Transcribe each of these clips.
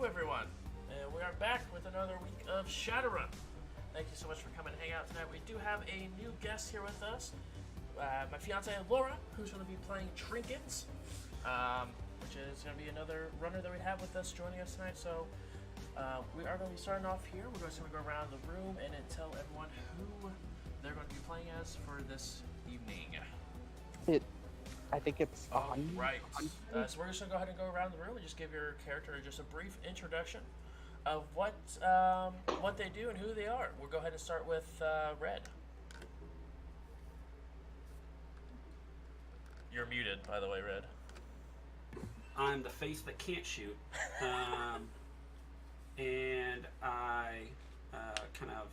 Hello, everyone. We are back with another week of Shadowrun. Thank you so much for coming to hang out tonight. We do have a new guest here with us, my fiance Laura, who's going to be playing Trinkets, which is going to be another runner that we have with us joining us tonight. So we are going to be starting off here. We're just going to go around the room and then tell everyone who they're going to be playing as for this evening. I think it's on. Right. So we're just going to go ahead and go around the room and just give your character just a brief introduction of what they do and who they are. We'll go ahead and start with Red. You're muted, by the way, Red. I'm the face that can't shoot. And I kind of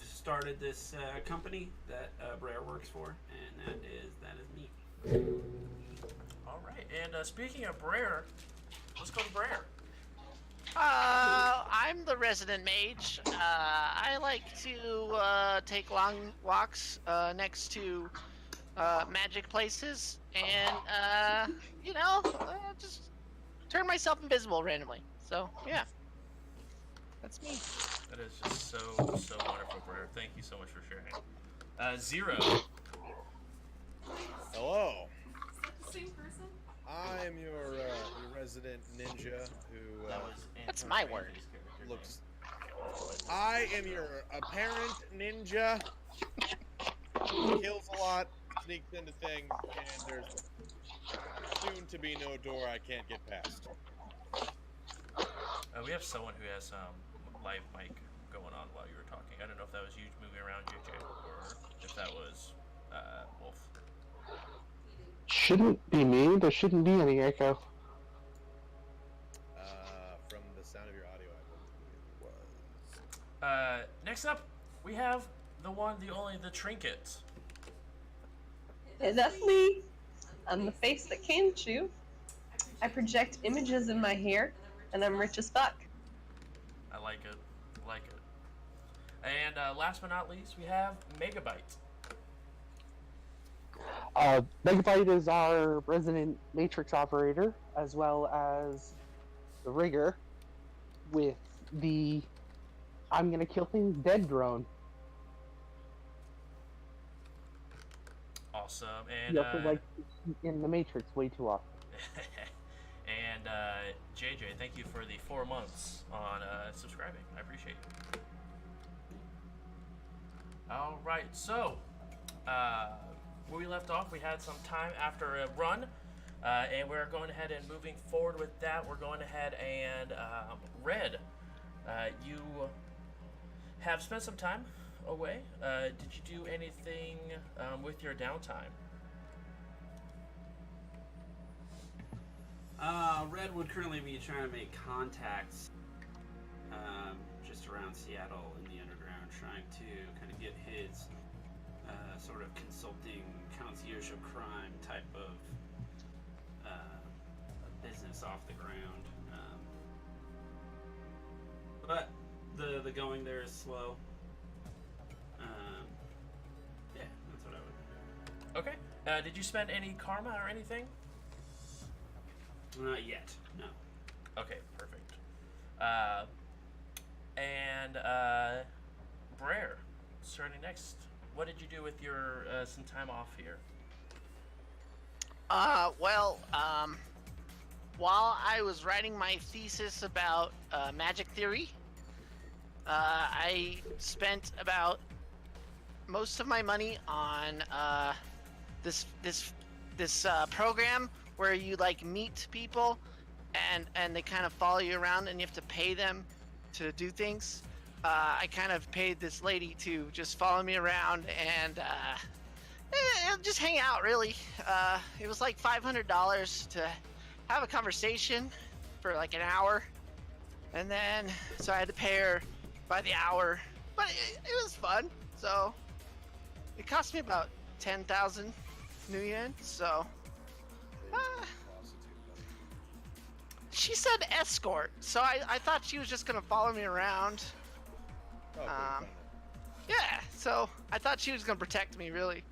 started this company that Brer works for, and that is me. All right. And speaking of Brer, let's go to Brer. I'm the resident mage. I like to take long walks next to magic places and, just turn myself invisible randomly. So, yeah. That's me. That is just so wonderful, Brer. Thank you so much for sharing. Zero. Hello. Is that the same person? I'm your resident ninja who That's my word. looks. I am your apparent ninja. Kills a lot, sneaks into things, and there's soon to be no door I can't get past. We have someone who has live mic going on while you were talking. I don't know if that was you moving around, JJ, or if that was Wolf. Shouldn't be me. There shouldn't be any echo. From the sound of your audio, I believe it was. Next up, we have the one, the only, the Trinket. Hey, that's me. I'm the face that can shoot. I project images in my hair, and I'm rich as fuck. I like it. And last but not least, we have Megabyte. Megabyte is our resident Matrix operator, as well as the rigger with the I'm gonna kill things dead drone. Awesome. And like in the Matrix way too often. and JJ, thank you for the 4 months on subscribing. I appreciate it. All right, so where we left off, we had some time after a run, and we're going ahead and moving forward with that. We're going ahead and Red, you have spent some time away. Did you do anything with your downtime? Red would currently be trying to make contacts just around Seattle in the underground, trying to kind of get his sort of consulting concierge of crime type of business off the ground. But the going there is slow. Yeah, that's what I would do. Okay. Did you spend any karma or anything? Not yet, no. Okay, perfect. And Brer, starting next. What did you do with your some time off here? While I was writing my thesis about magic theory, I spent about most of my money on this program where you like meet people and they kind of follow you around and you have to pay them to do things. I kind of paid this lady to just follow me around and just hang out, really. It was like $500 to have a conversation for like an hour. And then, so I had to pay her by the hour. But it was fun. So, it cost me about 10,000 New Yen. So, she said escort. So I thought she was just going to follow me around. Yeah, so I thought she was gonna protect me, really.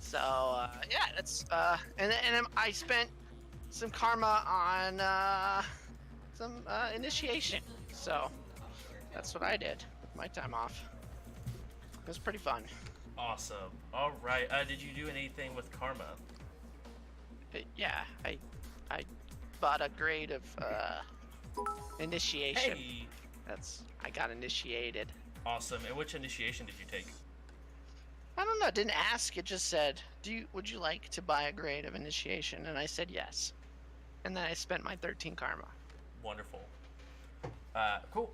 So yeah, that's and then I spent some karma on some initiation. So that's what I did with my time off. It was pretty fun. Awesome. All right. Did you do anything with karma? Yeah, I bought a grade of initiation. Hey. I got initiated. Awesome. And which initiation did you take? I don't know. It didn't ask. It just said, would you like to buy a grade of initiation? And I said yes. And then I spent my 13 karma. Wonderful. Cool.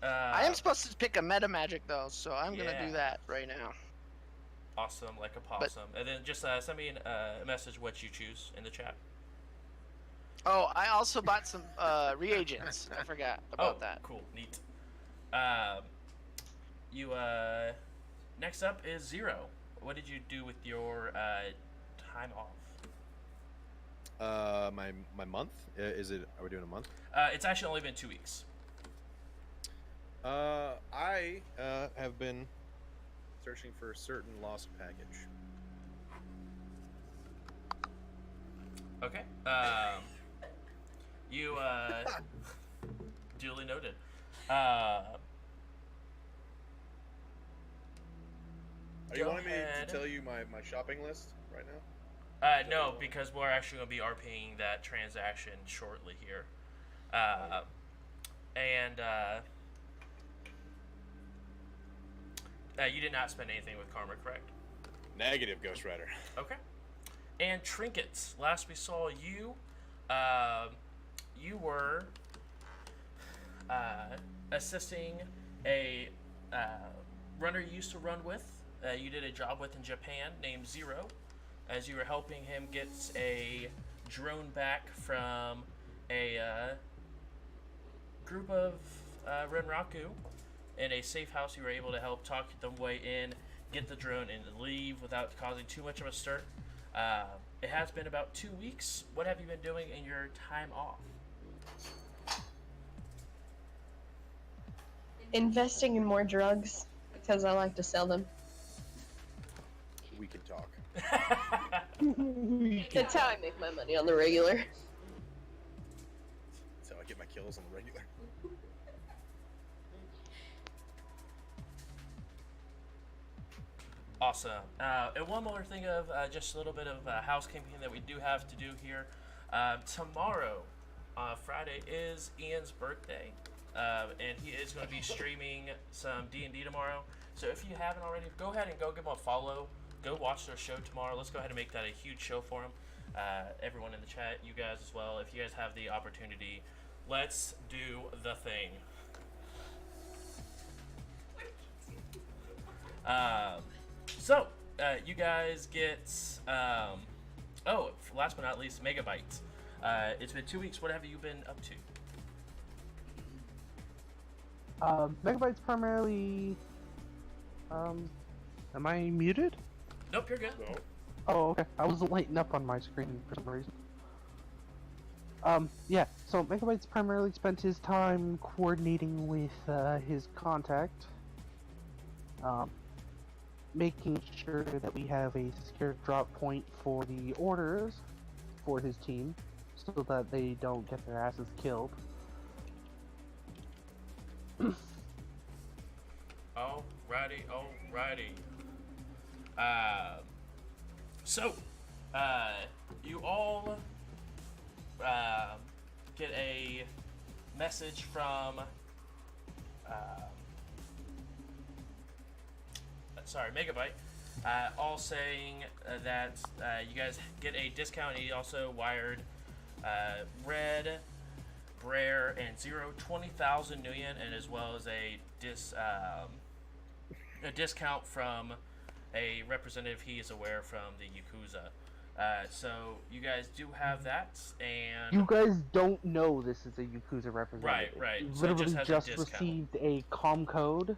I am supposed to pick a meta magic though, so I'm gonna yeah. do that right now. Awesome, like a possum. And then just send me a message what you choose in the chat. Oh, I also bought some reagents. I forgot about that. Cool, neat. You next up is Zero. What did you do with your time off? My month? Is it? Are we doing a month? It's actually only been 2 weeks. I have been searching for a certain lost package. Okay. You duly noted. Are you Go wanting me ahead. to tell you my shopping list right now? No, because we're actually going to be RPing that transaction shortly here. You did not spend anything with karma, correct? Negative, Ghost Rider. Okay. And trinkets. Last we saw you, you were assisting a runner you used to run with. You did a job with in Japan named Zero, as you were helping him get a drone back from a group of Renraku in a safe house. You were able to help talk them way in, get the drone, and leave without causing too much of a stir. It has been about 2 weeks. What have you been doing in your time off? Investing in more drugs because I like to sell them. We can talk. That's how I make my money on the regular. That's how I get my kills on the regular. Awesome. And one more thing of just a little bit of housekeeping that we do have to do here. Tomorrow, Friday, is Ian's birthday, and he is going to be streaming some D&D tomorrow. So if you haven't already, go ahead and go give him a follow. Go watch their show tomorrow. Let's go ahead and make that a huge show for him. Everyone in the chat, you guys as well, if you guys have the opportunity, let's do the thing. You guys get, last but not least, Megabytes. It's been 2 weeks. What have you been up to? Megabytes primarily. Am I muted? Nope, you're good. No. Oh, okay. I wasn't lighting up on my screen for some reason. Yeah. So Megabytes primarily spent his time coordinating with his contact, making sure that we have a secure drop point for the orders for his team, so that they don't get their asses killed. Alrighty. You all get a message from Megabyte, all saying that you guys get a discount. He also wired Red, Brer, and Zero 20,000 nuyen, and as well as a discount from a representative he is aware from the Yakuza. So you guys do have that, and You guys don't know this is a Yakuza representative. Right. You So it literally just has a just discount. received a comm code,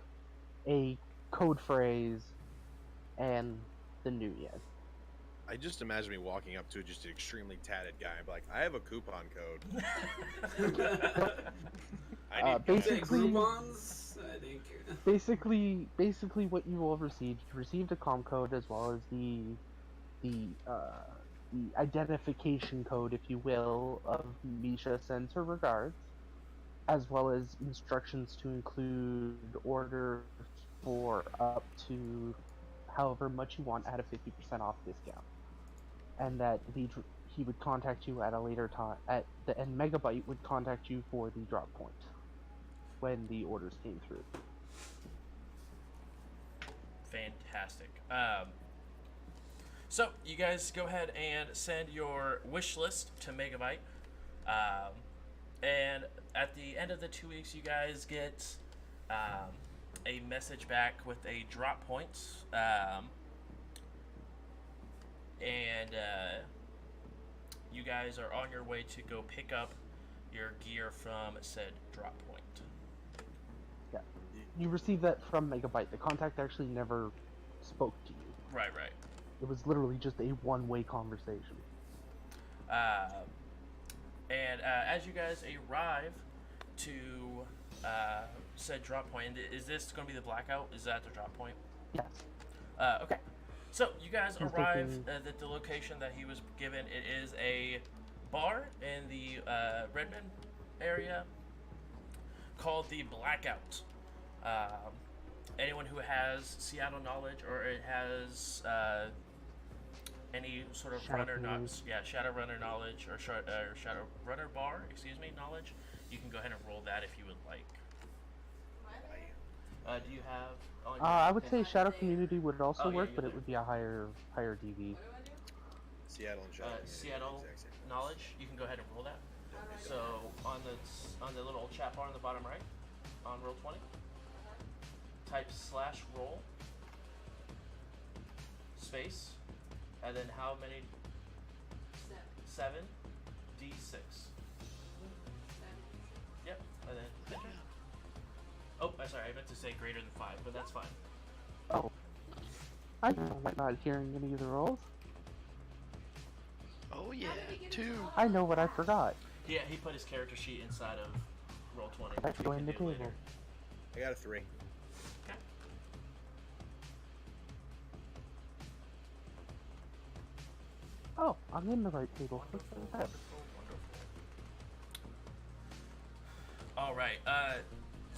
a code phrase, and the new yen. I just imagine me walking up to just an extremely tatted guy and be like, I have a coupon code. I need basically- Groupons? I think. Basically what you all received. You received a comm code as well as the identification code, if you will, of Misha sends her regards. as well as instructions to include orders for up to however much you want at a 50% off discount, and that he would contact you at a later time, and Megabyte would contact you for the drop point when the orders came through. Fantastic. So you guys go ahead and send your wish list to Megabyte, and at the end of the 2 weeks, you guys get a message back with a drop point, and you guys are on your way to go pick up your gear from said drop point. Yeah, you received that from Megabyte. The contact actually never spoke to you. Right. It was literally just a one-way conversation. And as you guys arrive to said drop point, is this going to be the blackout? Is that the drop point? Yes. Okay. So you guys He's arrive looking- at the location that he was given. It is a bar in the Redmond area called the Blackout. Anyone who has Seattle knowledge or it has any sort of Shadow Runner knowledge or Shadow Runner bar, knowledge, you can go ahead and roll that if you would like. Do you have? I would say Shadow Community would also Oh, yeah, work, you but would. it would be a higher DV. Seattle and Shadow. Seattle knowledge, you can go ahead and roll that. So on the little chat bar on the bottom right, on roll 20, type /roll space, and then how many? 7 D6. Yep, and then enter. Oh, I'm sorry, I meant to say greater than 5, but that's fine. Oh. I know I'm not hearing any of the rolls. Oh yeah, 2. I know what I forgot. Yeah, he put his character sheet inside of roll 20. Let's which go we in can the do table. later. I got a 3. Okay. Oh, I'm in the right table. Look at that. Wonderful. All right,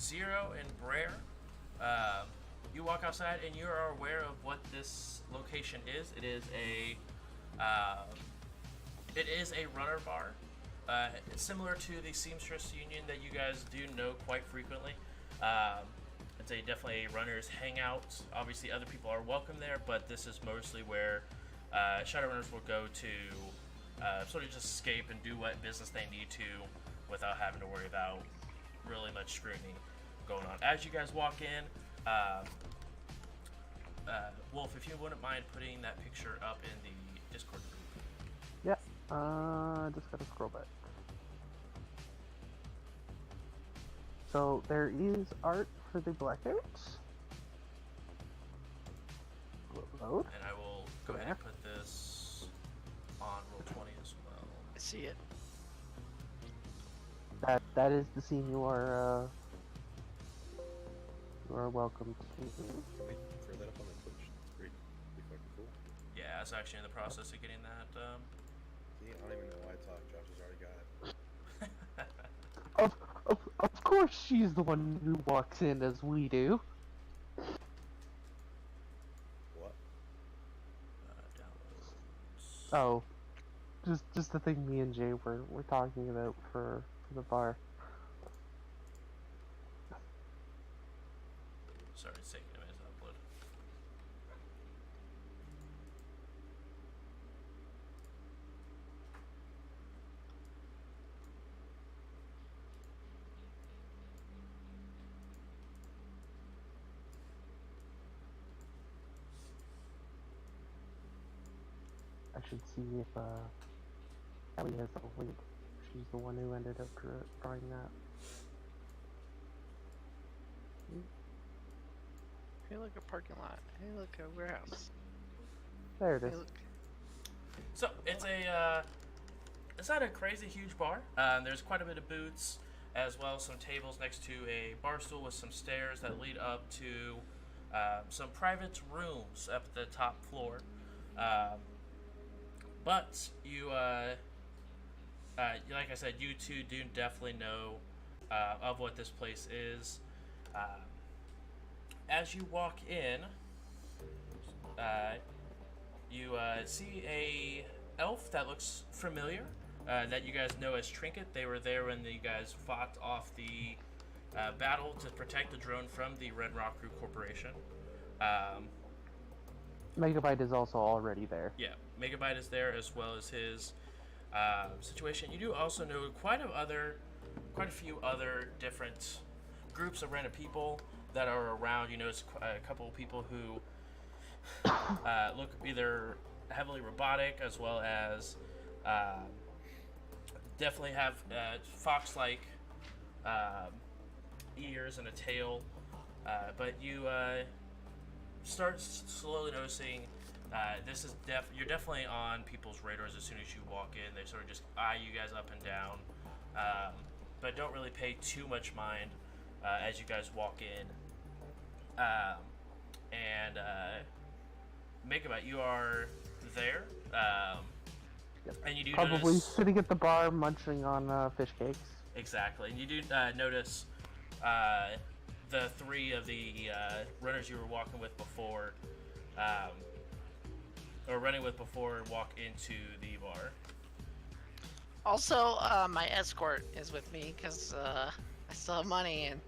Zero and Brer, you walk outside and you are aware of what this location is. It is a runner bar. It's similar to the Seamstress Union that you guys do know quite frequently. It's definitely a runner's hangout. Obviously, other people are welcome there, but this is mostly where Shadowrunners will go to sort of just escape and do what business they need to without having to worry about really much scrutiny going on. As you guys walk in, Wolf, if you wouldn't mind putting that picture up in the Discord group. Yeah, just gotta scroll back. So there is art for the blackouts. Load. And I will go ahead and put this on roll 20 as well. I see it. That is the scene you are welcome to. Can we throw that up on the Twitch? It's pretty fucking cool. Yeah, I was actually in the process of getting that. See, I don't even know why I talk. Josh has already got it. Of course she's the one who walks in as we do. What? Downloads. Oh, just the thing me and Jay were talking about for the bar. Sorry, it's taking a minute to upload. I should see if Ellie has a link. She's the one who ended up drawing that. Hey, look, a parking lot. Hey, look, a warehouse. There it Hey, is. look. So it's it's not a crazy huge bar. There's quite a bit of booths, as well as some tables next to a bar stool with some stairs that lead up to some private rooms up at the top floor. But you, like I said, you two do definitely know of what this place is. As you walk in, you see a elf that looks familiar, that you guys know as Trinket. They were there when you guys fought off the battle to protect the drone from the Red Rock Crew Corporation. Megabyte is also already there. Yeah, Megabyte is there as well as his situation. You do also know quite a few other different groups of random people that are around. You notice a couple of people who look either heavily robotic as well as definitely have fox-like ears and a tail. But you start slowly noticing this is you're definitely on people's radars as soon as you walk in. They sort of just eye you guys up and down, but don't really pay too much mind as you guys walk in. And Megabyte, you are there, Yep. and you do Probably notice, sitting at the bar munching on fish cakes. exactly, and you do notice the three of the runners you were walking with before, or running with before, walk into the bar. Also, my escort is with me because I still have money and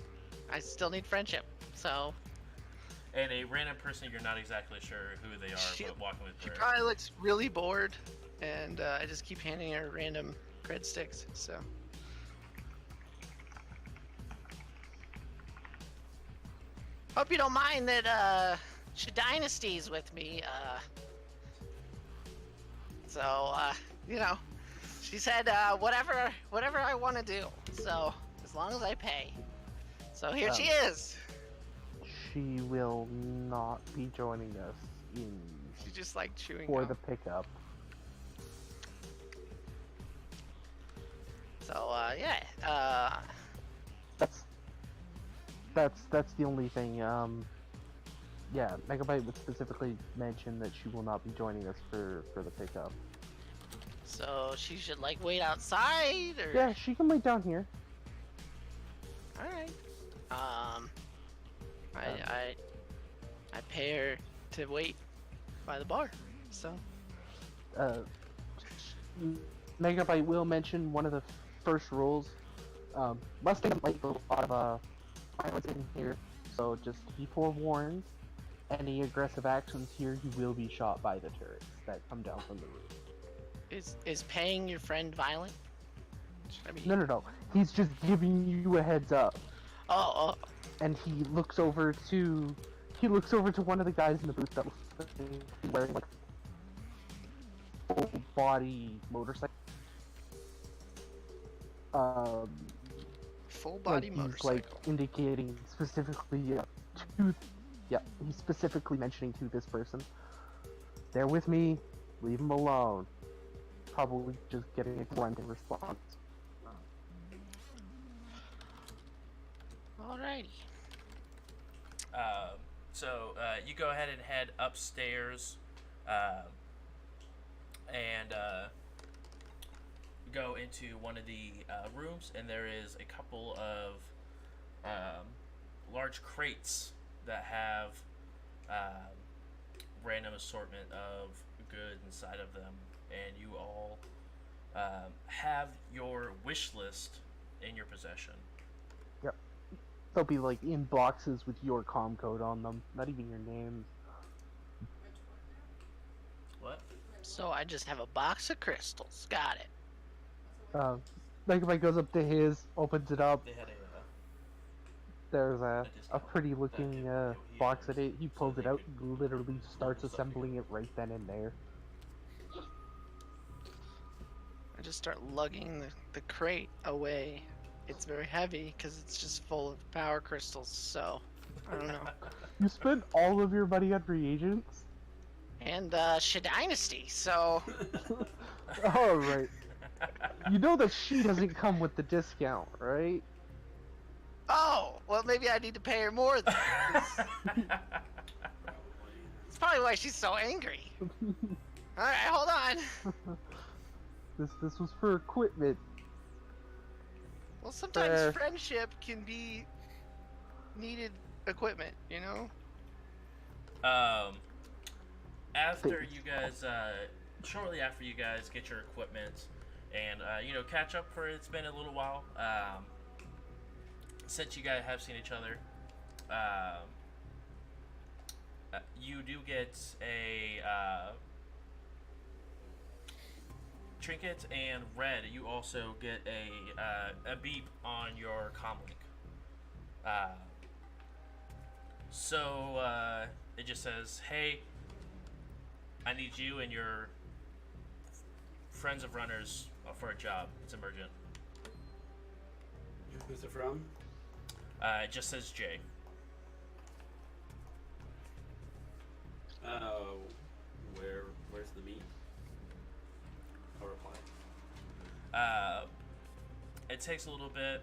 I still need friendship. So And a random person you're not exactly sure who they are, She- but walking with she her. probably looks really bored, and I just keep handing her random cred sticks. So hope you don't mind that Dynasty's with me. So you know, she said whatever I want to do. So as long as I pay. So here she is. She will not be joining us in She's just like chewing for gum. the pickup. So yeah, That's the only thing. Yeah, Megabyte would specifically mention that she will not be joining us for the pickup. so she should like wait outside or Yeah, she can wait down here. all right. I pay her to wait by the bar. So Megabyte will mention one of the first rules. Mustang might be a lot of violence in here, so just be forewarned. Any aggressive actions here, you will be shot by the turrets that come down from the roof. is paying your friend violent? I mean, No. He's just giving you a heads up. oh, And he looks over to one of the guys in the booth that was wearing like full body motorcycle. full body He's motorcycle. like indicating specifically he's specifically mentioning to this person, they're with me, leave them alone. Probably just getting a grunting response. Alrighty. So you go ahead and head upstairs, and go into one of the rooms, and there is a couple of large crates that have random assortment of goods inside of them, and you all have your wish list in your possession. They'll be like in boxes with your comm code on them, not even your names. What? So I just have a box of crystals. Got it. Megabyte goes up to his, opens it up. They had There's a discount pretty looking that can- box at it. He so pulls they it out, could- literally starts stuff assembling it right then and there. I just start lugging the crate away. It's very heavy because it's just full of power crystals. So I don't know. You spent all of your money on reagents? And Dynasty. So Oh, right. You know that she doesn't come with the discount, right? oh well, maybe I need to pay her more. Then. That's probably why she's so angry. All right, hold on. This was for equipment. Well, sometimes Uh. friendship can be needed equipment, you know? After you guys, shortly after you guys get your equipment and, catch up for it's been a little while, since you guys have seen each other, you do get a, Trinket and Red, you also get a beep on your comlink. It just says, "Hey, I need you and your friends of runners for a job. It's emergent." Who's it from? It just says Jay. Where's the meet? I'll reply. It takes a little bit.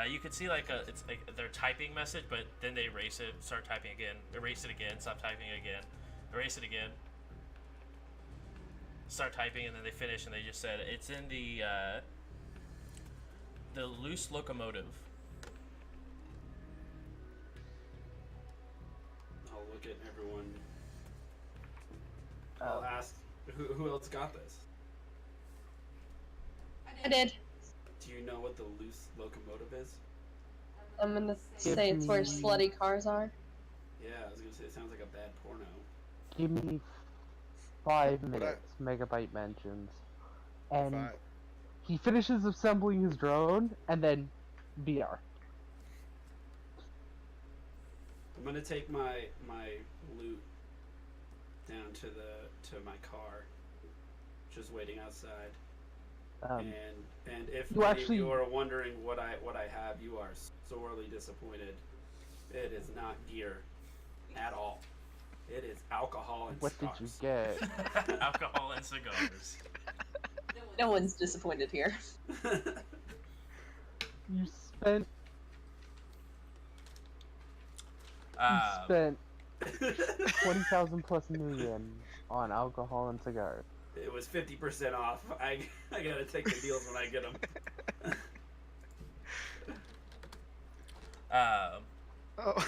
You can see it's like their typing message, but then they erase it, start typing again, erase it again, stop typing again, erase it again, start typing, and then they finish, and they just said it's in the loose locomotive. I'll look at everyone. I'll ask who else got this. I did. Do you know what the loose locomotive is? I'm gonna say it's where slutty cars are. Yeah, I was gonna say it sounds like a bad porno. Give me 5 minutes, Megabyte mentions. And 5. he finishes assembling his drone, and then VR. I'm gonna take my loot down to my car, just waiting outside. And if you any actually- of you are wondering what I have, you are sorely disappointed. It is not gear at all. It is alcohol and What cigars. did you get? Alcohol and cigars. No one's disappointed here. You spent 20,000 plus million on alcohol and cigars. It was 50% off. I gotta take the deals when I get them. Oh.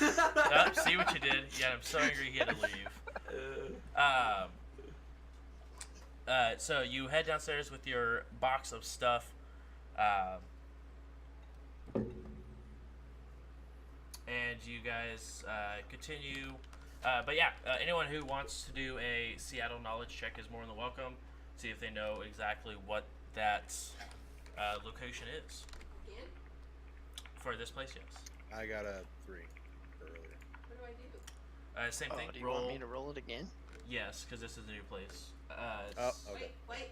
See what you did? Yeah, I'm so angry he had to leave. So you head downstairs with your box of stuff. And you guys continue. But yeah, anyone who wants to do a Seattle knowledge check is more than welcome. See if they know exactly what that location is. Again? For this place, yes. I got a 3 earlier. What do I do? Same Oh, thing. do you Roll. want me to roll it again? Yes, because this is a new place. Oh, okay. Wait.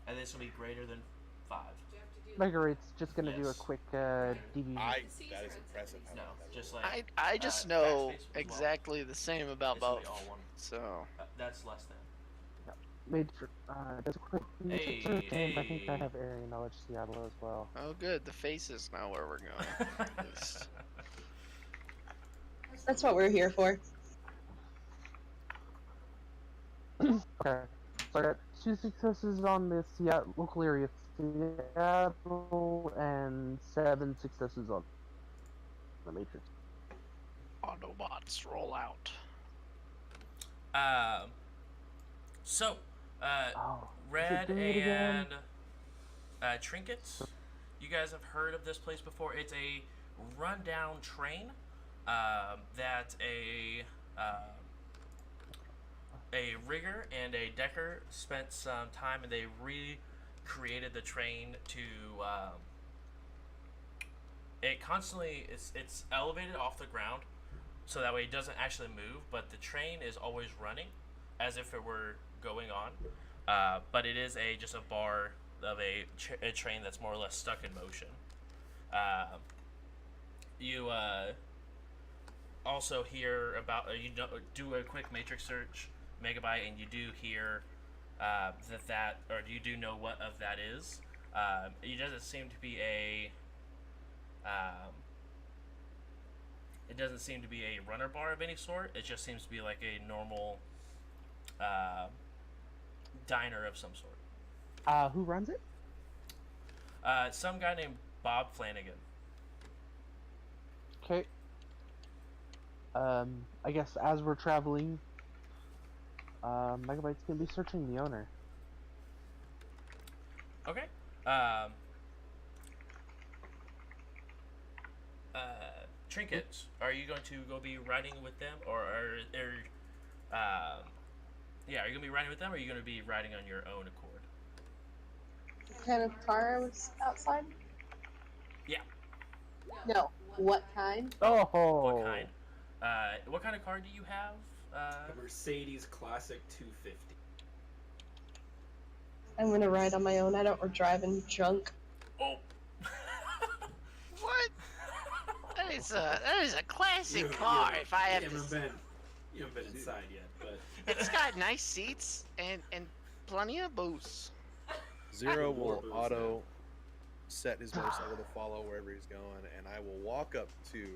And this will be greater than 5. Do you have to do Mega Rate's just gonna do a Yes. quick DV. That is impressive. how No, that just works. like I just backspace know as well. exactly the same about This will both. be all one. So That's less than. Major, just a quick Hey, search, and I think I hey. have area knowledge Seattle as well. oh good, the face know where we're going. Yes. That's what we're here for. Okay, so I got 2 successes on the Seattle local area Seattle and 7 successes on the Matrix. Autobots roll out. So, Oh, Red doing it again? and Trinkets, you guys have heard of this place before. It's a rundown train that a rigger and a decker spent some time, and they recreated the train to it constantly it's elevated off the ground, so that way it doesn't actually move, but the train is always running as if it were going on, but it is just a bar of a train that's more or less stuck in motion. You also hear about do a quick matrix search, Megabyte, and you do hear or you do know what of that is. It doesn't seem to be a runner bar of any sort. It just seems to be like a normal diner of some sort. who runs it? Some guy named Bob Flanagan. Okay. I guess as we're traveling, Megabyte's gonna be searching the owner. Okay. Trinkets. Are you going to go be riding with them, or are yeah, are you gonna be riding with them, or are you gonna be riding on your own accord? What kind of car was outside? Yeah. No. What kind? Oh. What kind? What kind of car do you have? A Mercedes Classic 250. I'm gonna ride on my own. I don't drive and drunk. Oh. What? That is a classic car. If I have to, You haven't been inside yet, but it's got nice seats and plenty of booze. Zero More will booze auto set his motorcycle to follow wherever he's going, and I will walk up to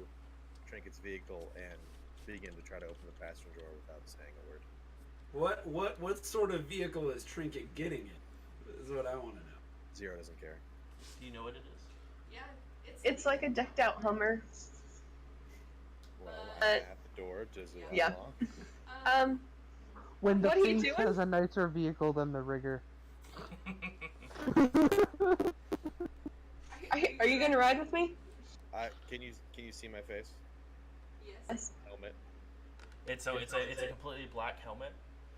Trinket's vehicle and begin to try to open the passenger door without saying a word. what sort of vehicle is Trinket getting in? Is what I want to know. Zero doesn't care. Do you know what it is? Yeah, It's like a decked out Hummer. Well, Uh, I'm at the door. Does it yeah. unlock? When the What are you Finch doing? has a nicer vehicle than the Rigger. Are you gonna ride with me? Can you see my face? Yes. Helmet. It's a completely black helmet.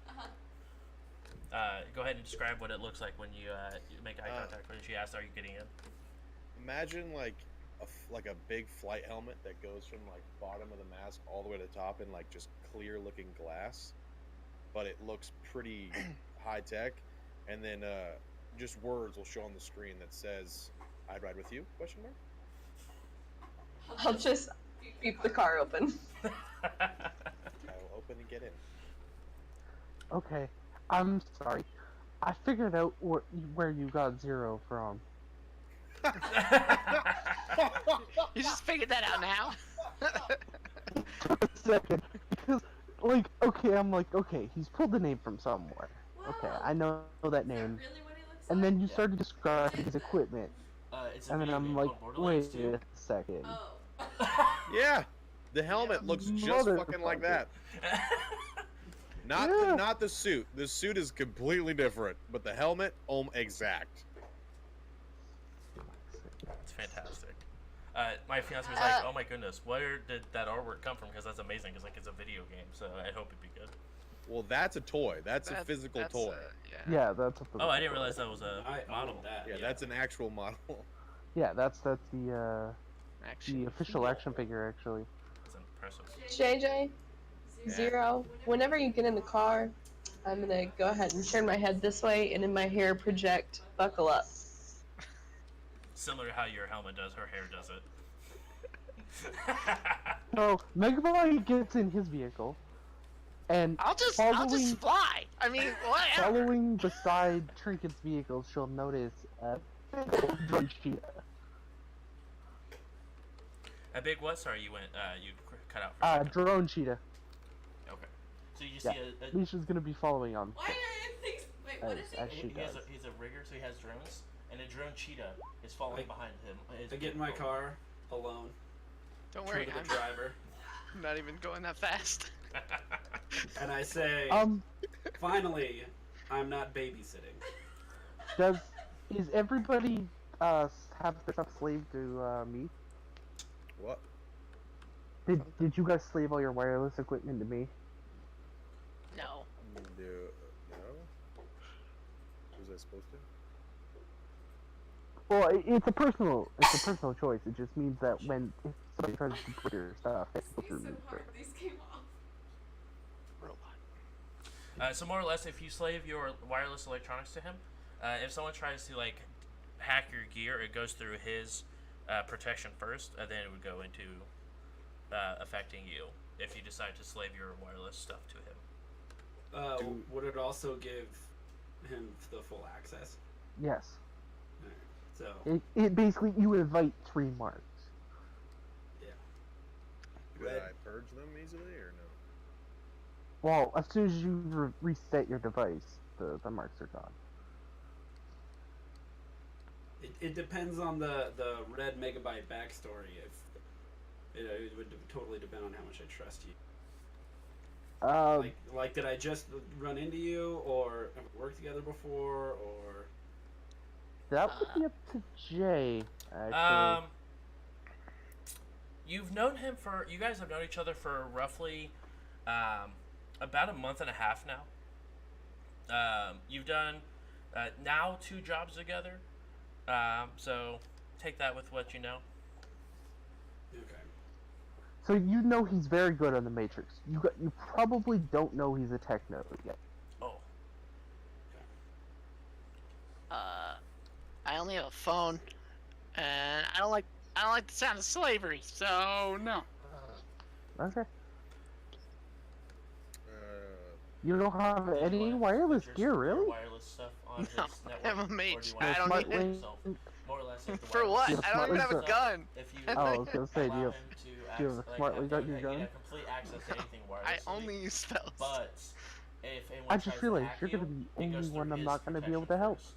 Uh-huh. Go ahead and describe what it looks like when you make eye contact with her. She asks, "Are you getting in?" Imagine like a big flight helmet that goes from like bottom of the mask all the way to the top in like just clear looking glass, but it looks pretty high tech. And then just words will show on the screen that says, "I'd ride with you?" Question mark. I'll just keep the car open. I will open and get in. Okay, I'm sorry. I figured out where you got Zero from. You just figured that out now. A second, because okay, he's pulled the name from somewhere. Okay, Wow. I know that Is name. that really what he looks And like? then you Yeah. started describing his equipment, It's a and then video I'm game like, called Borderlands wait 2. a second. Oh. Yeah, the helmet looks just fucking like that. Yeah. Not the suit. The suit is completely different, but the helmet, exact. It's fantastic. My fiance was like, Uh, "Oh my goodness, where did that artwork come from?" Because that's amazing. Because like it's a video game, so I hope it'd be good. Well, that's a toy. That's a physical That's, toy. yeah. Yeah, that's a Oh, I didn't realize that was a I model. own that. Yeah, that's an actual model. Yeah, that's the Action. official action figure actually. It's impressive. JJ, Zero, whenever you get in the car, I'm gonna go ahead and turn my head this way and in my hair project buckle up. Similar to how your helmet does, her hair does it. So Megabyte gets in his vehicle, and I'll just following fly. I mean, whatever. following beside Trinket's vehicle, she'll notice a drone cheetah. A big what? Sorry, you went. You cut out. For a second. Drone cheetah. Okay. So you Yeah. see a Misha's gonna be following on. Why are things? Wait, what is he? As she does. he's a rigger, so he has drones, and a drone cheetah is following behind him. I get in my car alone. Don't Turn worry, to the I'm driver, not even going that fast. and I say, "Finally, I'm not babysitting." Is everybody have their stuff slaved to me? What? Did you guys slave all your wireless equipment to me? No. No. Was I supposed to? Well, it's a personal choice. It just means that when if somebody tries to put your stuff, it's He's through so me hard. first. These came off. Robot. So more or less, if you slave your wireless electronics to him, if someone tries to like hack your gear, it goes through his protection first, and then it would go into affecting you if you decide to slave your wireless stuff to him. Would it also give him the full access? Yes. So, It basically you invite 3 marks. Could I purge them easily or no? Well, as soon as you reset your device, the marks are gone. it depends on the Red Megabyte backstory. It would totally depend on how much I trust you. Uh, Like, did I just run into you, or have we worked together before, or? that would be up to Jay, actually. You've known him for. You guys have known each other for roughly about a month and a half now. You've done now 2 jobs together. So take that with what you know. Okay. So you know he's very good on the Matrix. You probably don't know he's a techno yet. Oh. I only have a phone, and I don't like the sound of slavery, so no. Okay. You You don't have Do you any wanna wireless put gear, your really? wireless stuff on No, his network, I'm a or do mage. you I wanna don't Smart need it. link? yourself? More or less like the For wireless what? You have I don't even have a smart gun. If you Oh, I was gonna say, do you allow have him to do you have a like, smart link on have your gun? complete access to anything wirelessly. I only use spells. But if anyone I tries just to realized hack you're you, gonna be it goes anyone through I'm his not gonna be able to protection help. first.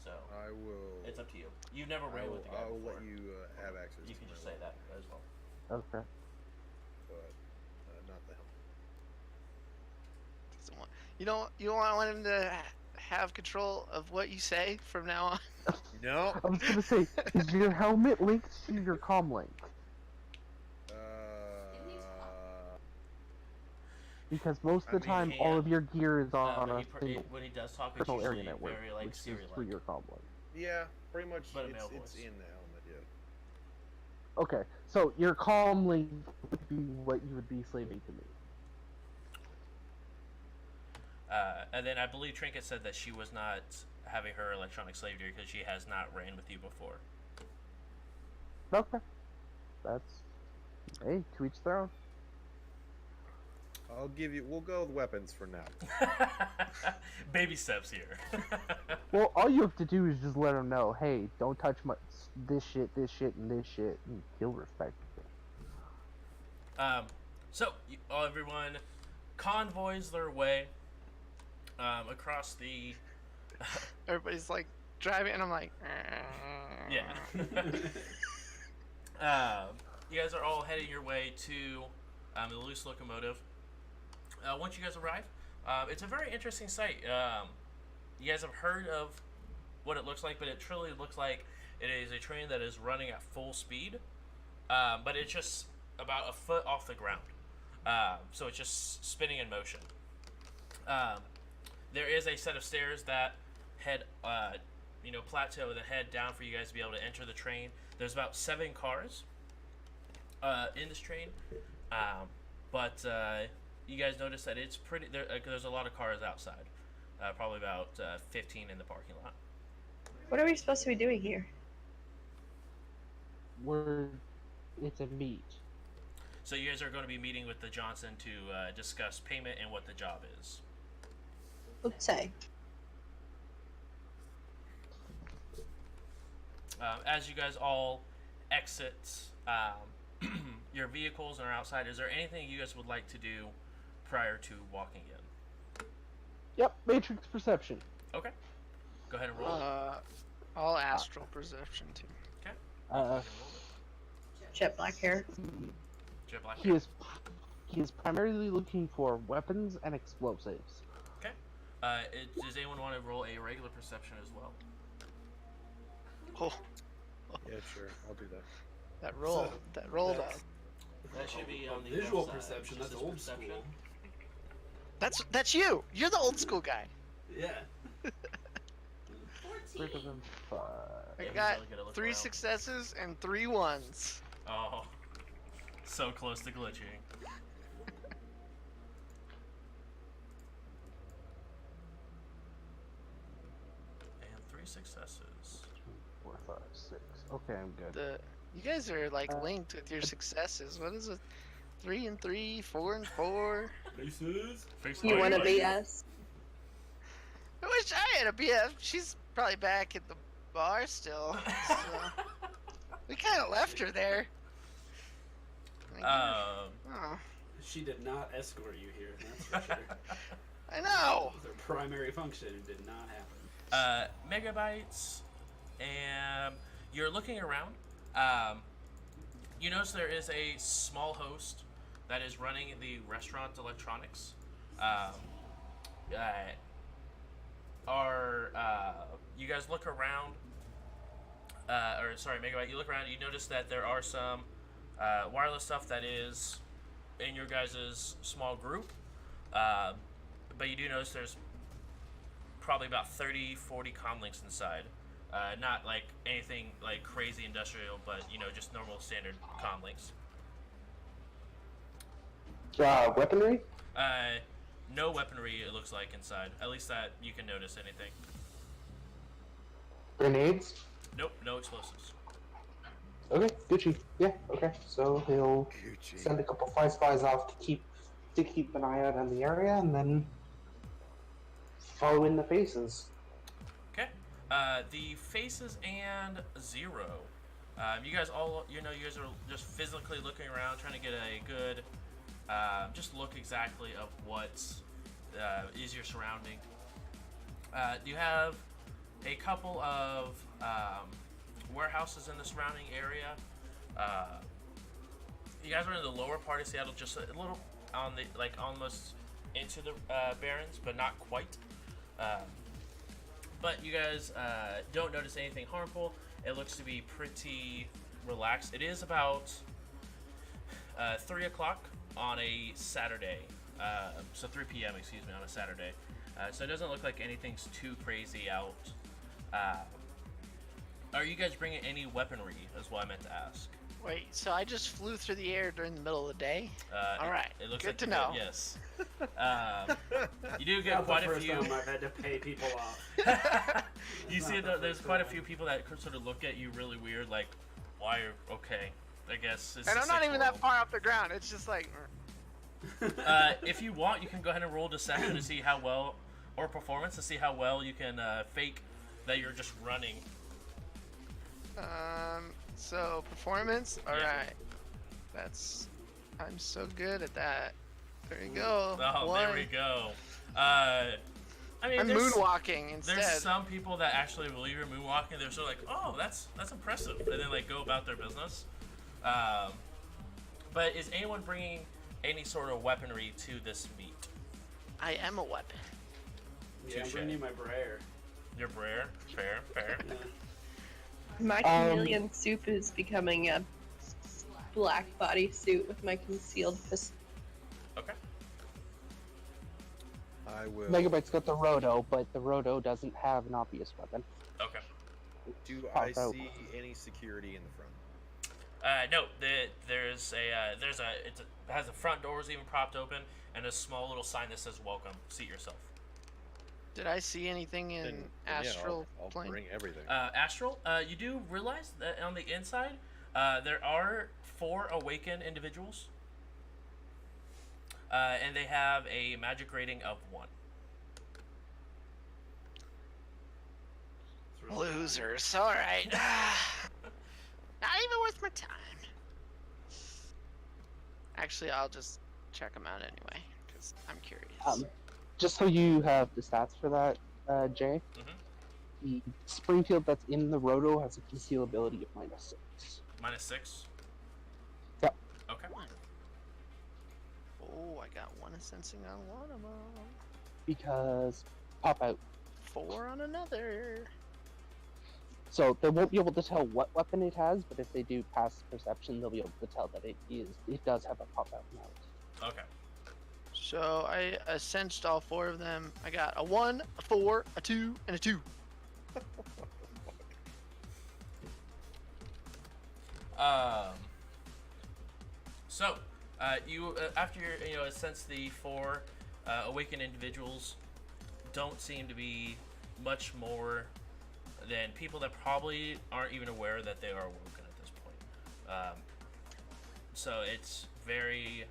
So I will. it's up to you. You've never ran with the guy I'll before. let you have access. You to can my just say weapon, that as well. Okay. but not the helmet. You don't want him to have control of what you say from now on. No. I was gonna say, is your helmet linked to your comm link? Because most of the I mean, time, all of your gear is on But a single when he does talk, it's personal usually area network, very like which is Siri through like. your comm link. Yeah, pretty much. But a It's male it's voice. in the helmet. Yeah. Okay, so your comm link would be what you would be slaving to me. And then I believe Trinket said that she was not having her electronic slave gear because she has not ran with you before. Okay. That's... Hey, to each their own. I'll give you. We'll go with weapons for now. Baby steps here. Well, all you have to do is just let them know, hey, don't touch my this shit, and this shit, and he'll respect it. So everyone convoys their way across the. Everybody's like driving, and I'm like, Yeah. You guys are all heading your way to the loose locomotive. Once you guys arrive, it's a very interesting sight. You guys have heard of what it looks like, but it truly looks like it is a train that is running at full speed, but it's just about a foot off the ground. So it's just spinning in motion. There is a set of stairs that head, plateau that head down for you guys to be able to enter the train. There's about 7 cars in this train, but you guys notice that it's pretty. There's a lot of cars outside, probably about 15 in the parking lot. What are we supposed to be doing here? It's a meet. So you guys are going to be meeting with the Johnson to discuss payment and what the job is. Let's say. As you guys all exit your vehicles and are outside, is there anything you guys would like to do prior to walking in? Yep, Matrix perception. Okay. Go ahead and roll it. all astral perception too. Jet black hair. Jet black He hair. is primarily looking for weapons and explosives. Okay. Does anyone want to roll a regular perception as well? Oh, Yeah, sure. I'll do that. that roll, that rolled That's- up. That should be on the Visual left side. perception. Just That's this old perception. school. That's you. You're the old school guy. Yeah. 14. I Yeah, he's got really good at looking 3 around. successes and 3 ones. Oh, so close to glitching. And 3 successes. 4, 5, 6. Okay, I'm good. You guys are like linked with your successes. What is it? 3 and 3, 4 and 4. Faces. Fix You it. want to Like- beat us? I wish I had a BF. She's probably back at the bar still. So. We kind of left her there. Oh, She did not escort you here. That's for sure. I know. Their primary function did not happen. Megabytes, and you're looking around. You notice there is a small host that is running the restaurant electronics. You guys look around, Megabyte, you look around, you notice that there are some wireless stuff that is in your guys' small group, but you do notice there's probably about 30-40 comlinks inside. Not like anything like crazy industrial, but just normal standard comlinks. Weaponry? No weaponry, it looks like, inside. At least that you can notice anything. Grenades? Nope, no explosives. Okay, Gucci. Yeah, okay. So he'll Gucci. send a couple fly spies off to keep an eye out on the area, and then follow in the faces. Okay. The faces and Zero. You guys all, you guys are just physically looking around, trying to get a good, just look exactly of what is your surrounding. You have a couple of warehouses in the surrounding area. You guys are in the lower part of Seattle, just a little on the, almost into the Barrens, but not quite. But you guys don't notice anything harmful. It looks to be pretty relaxed. It is about 3 o'clock on a Saturday. So 3 p.m., excuse me, on a Saturday. So it doesn't look like anything's too crazy out. Are you guys bringing any weaponry, is what I meant to ask. Wait, so I just flew through the air during the middle of the day? All right, It looks good like to you know. did, yes. You do get Not quite the a first few. time I've had to pay people off. You see, not the there's first quite a time. few people that could sort of look at you really weird, like, why? Okay, I guess. It's And the I'm not sixth even that world. far off the ground. It's just like, If you want, you can go ahead and roll deception to see how well, or performance to see how well you can fake that you're just running. so performance. All Yeah. right, I'm so good at that. There you go. Oh, One. there we go. I mean, I'm there's, moonwalking instead. there's some people that actually believe you're moonwalking. They're sort of like, oh, that's impressive, and then go about their business. But is anyone bringing any sort of weaponry to this meet? I am a weapon. Yeah, I'm Touche. bringing you my brayer. Your brayer, fair. Yeah. My chameleon soup is becoming a black bodysuit with my concealed pistol. Okay. I will. Megabyte's got the Roto, but the Roto doesn't have an obvious weapon. Okay. Do Pop I out. see any security in the front? No, it has the front doors even propped open and a small little sign that says "Welcome. Seat yourself." Did I see anything in Then astral I'll plane? bring everything. Astral, you do realize that on the inside, there are 4 awakened individuals, and they have a magic rating of 1. It's really Losers. All right. Not even worth my time. Actually, I'll just check them out anyway, because I'm curious. Just so you have the stats for that, Jay. Mhm. The Springfield that's in the Roto has a concealability of -6. -6. Yep. Okay. Oh, I got 1 sensing on one of them. Because pop out. 4 on another. So they won't be able to tell what weapon it has, but if they do pass perception, they'll be able to tell that it does have a pop out mount. Okay. So I sensed all 4 of them. I got a 1, a 4, a 2, and a 2. So, you after since the 4 awakened individuals don't seem to be much more than people that probably aren't even aware that they are awoken at this point. So it's very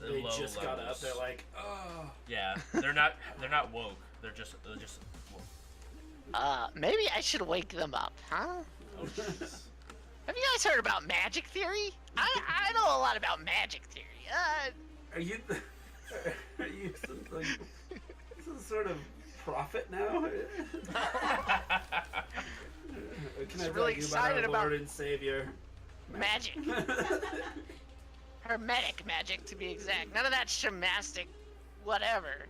They low just levels. got up. They're like, oh. Yeah, they're not woke. They're just woke. Maybe I should wake them up, huh? Have you guys heard about magic theory? I know a lot about magic theory. Are you some sort of prophet now? Can Just I really tell you excited about about- our Lord and Savior, magic. Hermetic magic, to be exact. None of that shamastic whatever.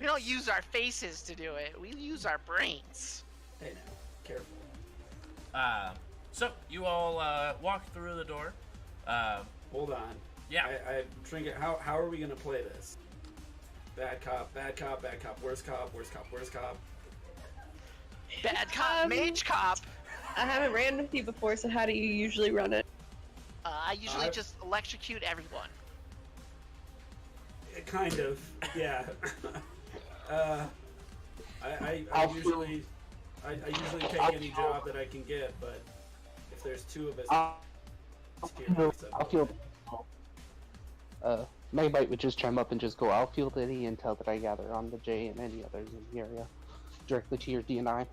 We don't use our faces to do it. We use our brains. Hey now, careful. So you all walk through the door. Hold on. Yeah. I Trinket, how are we gonna play this? Bad cop, bad cop, bad cop, worst cop, worst cop, worst cop. Bad cop, mage cop. I haven't ran with you before, so how do you usually run it? I usually just electrocute everyone. Kind of, yeah. I usually take any job that I can get, but if there's two of us, I'll field. Megabyte would just chime up and just go, I'll field any intel that I gather on the J and any others in the area, directly to your DNI.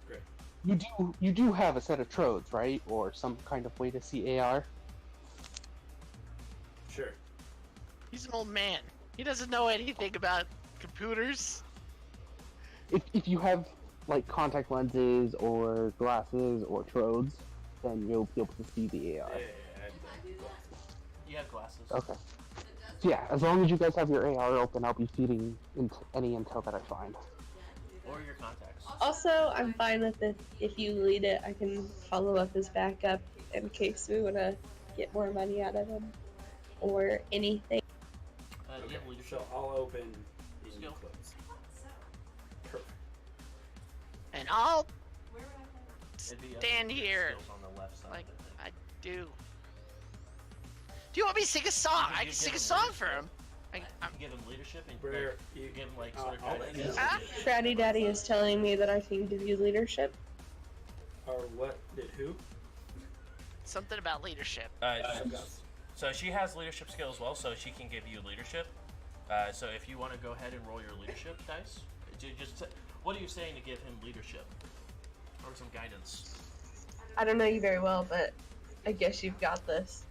Great. You do have a set of trodes, right? Or some kind of way to see AR? Sure. He's an old man. He doesn't know anything about computers. If you have, like, contact lenses or glasses or trodes, then you'll be able to see the AR. You have glasses. Okay. So yeah, as long as you guys have your AR open, I'll be feeding any intel that I find. Or your contacts. Also, I'm fine with it. If you lead it, I can follow up as backup in case we want to get more money out of him or anything. You have leadership. So I'll open and you Skill. close. Perfect. And I'll Where would I It'd be stand here skills on the left side. like I do. Do you want me to sing a song? I can sing a song for him. You give him leadership and Brer, you give him like I'll sort of let guidance. you know. Huh? Fratty Daddy is telling me that I can give you leadership. Or what did who? Something about leadership. I've got So she has leadership skill as well, so she can give you leadership. So if you want to go ahead and roll your leadership dice, what are you saying to give him leadership or some guidance? I don't know you very well, but I guess you've got this.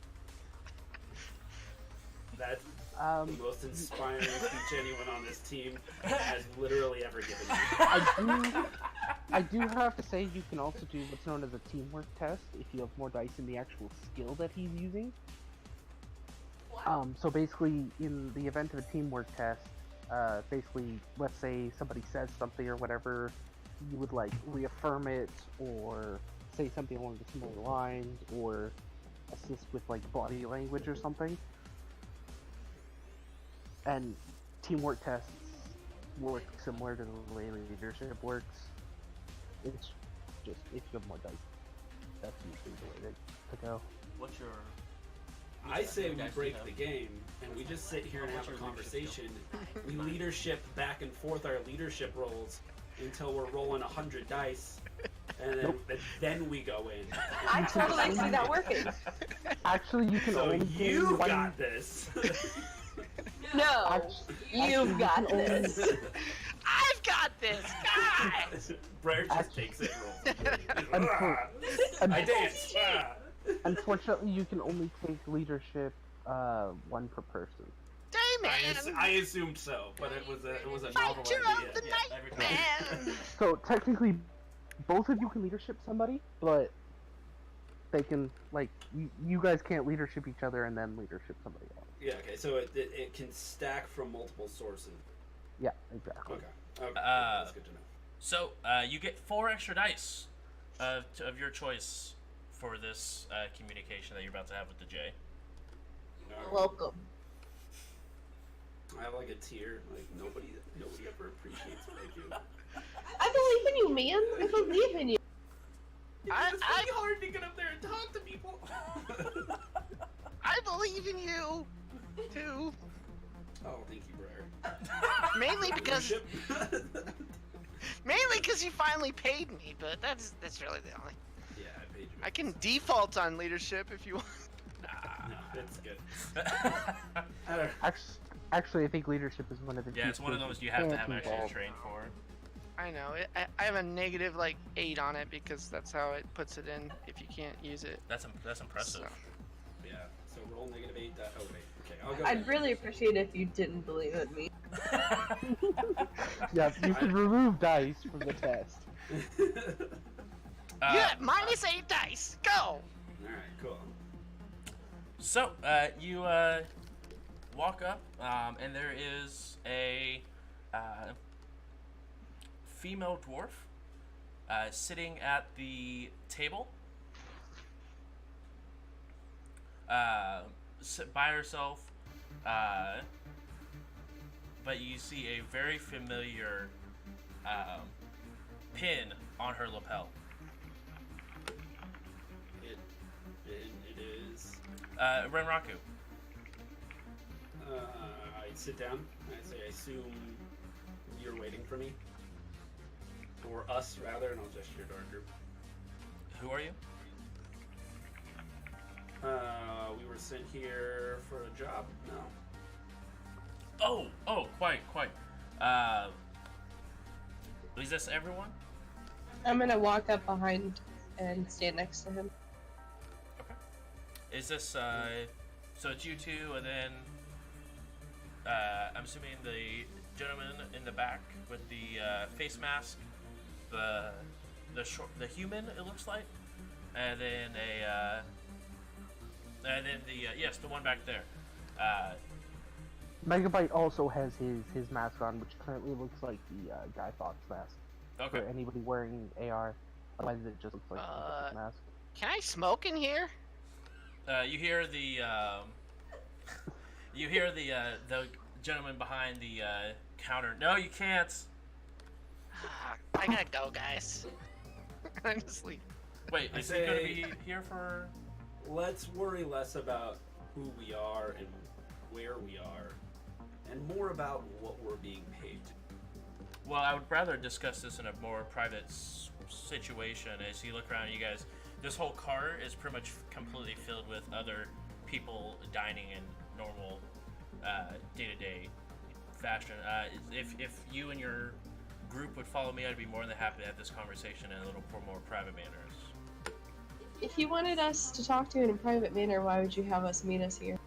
That's Um, the most inspiring speech anyone on this team has literally ever given me. I do have to say you can also do what's known as a teamwork test if you have more dice in the actual skill that he's using. So basically, in the event of a teamwork test, basically, let's say somebody says something or whatever, you would like reaffirm it or say something along the similar lines or assist with like body language or something. And teamwork tests work similar to the way leadership works. It's just if you have more dice, that's usually the way to go. What's your? I say we Guys, do break you the game and we just sit here and What's have a your leadership conversation. We leadership back and forth our leadership rolls until we're rolling 100 dice, and then we go in. I totally see that working. Actually, you can So only you gain one. got this. No, you've got this. I've got this, guys. Brer just takes it and rolls. Unfor- I dance. Ah. Unfortunately, you can only take leadership one per person. Dayman, I assumed so, but it was a novel fighter idea. of the Yeah, night every time. man. So technically, both of you can leadership somebody, but they can like you guys can't leadership each other and then leadership somebody else. Yeah. Okay. So it can stack from multiple sources. Yeah, exactly. Okay. That's good to know. So you get 4 extra dice of your choice for this communication that you're about to have with the J. Welcome. I have like a tear. Like nobody ever appreciates what I do. I believe in you, man. I believe in you. It's really hard to get up there and talk to people. I believe in you, too. Oh, thank you, Brer. Mainly because Leadership? you finally paid me, but that's really the only. Yeah, I paid you. I can default on leadership if you want. No, it's good. Actually, I think leadership is one of the. Yeah, it's one of those you have to have actually involved. trained for. I know. I have a negative like 8 on it because that's how it puts it in if you can't use it. That's impressive. So. Yeah. So roll -8. Oh wait. Okay, I'll go. I'd really appreciate it if you didn't believe in me. Yeah, you can remove dice from the test. Yeah, -8 dice. Go. All right, cool. So, you walk up, and there is a female dwarf sitting at the table by herself, but you see a very familiar pin on her lapel. It is. Renraku. I sit down. I say, I assume you're waiting for me. Or us, rather, and I'll gesture to our group. Who are you? We were sent here for a job? No. Oh, quite. Is this everyone? I'm gonna walk up behind and stand next to him. Okay. Is this, so it's you two, and then, I'm assuming the gentleman in the back with the, face mask, the human, it looks like, and then yes, the one back there. Megabyte also has his mask on, which currently looks like the Guy Fawkes mask. Okay. For anybody wearing AR, otherwise it just looks like a mask. Can I smoke in here? You hear the gentleman behind the counter. No, you can't. I gotta go, guys. I'm just leaving. Wait, I is he gonna say- be here for? Let's worry less about who we are and where we are, and more about what we're being paid to. Well, I would rather discuss this in a more private situation. As you look around, you guys, this whole cart is pretty much completely filled with other people dining in normal day-to-day fashion. If you and your group would follow me, I'd be more than happy to have this conversation in a little more private manners. If you wanted us to talk to you in a private manner, why would you have us meet us here?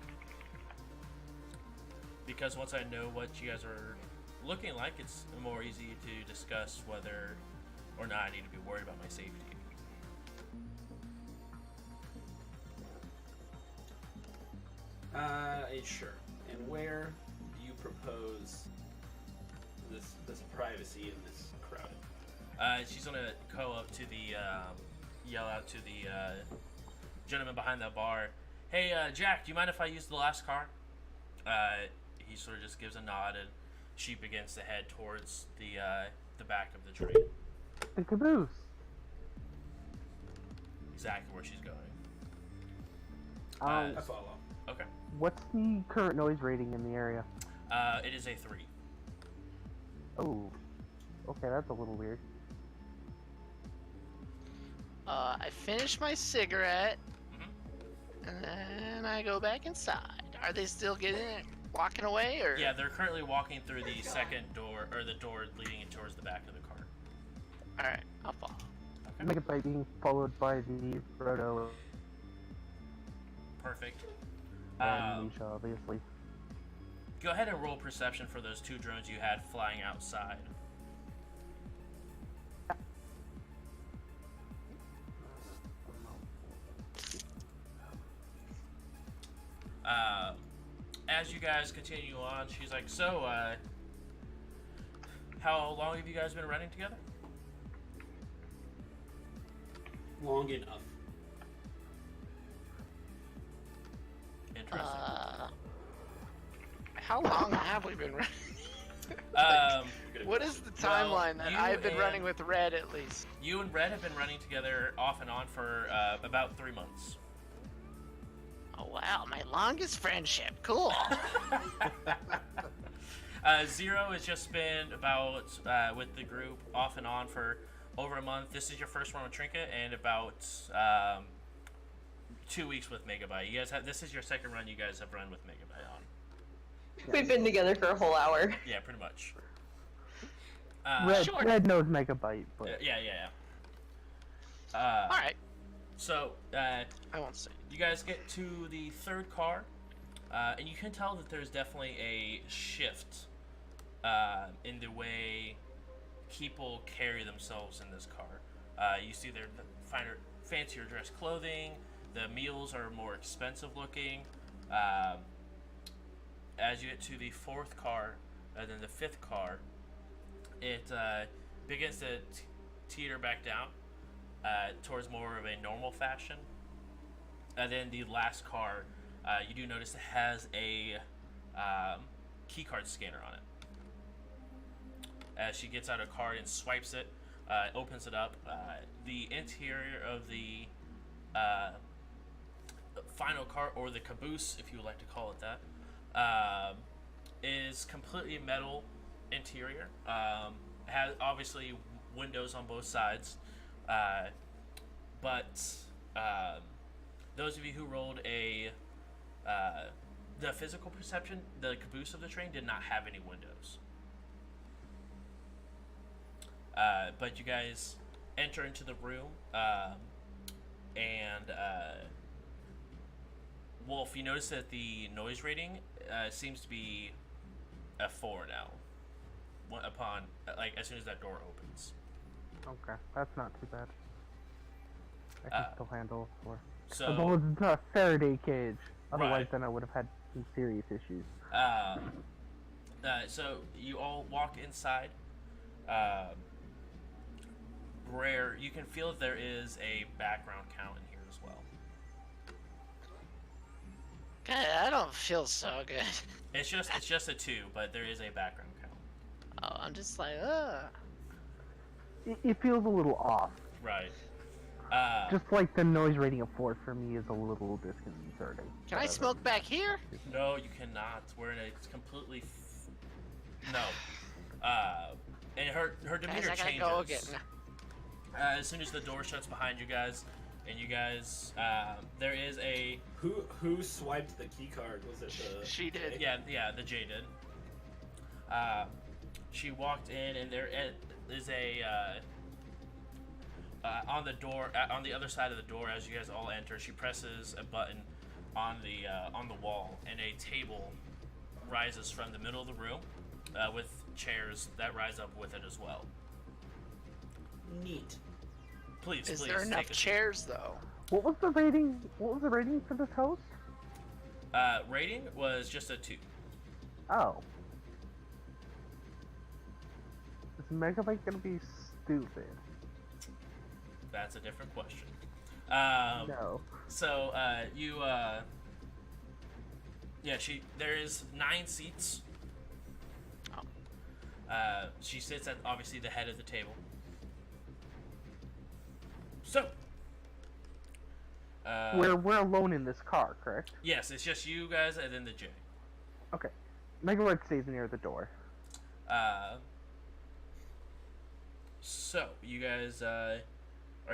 Because once I know what you guys are looking like, it's more easy to discuss whether or not I need to be worried about my safety. Sure. And where do you propose this privacy in this crowd? She's gonna go up to the, yell out to the gentleman behind the bar. Hey, Jack, do you mind if I use the last car? He sort of just gives a nod, and she begins to head towards the back of the train. The caboose. Exactly where she's going. I follow. Okay. What's the current noise rating in the area? It is a 3. Oh, okay, that's a little weird. I finish my cigarette, Mhm. and then I go back inside. Are they still walking away, or? Yeah, they're currently walking through the second door, or the door leading towards the back of the car. All right, I'll follow. Okay. Megabyte being followed by the Roto Perfect. and Misha, obviously. Go ahead and roll perception for those 2 drones you had flying outside. As you guys continue on, she's like, so, how long have you guys been running together? Long enough. Interesting. How long have we been running? What is the Well, timeline that you I've been and- running with Red, at least? You and Red have been running together off and on for about 3 months. Oh wow, my longest friendship. Cool. Zero has just been about with the group off and on for over a month. This is your first run with Trinket, and about 2 weeks with Megabyte. You guys have this is your second run you guys have run with Megabyte on. We've been together for a whole hour. Yeah, pretty much. Sure. Red knows Megabyte, but Yeah. All right, So I won't say. you guys get to the third car, and you can tell that there's definitely a shift in the way people carry themselves in this car. You see their fancier dressed clothing. The meals are more expensive looking. As you get to the fourth car, and then the fifth car, it begins to teeter back down towards more of a normal fashion. And then the last car, you do notice it has a keycard scanner on it. As she gets out a card and swipes it, opens it up, the interior of the final car, or the caboose, if you would like to call it that, is completely metal interior. Has obviously windows on both sides, but those of you who rolled the physical perception, the caboose of the train did not have any windows. But you guys enter into the room, and Wolf, you notice that the noise rating seems to be a 4 now. Upon as soon as that door opens. Okay, that's not too bad. I can still handle 4. So as long as it's not a Faraday cage. Otherwise, Right. then I would have had some serious issues. So you all walk inside. Rare, you can feel that there is a background count in here as well. God, I don't feel so good. It's just a 2, but there is a background count. Oh, I'm just like, ugh. It feels a little off. Right. Just like the noise rating of 4 for me is a little disconcerting. Can I smoke back here? No, you cannot. We're in a completely no. And her demeanor Guys, I gotta changes. go again. As soon as the door shuts behind you guys, and you guys, there is a Who swiped the key card? Was it the? She did. yeah, the J did. She walked in, and there is a on the door, on the other side of the door, as you guys all enter, she presses a button on the wall, and a table rises from the middle of the room, with chairs that rise up with it as well. Neat. Please, Is please. there enough take a seat. chairs though? What was the rating? What was the rating for this host? Rating was just a 2. Oh. Is Megabyte gonna be stupid? That's a different question. No. So, there is 9 seats. She sits at, obviously, the head of the table. So, We're alone in this car, correct? yes, it's just you guys and then the J. Okay. Megabyte stays near the door. So, you guys, are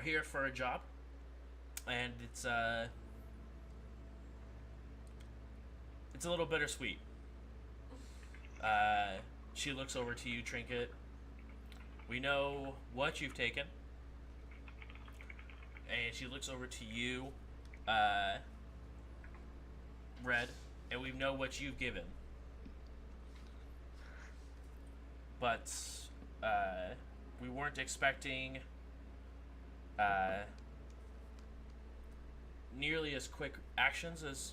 here for a job, and it's a little bittersweet. She looks over to you, Trinket. We know what you've taken. And she looks over to you, Red, and we know what you've given. But, we weren't expecting nearly as quick actions as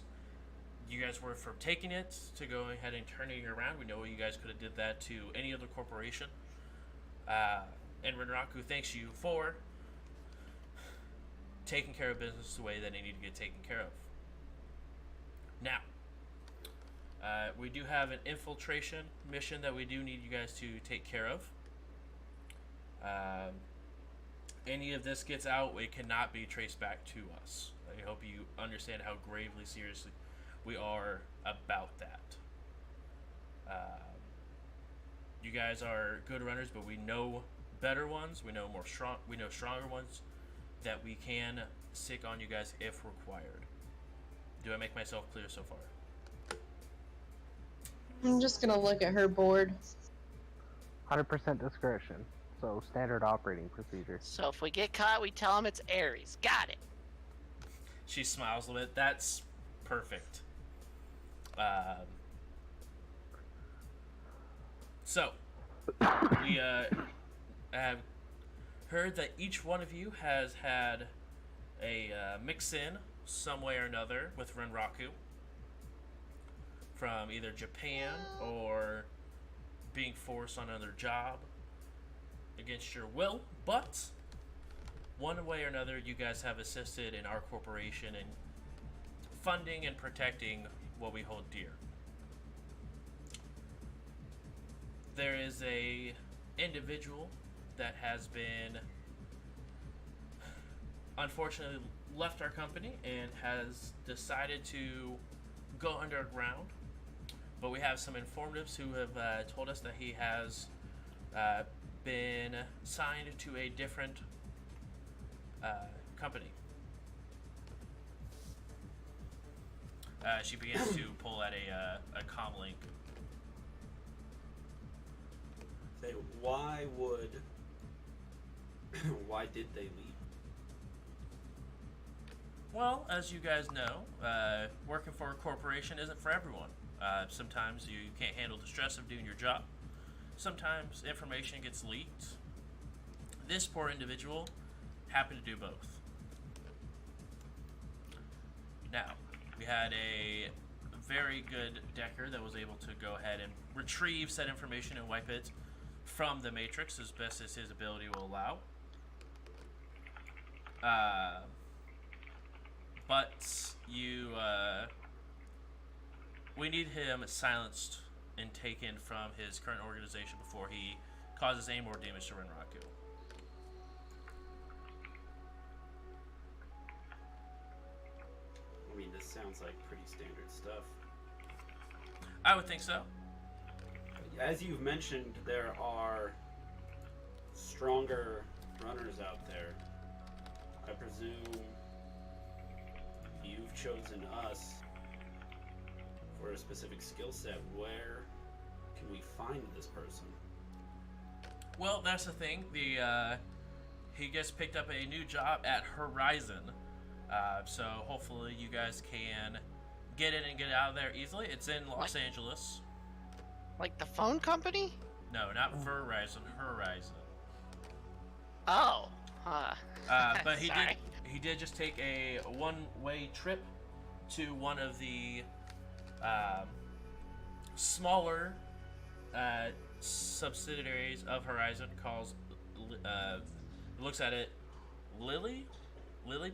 you guys were for taking it to go ahead and turning it around. We know you guys could have did that to any other corporation. And Renraku thanks you for taking care of business the way that they need to get taken care of. Now, we do have an infiltration mission that we do need you guys to take care of. Any of this gets out, it cannot be traced back to us. I hope you understand how gravely seriously we are about that. You guys are good runners, but we know better ones. We know stronger ones that we can sick on you guys if required. Do I make myself clear so far? I'm just gonna look at her board. 100% discretion. So standard operating procedure. So if we get caught, we tell them it's Ares. Got it. She smiles a little bit. That's perfect. So, we have heard that each one of you has had a mix-in some way or another with Renraku from either Japan or being forced on another job against your will, but one way or another, you guys have assisted in our corporation in funding and protecting what we hold dear. There is a individual that has been unfortunately left our company and has decided to go underground, but we have some informatives who have told us that he has been signed to a different company. She begins to pull at a comm link. Say, why would... why did they leave? Well, as you guys know, working for a corporation isn't for everyone. Sometimes you can't handle the stress of doing your job. Sometimes information gets leaked. This poor individual happened to do both. Now, we had a very good decker that was able to go ahead and retrieve said information and wipe it from the Matrix as best as his ability will allow. But we need him silenced and taken from his current organization before he causes any more damage to Renraku. I mean, this sounds like pretty standard stuff. I would think so. As you've mentioned, there are stronger runners out there. I presume you've chosen us for a specific skill set. Where can we find this person? Well, that's the thing. He gets picked up a new job at Horizon. So hopefully you guys can get in and get out of there easily. It's in Los Angeles. Like the phone company? No, not Verizon. Horizon. Oh. But he Sorry. did just take a one-way trip to one of the smaller subsidiaries of Horizon called looks at it Lilly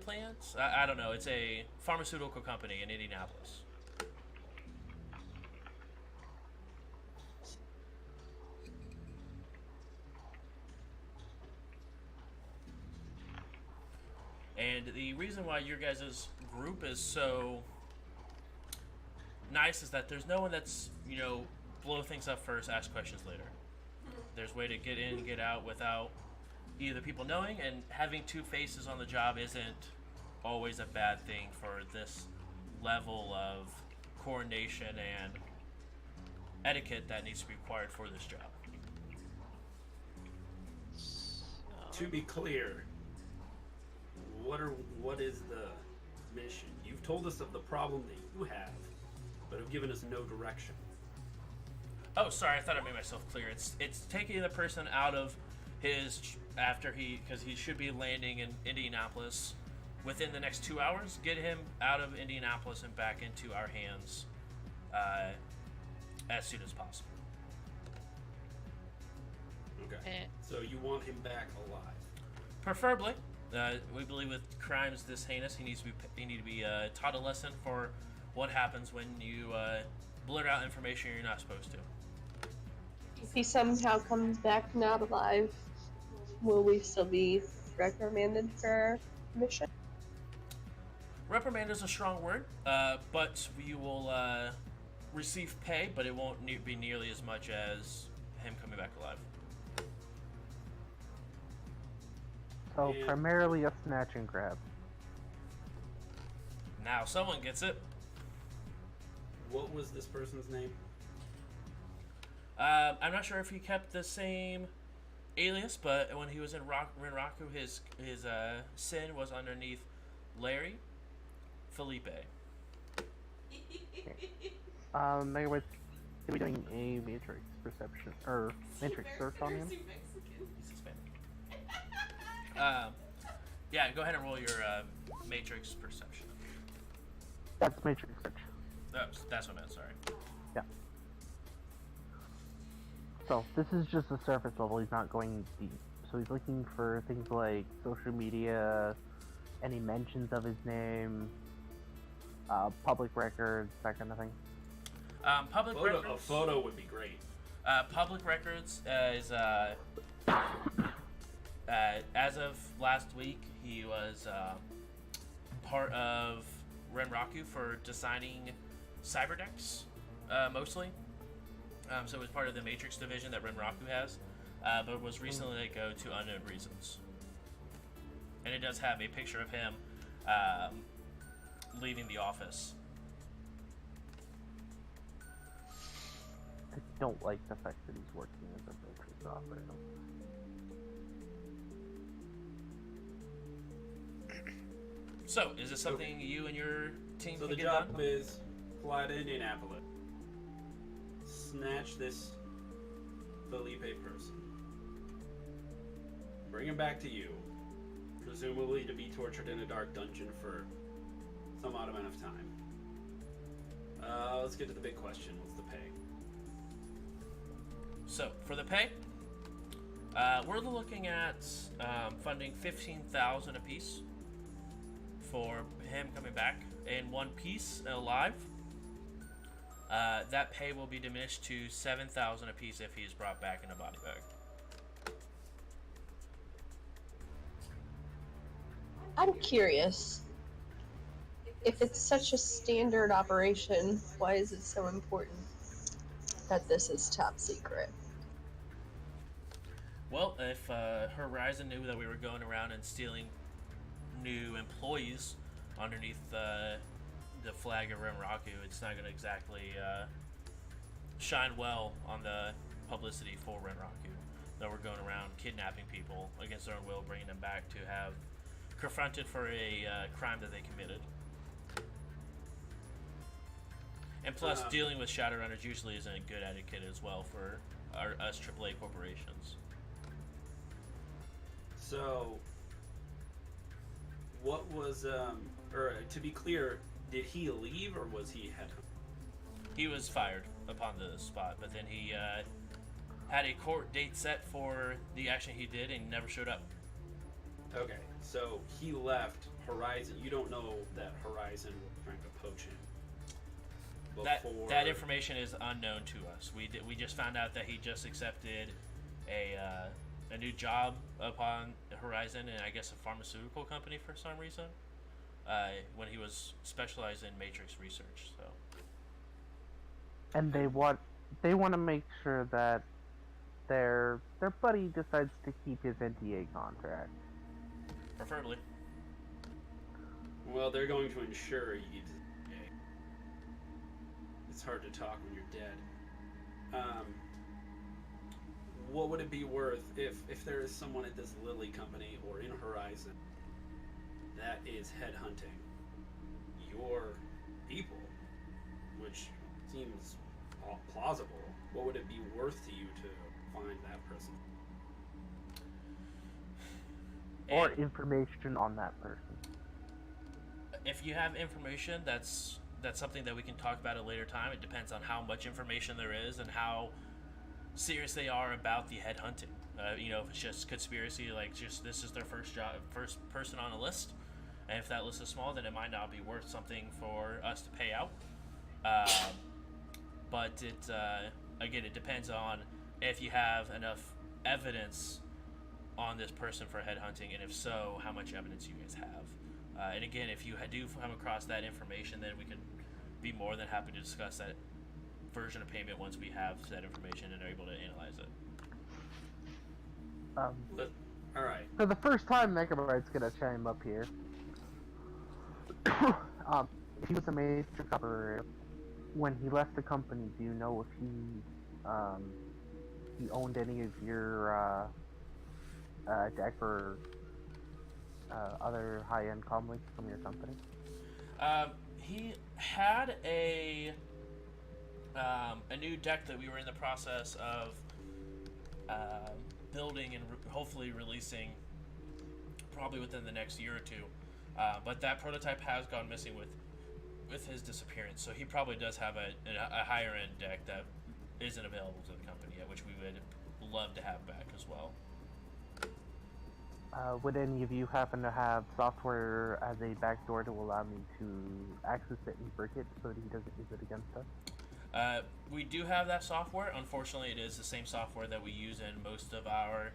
Plants. I don't know. It's a pharmaceutical company in Indianapolis. And the reason why your guys' group is so nice is that there's no one that's, blow things up first, ask questions later. There's a way to get in and get out without either people knowing, and having two faces on the job isn't always a bad thing for this level of coordination and etiquette that needs to be required for this job. To be clear, what is the mission? You've told us of the problem that you have, but have given us no direction. Oh, sorry, I thought I made myself clear. It's taking the person out of his because he should be landing in Indianapolis within the next 2 hours. Get him out of Indianapolis and back into our hands as soon as possible. Okay. So you want him back alive? Preferably. We believe with crimes this heinous, he need to be taught a lesson for what happens when you blurt out information you're not supposed to. If he somehow comes back not alive, will we still be reprimanded for our mission? Reprimand is a strong word, but you will receive pay, but it won't be nearly as much as him coming back alive. So Yeah. primarily a snatch and grab. Now someone gets it. What was this person's name? I'm not sure if he kept the same alias, but when he was in Renraku, his sin was underneath Larry Felipe. Maybe we're doing a matrix perception or matrix search on him. He's Hispanic. Yeah, go ahead and roll your matrix perception. That's Matrix Search. That's what I meant. Sorry. So this is just the surface level. He's not going deep. So he's looking for things like social media, any mentions of his name, public records, that kind of thing. Public A records. photo would be great. Public records is as of last week, he was part of Renraku for designing cyberdecks, mostly. So it was part of the Matrix division that Renraku has, but was recently let go to unknown reasons. And it does have a picture of him leaving the office. I don't like the fact that he's working as a Matrix operator. So, is this something you and your team So can the get job done? is fly to Indianapolis, snatch this Felipe person, bring him back to you, presumably to be tortured in a dark dungeon for some odd amount of time. Let's get to the big question. What's the pay? So, for the pay, we're looking at funding $15,000 apiece for him coming back in one piece alive. That pay will be diminished to $7,000 apiece if he is brought back in a body bag. I'm curious. If it's such a standard operation, why is it so important that this is top secret? Well, if Horizon knew that we were going around and stealing new employees underneath the flag of Renraku, it's not going to exactly shine well on the publicity for Renraku. That we're going around kidnapping people against their own will, bringing them back to have confronted for a crime that they committed. And plus, dealing with Shadowrunners usually isn't a good etiquette as well for us AAA corporations. So, what was, or to be clear, did he leave or was he headhunted? He was fired upon the spot, but then he had a court date set for the action he did and never showed up. Okay, so he left Horizon. You don't know that Horizon was trying to poach him. That information is unknown to us. We just found out that he just accepted a new job upon Horizon, and I guess a pharmaceutical company for some reason. When he was specialized in Matrix research, so. And they want to make sure that their buddy decides to keep his NDA contract. Preferably. Well, they're going to ensure you. It's hard to talk when you're dead. What would it be worth if there is someone at this Lily company or in Horizon that is headhunting your people, which seems plausible? What would it be worth to you to find that person? Or information on that person. If you have information, that's something that we can talk about at a later time. It depends on how much information there is and how serious they are about the headhunting. If it's just conspiracy, like just this is their first person on a list, and if that list is small, then it might not be worth something for us to pay out. But it depends on if you have enough evidence on this person for headhunting, and if so, how much evidence you guys have. And again, if you do come across that information, then we could be more than happy to discuss that version of payment once we have that information and are able to analyze it. All right. For the first time, Megabyte's gonna chime up here. If he was a Matrix operator, when he left the company, do you know if he owned any of your deck or other high-end comlinks from your company? He had a new deck that we were in the process of building and hopefully releasing probably within the next year or two. But that prototype has gone missing with his disappearance, so he probably does have a higher end deck that isn't available to the company yet, which we would love to have back as well. Would any of you happen to have software as a backdoor to allow me to access it and break it so that he doesn't use it against us? We do have that software. Unfortunately, it is the same software that we use in most of our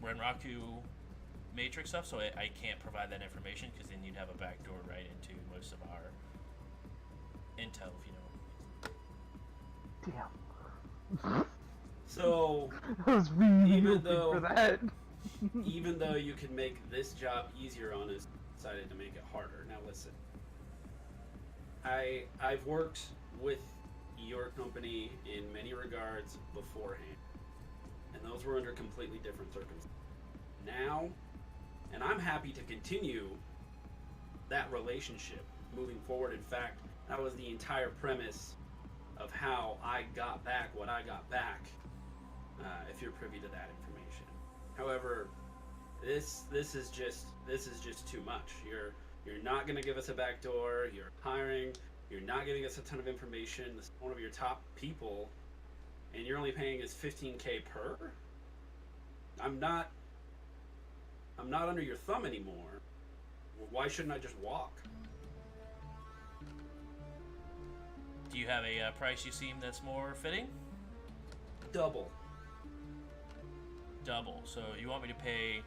Renraku Matrix stuff, so I can't provide that information because then you'd have a backdoor right into most of our intel, if you know. Damn. So, I was really Even hoping though- for that. even though you can make this job easier on us, decided to make it harder. Now listen, I've worked with your company in many regards beforehand, and those were under completely different circumstances. Now, and I'm happy to continue that relationship moving forward. In fact, that was the entire premise of how I got back what I got back. If you're privy to that information. However, this is just too much. You're not going to give us a backdoor. You're hiring. You're not giving us a ton of information. This is one of your top people, and you're only paying us $15K per. I'm not under your thumb anymore. Why shouldn't I just walk? Do you have a price you seem that's more fitting? Double. Double. So you want me to pay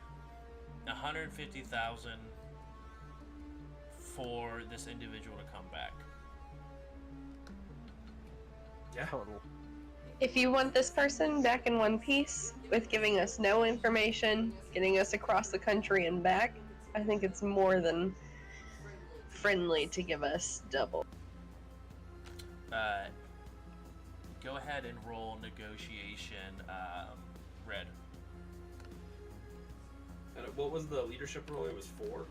$150,000 for this individual to come back? Yeah. Total. If you want this person back in one piece, with giving us no information, getting us across the country and back, I think it's more than friendly to give us double. Go ahead and roll negotiation, Red. And what was the leadership role? It was 4.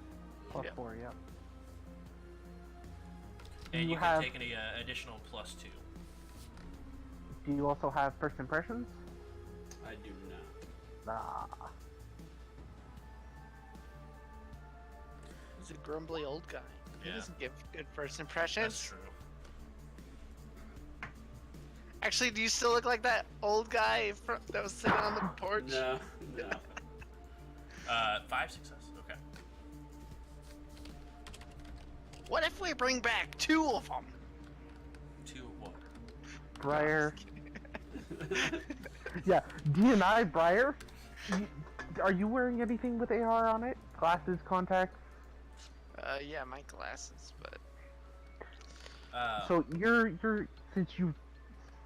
Plus Yeah. 4, yeah. And You you can have- take any additional +2. Do you also have first impressions? I do not. Nah. He's a grumbly old guy. He Yeah. doesn't give good first impressions. That's true. Actually, do you still look like that old guy that was sitting on the porch? No, no. 5 success. Okay. What if we bring back 2 of them? 2 what? Briar. Yeah, DNI, Briar. Are you wearing anything with AR on it? Glasses, contacts? Yeah, my glasses, but So you're since you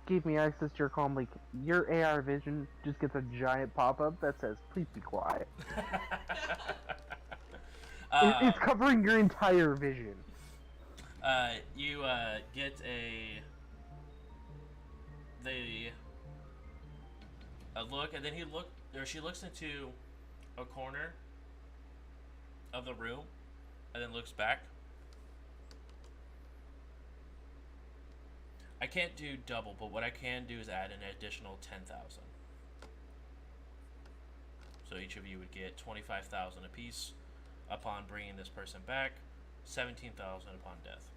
gave me access to your comm link, your AR vision just gets a giant pop-up that says, "Please be quiet." It's covering your entire vision. You get a look, and then she looks into a corner of the room, and then looks back. I can't do double, but what I can do is add an additional 10,000. So each of you would get 25,000 apiece upon bringing this person back, 17,000 upon death.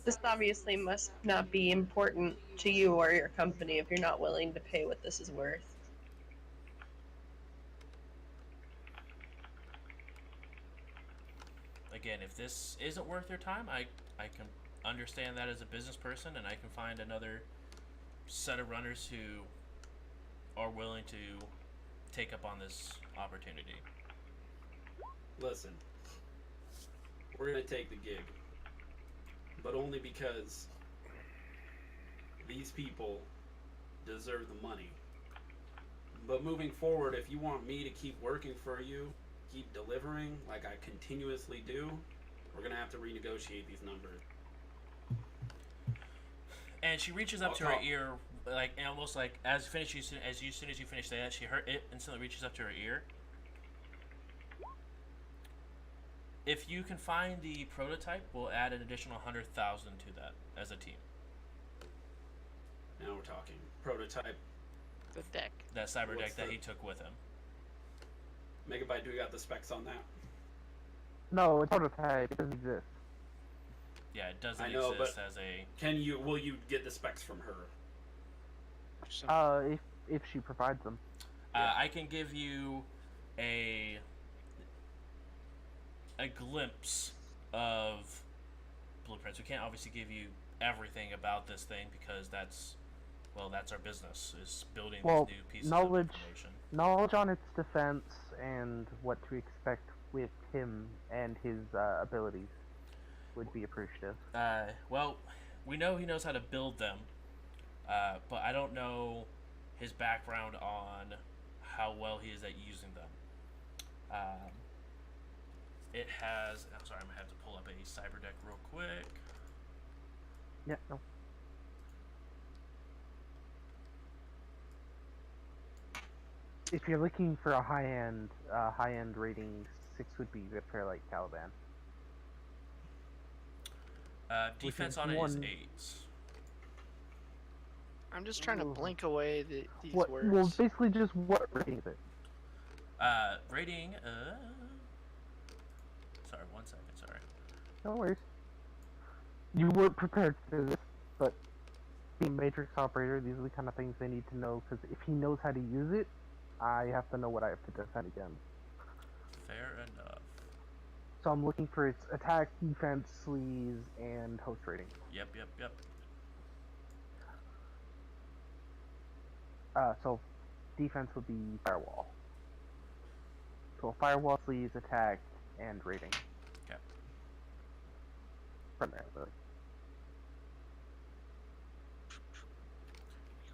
This obviously must not be important to you or your company if you're not willing to pay what this is worth. Again, if this isn't worth your time, I can understand that as a business person, and I can find another set of runners who are willing to take up on this opportunity. Listen, we're gonna take the gig, but only because these people deserve the money. But moving forward, if you want me to keep working for you, keep delivering like I continuously do, we're gonna have to renegotiate these numbers. And she reaches up I'll to her call- ear, like almost like as soon as you finish that, it instantly reaches up to her ear. If you can find the prototype, we'll add an additional 100,000 to that as a team. Now we're talking. Prototype. the deck. That cyber What's deck that the- he took with him. Megabyte, do we got the specs on that? No, it's prototype. It doesn't exist. Yeah, it doesn't I know, exist but- as a. Will you get the specs from her? If she provides them. I can give you a glimpse of blueprints. We can't obviously give you everything about this thing because that's our business is building Well, these new pieces knowledge- of information. Knowledge on its defense and what to expect with him and his abilities would be appreciative. Well, we know he knows how to build them, but I don't know his background on how well he is at using them. It has. I'm sorry, I'm gonna have to pull up a cyber deck real quick. Yeah, no. If you're looking for a high-end rating, 6 would be good for like Caliban. Which Defense is on it is one- 8. I'm just trying to Ooh. blink away these What? words. Well, basically just what rating is it? Rating. Sorry, 1 second. Sorry. No worries. You weren't prepared for this, but being Matrix operator, these are the kind of things they need to know, because if he knows how to use it, I have to know what I have to defend against. Fair enough. So I'm looking for its attack, defense, sleeves, and host rating. Yep. So defense would be firewall. So firewall, sleeves, attack, and rating. Okay. Primarily.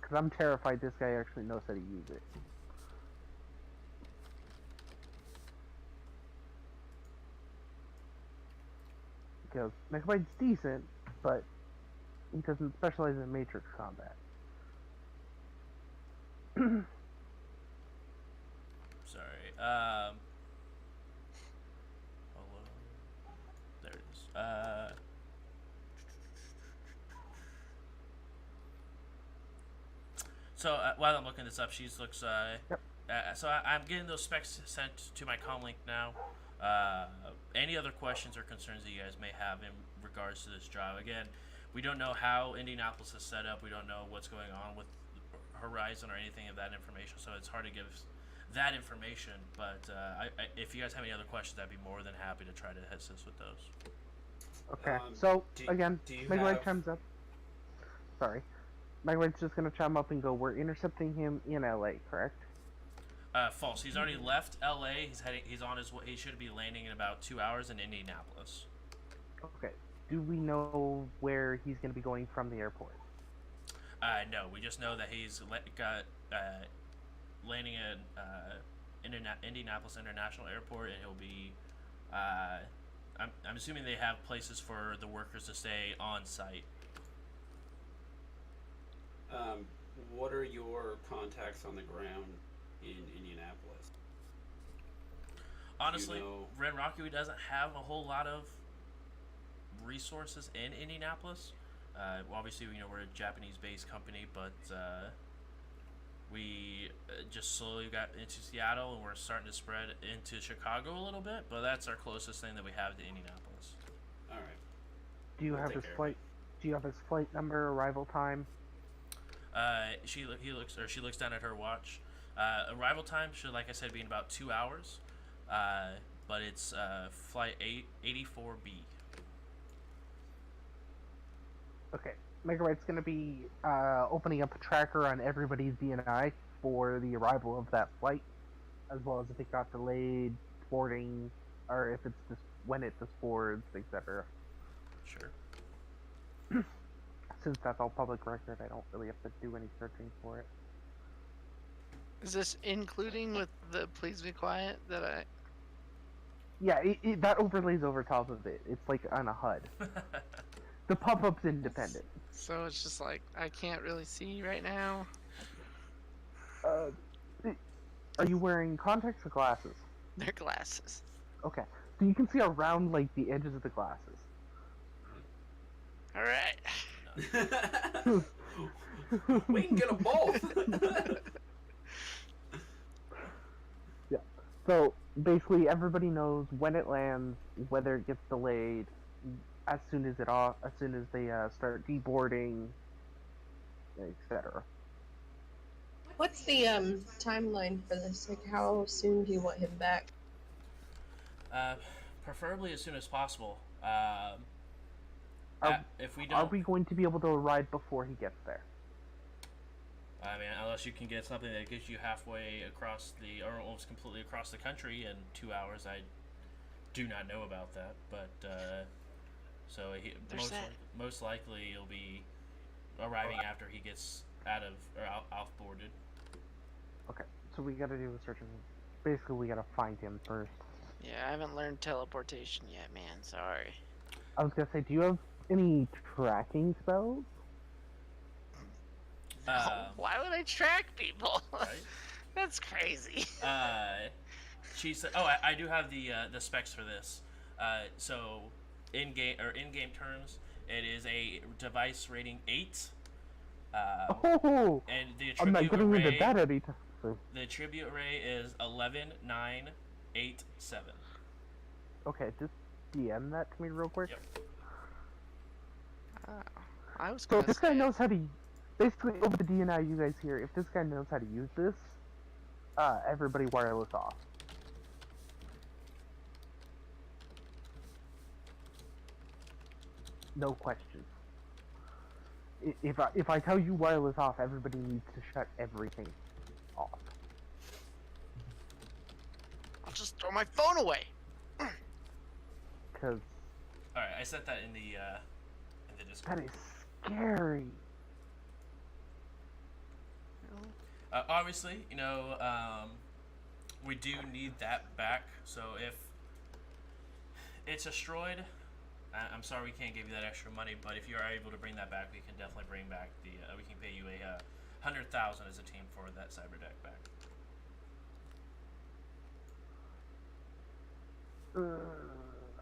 Because I'm terrified this guy actually knows how to use it. Because Megabyte's decent, but he doesn't specialize in Matrix combat. Sorry. Hello. There it is. So while I'm looking this up, she looks. Yep. So I'm getting those specs sent to my comm link now. Any other questions or concerns that you guys may have in regards to this job? Again, we don't know how Indianapolis is set up. We don't know what's going on with Horizon or anything of that information. So it's hard to give that information. But if you guys have any other questions, I'd be more than happy to try to assist with those. Okay, Um, so do- again, do you Megabyte have- chimes up. Sorry. Megabyte's just gonna chime up and go, we're intercepting him in LA, correct? False. He's already left LA. He's on his way. He should be landing in about 2 hours in Indianapolis. Okay. Do we know where he's gonna be going from the airport? No, we just know that he's landing at Indianapolis International Airport, and he'll be. I'm assuming they have places for the workers to stay on site. What are your contacts on the ground in Indianapolis? Honestly, know- Ren Rocky doesn't have a whole lot of resources in Indianapolis. Obviously, we're a Japanese-based company, but we just slowly got into Seattle, and we're starting to spread into Chicago a little bit. But that's our closest thing that we have to Indianapolis. All right. Do you We'll have take his care of flight? Do you have his flight number, arrival time? She looks down at her watch. Arrival time should, like I said, be in about 2 hours. But it's flight 884B. Okay. Megabyte's gonna be opening up a tracker on everybody's DNI for the arrival of that flight, as well as if it got delayed, boarding, or if it's just when it disboards, etc. Sure. Since that's all public record, I don't really have to do any searching for it. Is this including with the please be quiet that I? Yeah, that overlays over top of it. It's like on a HUD. The pop-up's independent. So it's just like I can't really see right now. Are you wearing contacts or glasses? They're glasses. Okay, so you can see around like the edges of the glasses. All right. We can get them both. So basically everybody knows when it lands, whether it gets delayed, as soon as they start deboarding, etc. What's the timeline for this? Like, how soon do you want him back? Preferably as soon as possible. Are, if we are don't, we going to be able to arrive before he gets there? I mean, unless you can get something that gets you halfway across or almost completely across the country in 2 hours, I do not know about that. But so most likely he'll be arriving after he gets outboarded. Okay, so we gotta do a search. Basically, we gotta find him first. Yeah, I haven't learned teleportation yet, man. Sorry. I was gonna say, do you have any tracking spells? Why would I track people? Right? That's crazy. She said, "Oh, I do have the specs for this. So in game terms, it is a device rating 8. Oh, And the I'm not tribute getting into array, that anytime soon. the tribute array is 11, 9, 8, 7. Okay, just DM that to me real quick. Yep. I was So gonna if this guy say- knows how to, basically over the DNI you guys hear, if this guy knows how to use this, everybody wireless off. No questions. If I tell you wireless off, everybody needs to shut everything off. I'll just throw my phone away. Because All right, I sent that in the Discord. that is scary. Obviously, we do need that back. So if it's destroyed, I'm sorry we can't give you that extra money. But if you are able to bring that back, we can definitely bring back we can pay you a 100,000 as a team for that cyber deck back.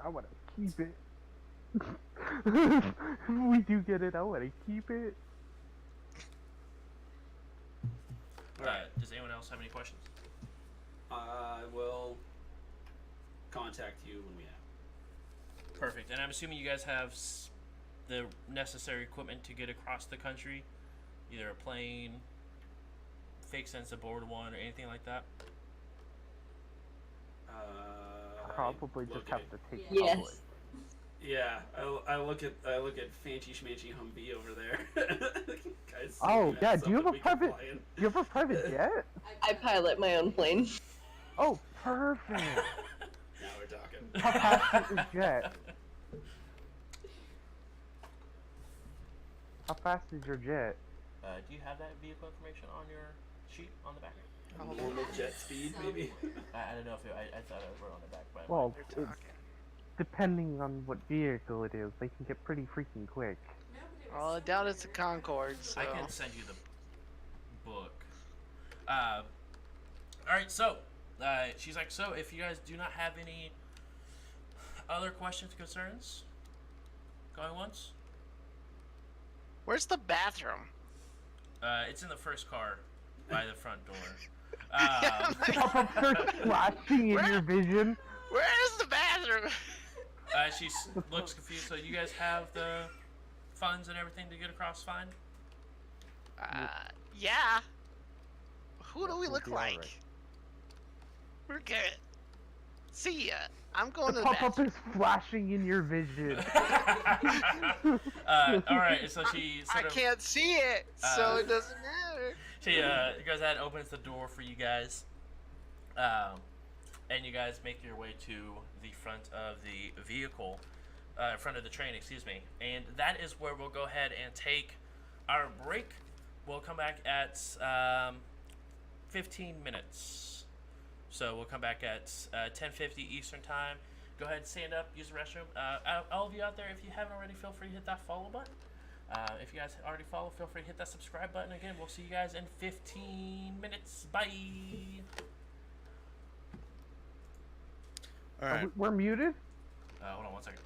I want to keep it. We do get it. I want to keep it. Does anyone else have any questions? I will contact you when we have. Perfect. And I'm assuming you guys have the necessary equipment to get across the country, either a plane, fake sense aboard one, or anything like that. Probably look just at have it. to take Yes. public. Yeah, I look at fancy schmancy Humvee over there. Guys, Oh, yeah, do you have something a we can private- fly in. You have a private jet? I pilot my own plane. Oh, perfect. Now we're talking. How fast is your jet? How fast is your jet? Do you have that vehicle information on your sheet on the back? Normal jet speed, maybe. I don't know if I thought it wrote on the back, but Well, They're it's, talking. depending on what vehicle it is, they can get pretty freaking quick. Well, I doubt it's a Concorde, so. I can send you the book. All right, so she's like, so if you guys do not have any other questions, concerns, going once. Where's the bathroom? It's in the first car by the front door. Yeah, I'm like, Pop-up starts flashing in your vision. where's the bathroom? She looks confused. So you guys have the funds and everything to get across fine? Yeah. Who do Yes, we we'll look be like? alright. We're good. See ya. I'm going The to the pop-up bathroom. is flashing in your vision. All right. So she I sort of can't see it, so it doesn't matter. she goes ahead and opens the door for you guys, and you guys make your way to the front of the vehicle, front of the train, excuse me. And that is where we'll go ahead and take our break. We'll come back at 15 minutes. So we'll come back at 10:50 Eastern Time. Go ahead, stand up, use the restroom. All of you out there, if you haven't already, feel free to hit that follow button. If you guys already follow, feel free to hit that subscribe button. Again, we'll see you guys in 15 minutes. Bye. All right. We're muted? Hold on one second.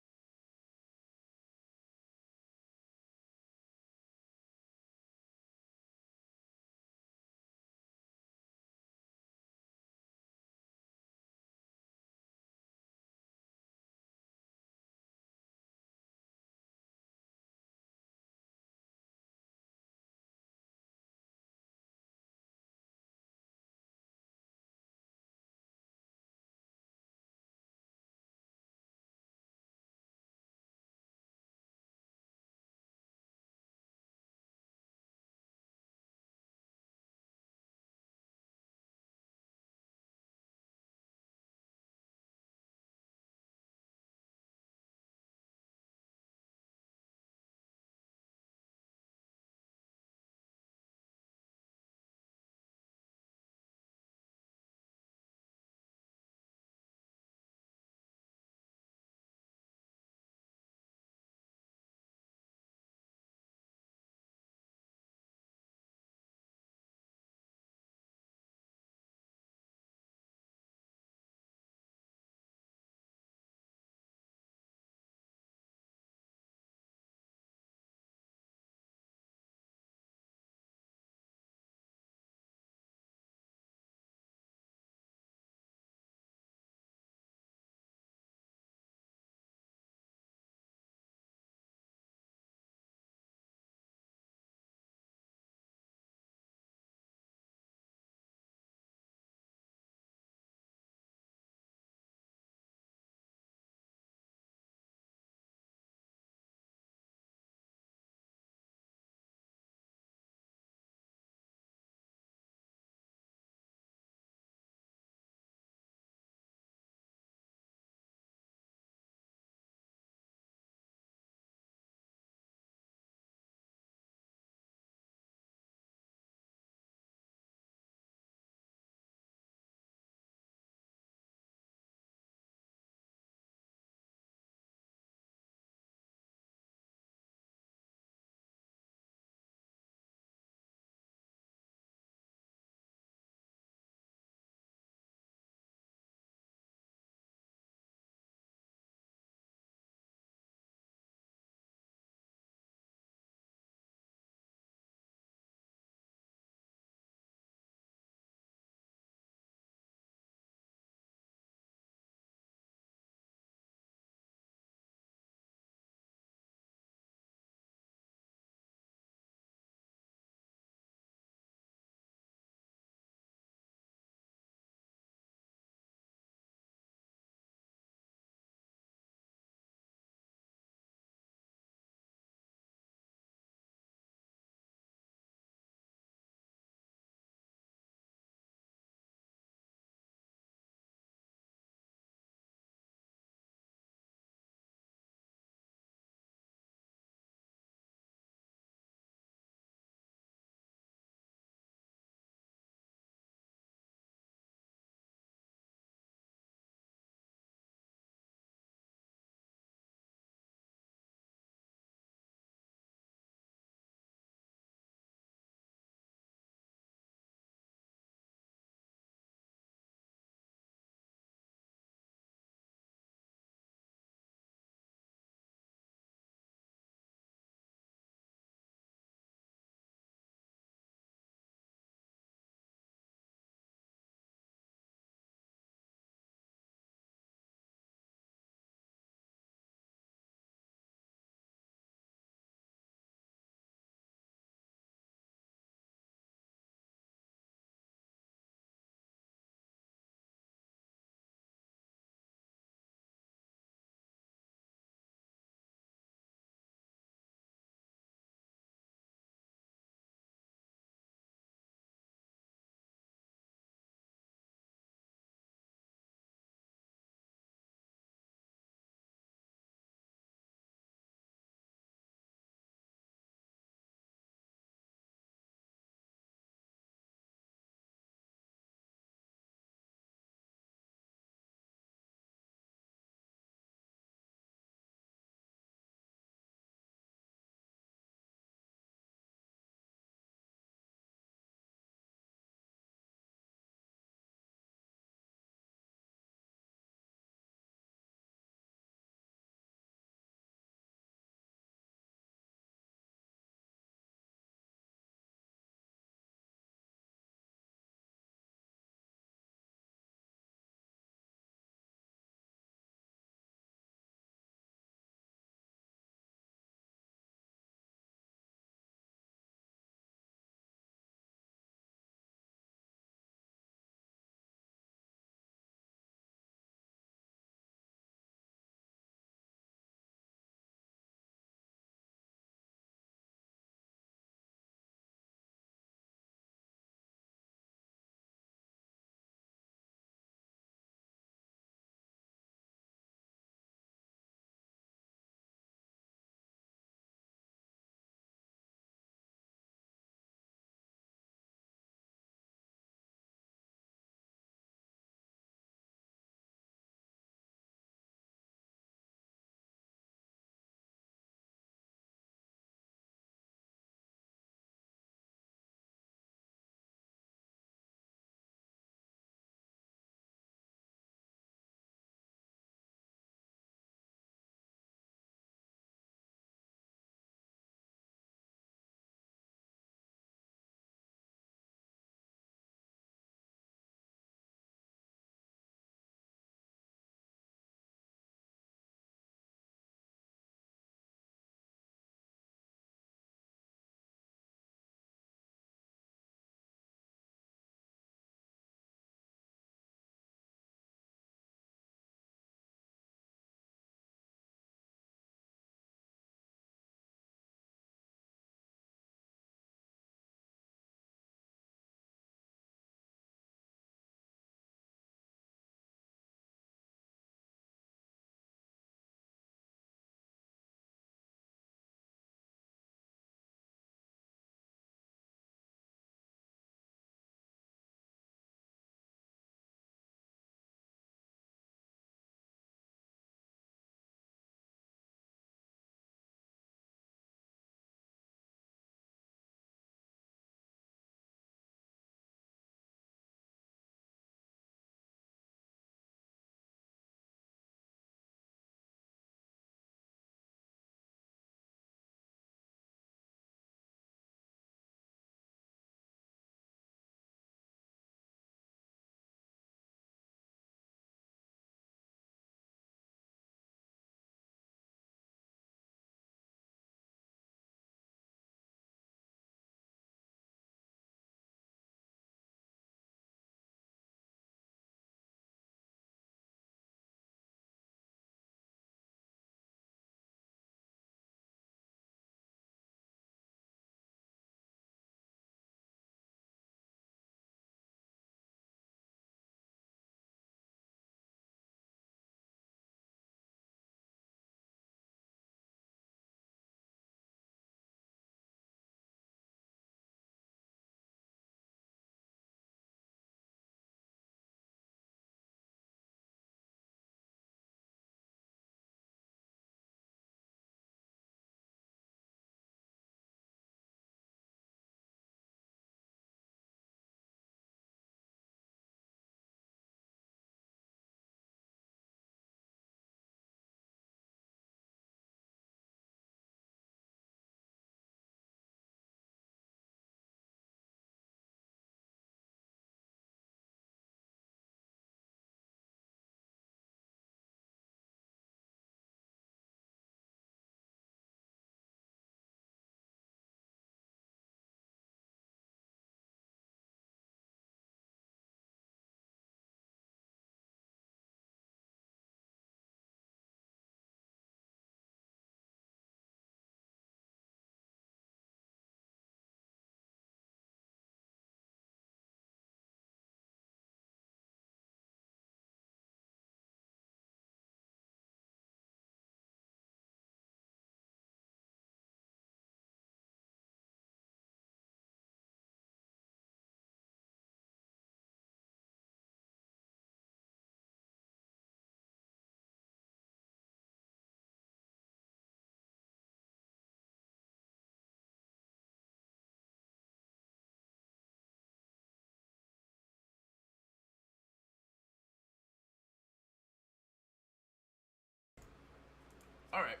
Alright.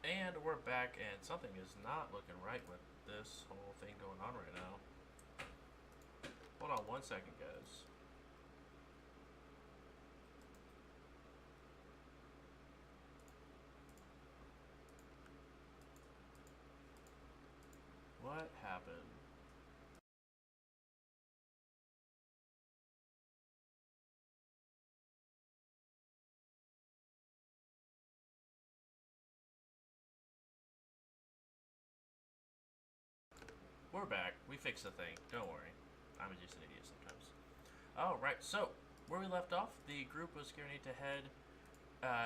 And we're back, and something is not looking right with this whole thing going on right now. Hold on 1 second, guys. What happened? We're back. We fixed the thing. Don't worry. I'm just an idiot sometimes. Alright, so where we left off, the group was getting ready to head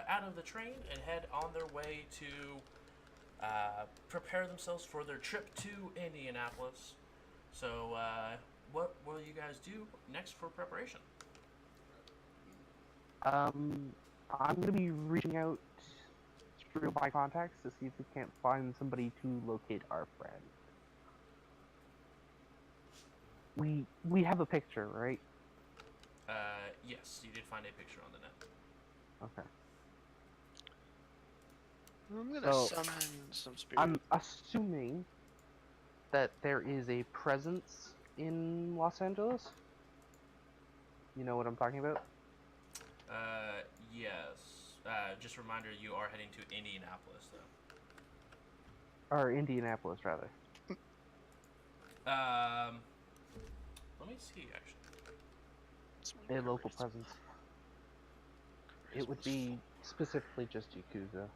out of the train and head on their way to prepare themselves for their trip to Indianapolis. So, what will you guys do next for preparation? I'm gonna be reaching out through my contacts to see if we can't find somebody to locate our friend. We have a picture, right? Yes, you did find a picture on the net. Okay. I'm gonna So, summon some spirits. I'm assuming that there is a presence in Los Angeles. You know what I'm talking about? Yes. Just a reminder, you are heading to Indianapolis, though. Or Indianapolis, rather. Let me see, actually. A local presence. It would be specifically just Yakuza.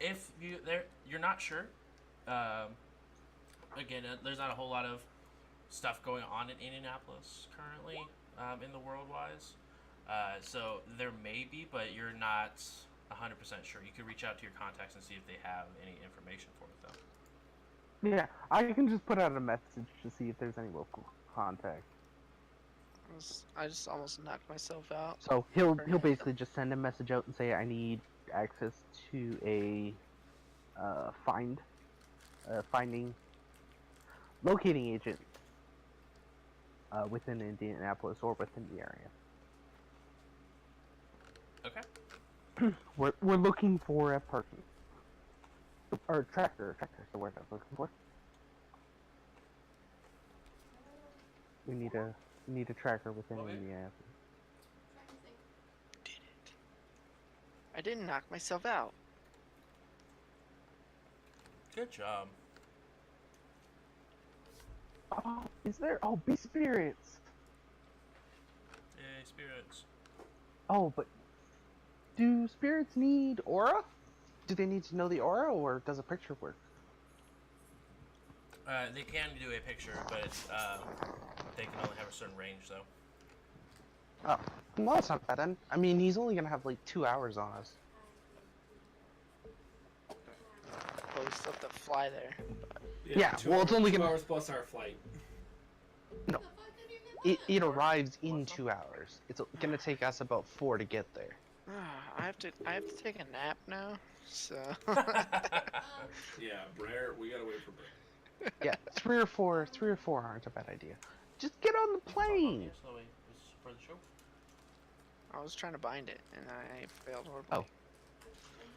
If you're not sure. Again, there's not a whole lot of stuff going on in Indianapolis currently in the world-wise. So there may be, but you're not 100% sure. You could reach out to your contacts and see if they have any information for it, though. Yeah, I can just put out a message to see if there's any local contact. I just almost knocked myself out. So he'll basically just send a message out and say, I need access to a locating agent within Indianapolis or within the area. Okay. We're looking for a person. Or tracker is the word I'm looking for. We need a tracker within Okay. Indianapolis. Did it. I didn't knock myself out. Good job. Oh, is there? Oh, be spirits. Yay, spirits. Oh, but do spirits need aura? Do they need to know the aura, or does a picture work? They can do a picture, but they can only have a certain range, though. Oh, well, that's not bad then. I mean, he's only gonna have like 2 hours on us. Well, we still have to fly there. Yeah, well, it's only 2 gonna- hours plus our flight. No, it arrives in 2 hours. It's gonna take us about 4 to get there. I have to take a nap now. So Yeah, Brer, we gotta wait for Brer. Yeah, 3 or 4 aren't a bad idea. Just get on the plane. Yes, no, wait, this is for the show. I was trying to bind it and I failed horribly. Oh.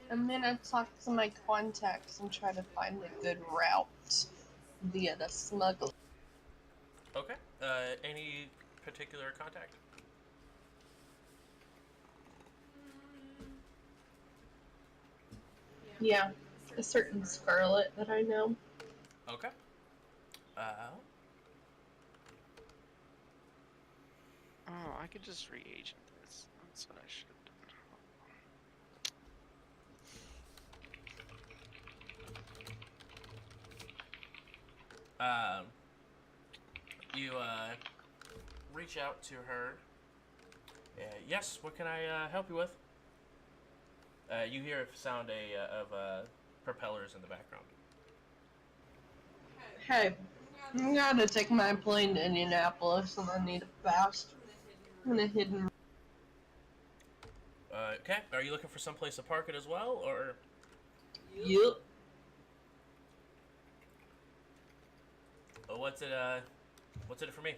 I'm gonna talk to my contacts and try to find a good route via the smuggler. Okay. Any particular contact? Yeah, a certain Scarlet that I know. Okay. Oh, I could just reagent this. That's what I should have done. You reach out to her. Yes, what can I help you with? You hear a sound of propellers in the background. Hey, I gotta take my plane to Indianapolis and I need it fast. I'm in a hidden. Okay, are you looking for someplace to park it as well, or? Yup. What's it for me?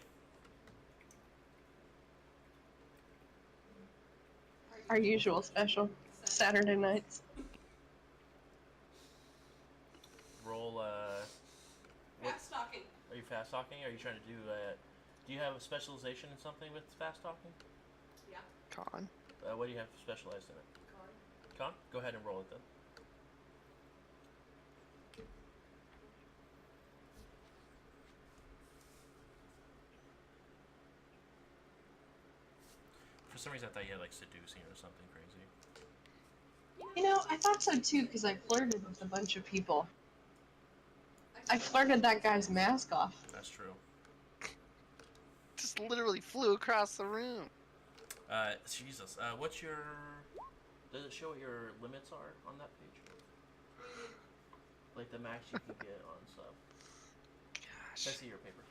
Our usual special. Saturday nights. Roll. What? Fast talking. Are you fast talking? Are you trying to do? Do you have a specialization in something with fast talking? Yeah. Con. What do you have specialized in it? Con? Go ahead and roll it then. For some reason, I thought you had like seducing or something crazy. You know, I thought so too, because I flirted with a bunch of people. I flirted that guy's mask off. That's true. Just literally flew across the room. Jesus. What's your? Does it show what your limits are on that page? Like the max you can get on sub. Gosh. I see your paper.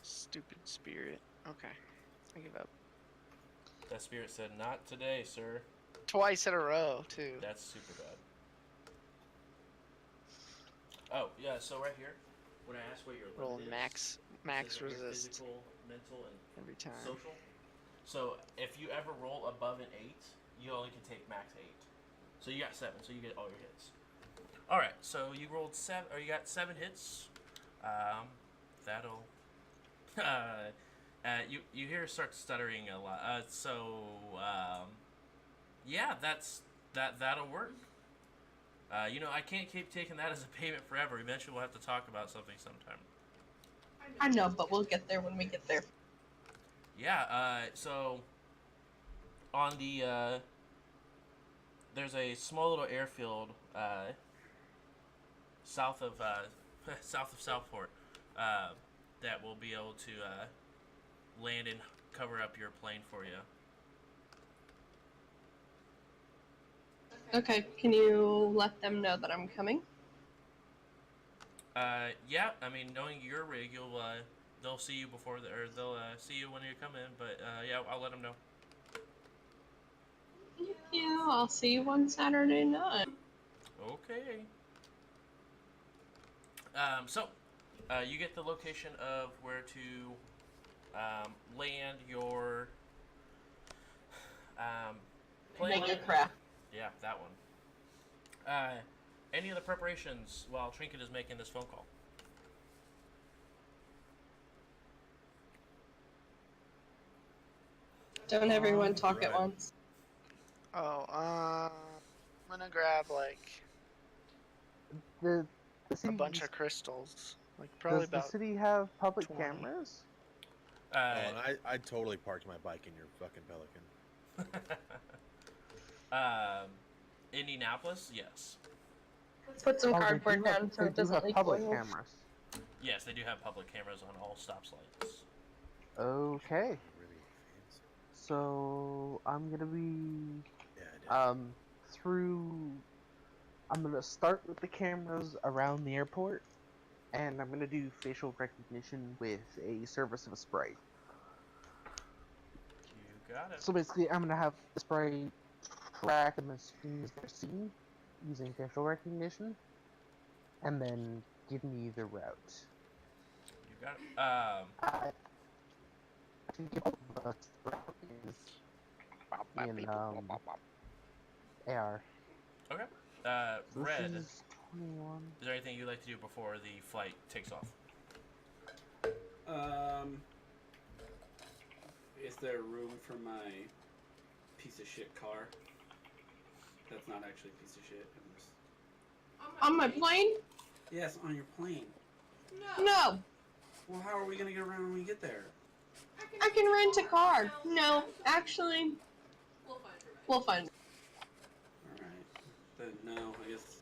Stupid spirit. Okay. I give up. That spirit said, "Not today, sir." Twice in a row, too. That's super bad. Oh yeah. So right here, when I ask what your Roll limit is, max it says right here, resist physical, mental, and every time. social. So if you ever roll above an 8, you only can take max 8. So you got 7, so you get all your hits. All right, so you rolled 7, or you got 7 hits. That'll. You hear her start stuttering a lot. Yeah, that'll work. I can't keep taking that as a payment forever. Eventually, we'll have to talk about something sometime. I know, but we'll get there when we get there. Yeah, so on the there's a small little airfield south of Southport that will be able to land and cover up your plane for you. Okay, can you let them know that I'm coming? Yeah, I mean, knowing your rig, they'll see you before, or they'll see you when you come in. But yeah, I'll let them know. Yeah, I'll see you on Saturday night. Okay. So, you get the location of where to land your plane. Mega craft. Yeah, that one. Any other preparations while Trinket is making this phone call? Don't everyone talk at Right. once. Oh, I'm gonna grab like The a city, bunch of crystals. Like probably does the about. city have public 20. cameras? Oh, and I totally parked my bike in your fucking Pelican. Indianapolis, yes. Put some Oh, cardboard down so they it do doesn't have leak public oil. cameras. Yes, they do have public cameras on all stop signs. Okay, Really fancy. so I'm gonna be Yeah, I did. I'm gonna start with the cameras around the airport, and I'm gonna do facial recognition with a service of a spray. You got it. So basically, I'm gonna have the spray track them as soon as they're seen using facial recognition, and then give me the route. You got it. To give us the route is in AR. Okay. So Red, this is 21. is there anything you'd like to do before the flight takes off? Is there room for my piece of shit car? That's not actually a piece of shit. I'm just... On my plane? Yes, on your plane. No. Well, how are we gonna get around when we get there? I can rent a car. No, actually, We'll find her. we'll find it. All right. Then no, I guess.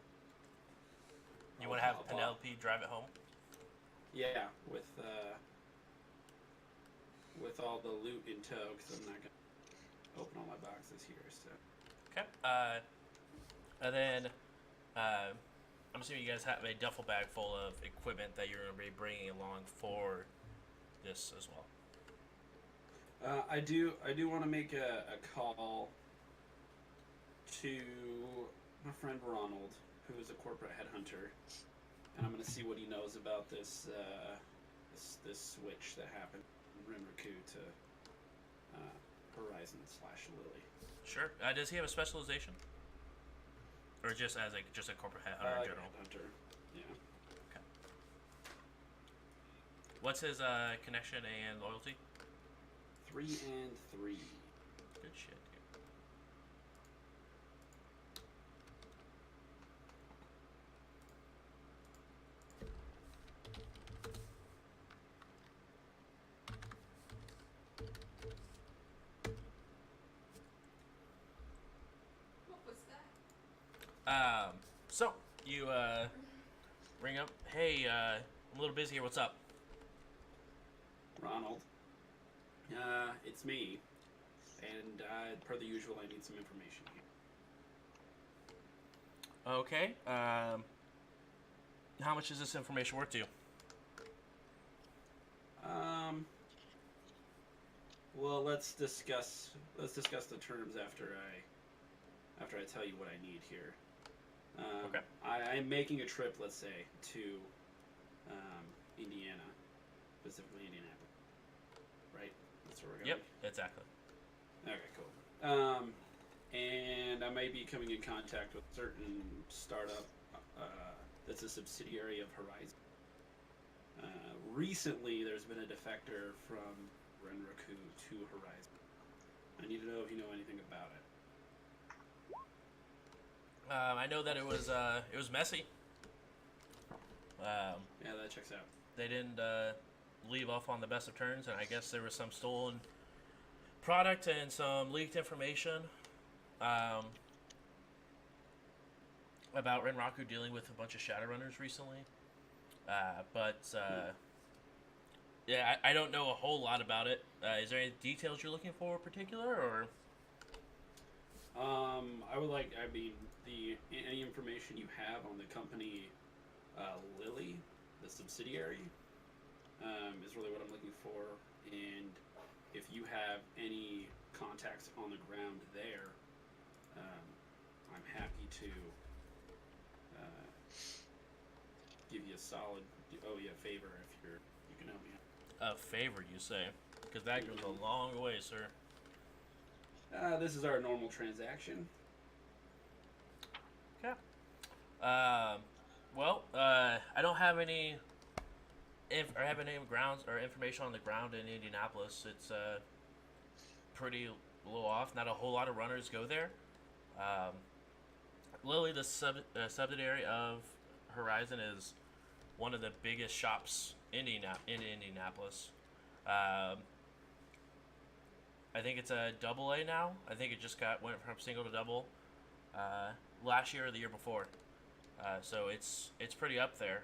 You want to have Penelope drive it home? Yeah, with all the loot in tow, because I'm not gonna open all my boxes here. So. Okay. And then I'm assuming you guys have a duffel bag full of equipment that you're going to be bringing along for this as well. I do want to make a call to my friend Ronald, who is a corporate headhunter, and I'm going to see what he knows about this this switch that happened. Renraku to Horizon / Lily. Sure. Does he have a specialization? Or just as just a corporate head hunter in general? Hunter. Yeah. What's his connection and loyalty? 3 and 3. Good shit, dude. What was that? So you ring up. Hey, I'm a little busy here. What's up? Ronald. It's me. And per the usual, I need some information here. Okay. How much is this information worth to you? Well, let's discuss the terms after I tell you what I need here. Okay. I'm making a trip, let's say, to Indiana, specifically Indianapolis. Right? That's where we're going. Yep, exactly. Okay, cool. And I may be coming in contact with a certain startup that's a subsidiary of Horizon. Recently, there's been a defector from Renraku to Horizon. I need to know if you know anything about it. I know that it was messy. Yeah, that checks out. They didn't leave off on the best of terms, and I guess there was some stolen product and some leaked information about Renraku dealing with a bunch of Shadowrunners recently. Yeah, I don't know a whole lot about it. Is there any details you're looking for in particular, or? Any information you have on the company Lily, the subsidiary, is really what I'm looking for. And if you have any contacts on the ground there, I'm happy to give you a solid favor if you can help me out. A favor, you say? Because that goes a long way, sir. This is our normal transaction. Okay. I don't have any grounds or information on the ground in Indianapolis. It's pretty low off. Not a whole lot of runners go there. Lily, the subsidiary of Horizon, is one of the biggest shops in Indianapolis. I think it's a AA now. I think it just went from single to double last year or the year before. So it's pretty up there.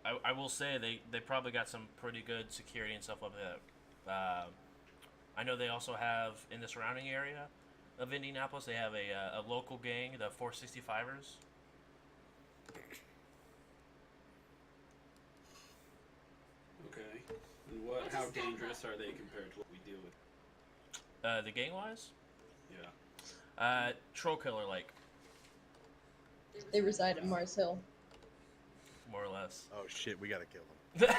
I will say they probably got some pretty good security and stuff like that. I know they also have, in the surrounding area of Indianapolis, they have a local gang, the 465ers. Okay. And how dangerous are they compared to what we deal with? The gang-wise? Yeah. Troll killer, like, They reside at Mars Hill. more or less. Oh shit, we gotta kill them.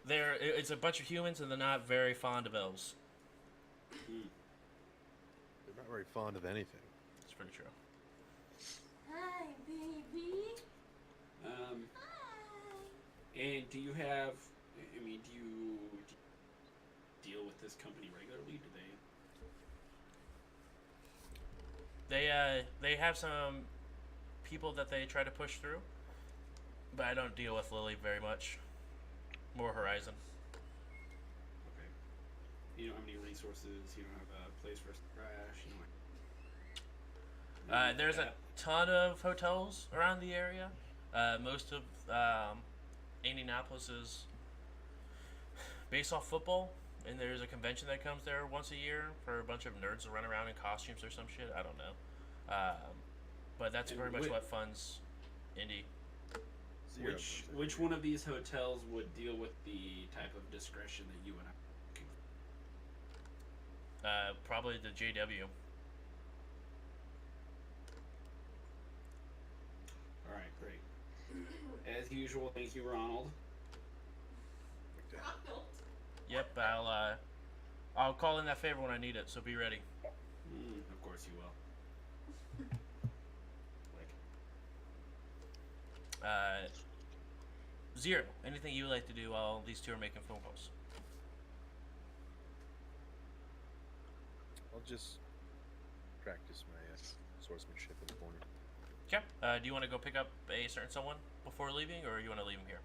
It's a bunch of humans, and they're not very fond of elves. They're not very fond of anything. It's pretty true. Hi, baby. Hi. And do you have? Do you deal with this company regularly? Do they? They have some people that they try to push through, but I don't deal with Lily very much. More Horizon. Okay. You don't have any resources. You don't have a place for us to crash. You know. There's a ton of hotels around the area. Most of Indianapolis is based off football, and there's a convention that comes there once a year for a bunch of nerds to run around in costumes or some shit. I don't know. But that's And pretty much whi- what funds Indy. Zero Which one of these hotels would deal with the type of discretion that you and I? Probably the JW. All right, great. As usual, thank you, Ronald. Yep, I'll call in that favor when I need it, so be ready. Of course you will. Zero, anything you would like to do while these two are making phone calls? I'll just practice my swordsmanship in the corner. Okay. Do you want to go pick up a certain someone before leaving, or you want to leave him here?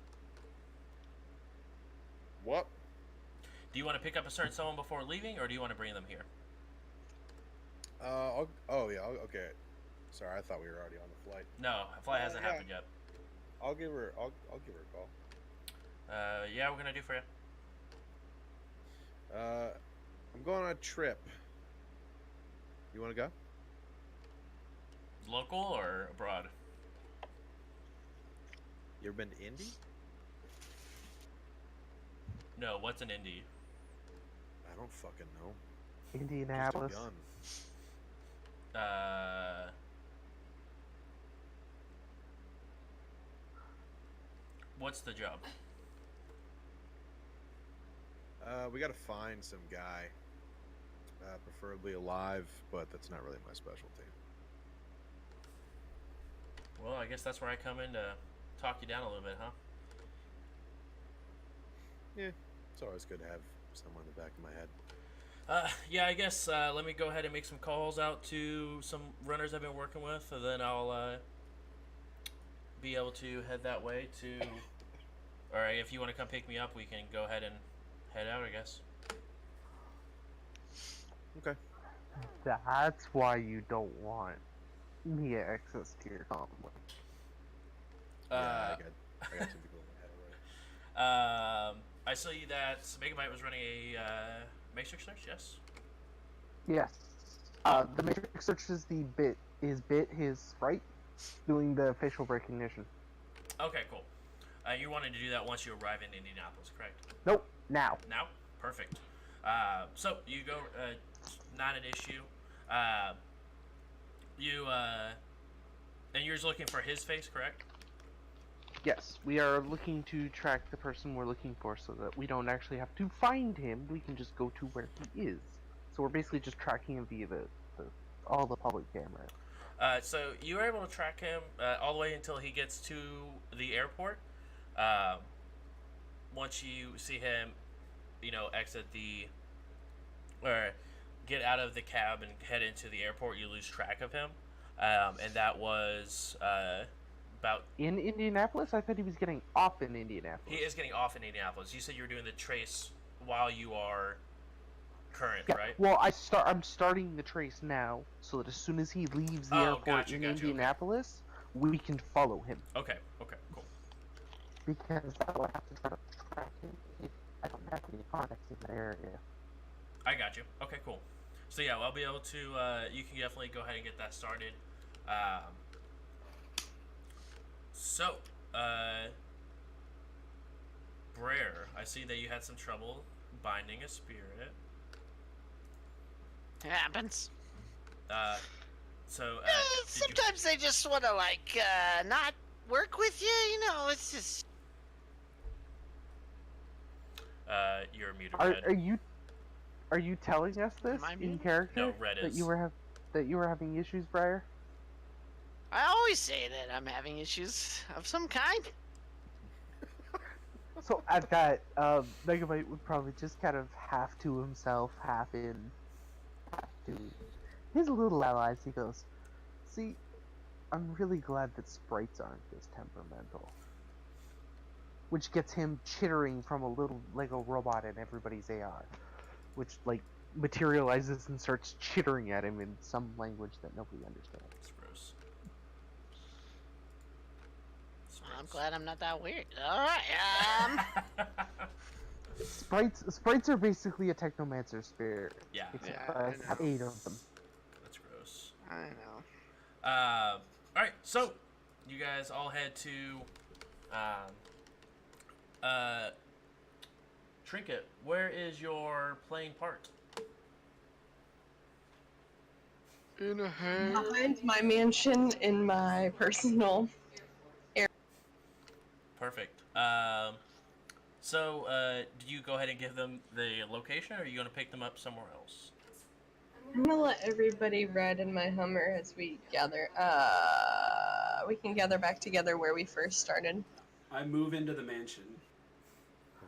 What? Do you want to pick up a certain someone before leaving, or do you want to bring them here? Okay. Sorry, I thought we were already on the flight. No, flight hasn't happened yet. I'll give her a call. Yeah, we're gonna do for you. I'm going on a trip. You want to go? Local or abroad? You ever been to Indy? No, what's an indie? I don't fucking know. Indianapolis. Just a gun. What's the job? We gotta find some guy. Preferably alive, but that's not really my specialty. Well, I guess that's where I come in to talk you down a little bit, huh? Yeah, it's always good to have someone in the back of my head. Yeah, I guess let me go ahead and make some calls out to some runners I've been working with, and then I'll be able to head that way to... Or if you want to come pick me up, we can go ahead and head out, I guess. Okay. That's why you don't want me access to your conflict. Yeah, I got some people in my head already. I saw you that Megabyte was running a Matrix search, yes? Yes. The Matrix search is his right, doing the facial recognition. Okay, cool. You wanted to do that once you arrive in Indianapolis, correct? Nope. Now. Now? Perfect. So, you go, not an issue. And you're just looking for his face, correct? Yes, we are looking to track the person we're looking for so that we don't actually have to find him. We can just go to where he is. So we're basically just tracking him via all the public cameras. So you were able to track him all the way until he gets to the airport. Once you see him, exit or get out of the cab and head into the airport, you lose track of him. And that was about... In Indianapolis? I thought he was getting off in Indianapolis. He is getting off in Indianapolis. You said you were doing the trace while you are current, Yeah, right? well, I'm starting the trace now, so that as soon as he leaves the airport in Indianapolis, we can follow him. Okay, cool. Because I will have to try to track him if I don't have any contacts in that area. I got you. Okay, cool. So yeah, I'll be able to, you can definitely go ahead and get that started. Brer, I see that you had some trouble binding a spirit. It happens. Sometimes they just want to, not work with you, it's just... You're muted, Red. Are you telling us this in character? No, Red is. That you were having issues, Briar? I always say that I'm having issues of some kind. So at that, Megabyte would probably just kind of half to himself, half to his little allies. He goes, "See, I'm really glad that sprites aren't this temperamental." Which gets him chittering from a little Lego robot in everybody's AR, which materializes and starts chittering at him in some language that nobody understands. It's gross. I'm glad I'm not that weird. Alright, Sprites are basically a technomancer spirit. Yeah. Except I have 8 of them. That's gross. I know. Alright, so you guys all head to Trinket. Where is your playing part? In a hand. Behind my mansion in my personal area. Perfect. So, do you go ahead and give them the location, or are you going to pick them up somewhere else? I'm gonna let everybody ride in my Hummer as we gather. We can gather back together where we first started. I move into the mansion.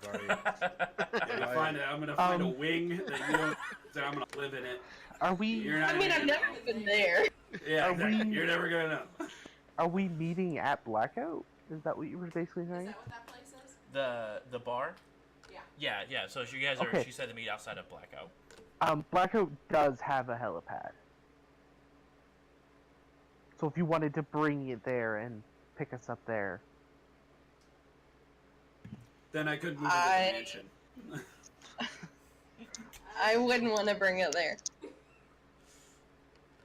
I've already, I'm gonna find a wing that you don't. That I'm gonna live in it. Are we? You're not I mean, even I've gonna never know. been there. Yeah, Are exactly. we- You're never gonna know. Are we meeting at Blackout? Is that what you were basically Is saying? that what that place is? The bar? Yeah. Yeah. So you guys are. Okay. She said to meet outside of Blackout. Blackout does have a helipad. So if you wanted to bring it there and pick us up there. Then I could move into I- the mansion. I wouldn't want to bring it there.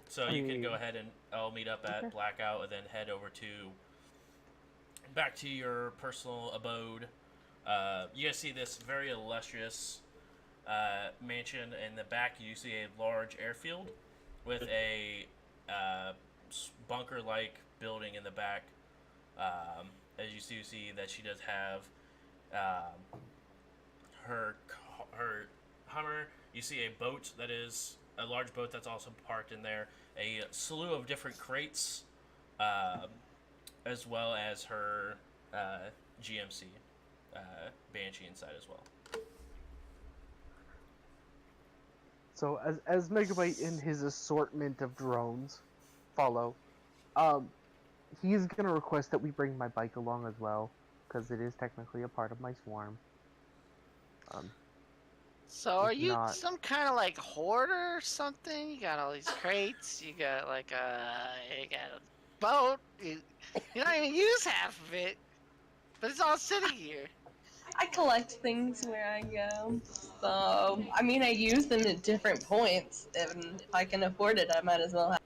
So you can go ahead and I'll meet up at Okay. Blackout and then head over to back to your personal abode. You guys see this very illustrious mansion. In the back, you see a large airfield with a bunker-like building in the back. As you see that she does have her Hummer. You see a boat that is a large boat that's also parked in there. A slew of different crates, as well as her GMC Banshee inside as well. So as Megabyte and his assortment of drones follow, he is gonna request that we bring my bike along as well, because it is technically a part of my swarm. So are If you not- some kind of like hoarder or something? You got all these crates. You got like you got a boat. You don't even use half of it, but it's all sitting here. I collect things where I go. So, I mean, I use them at different points. And if I can afford it, I might as well have.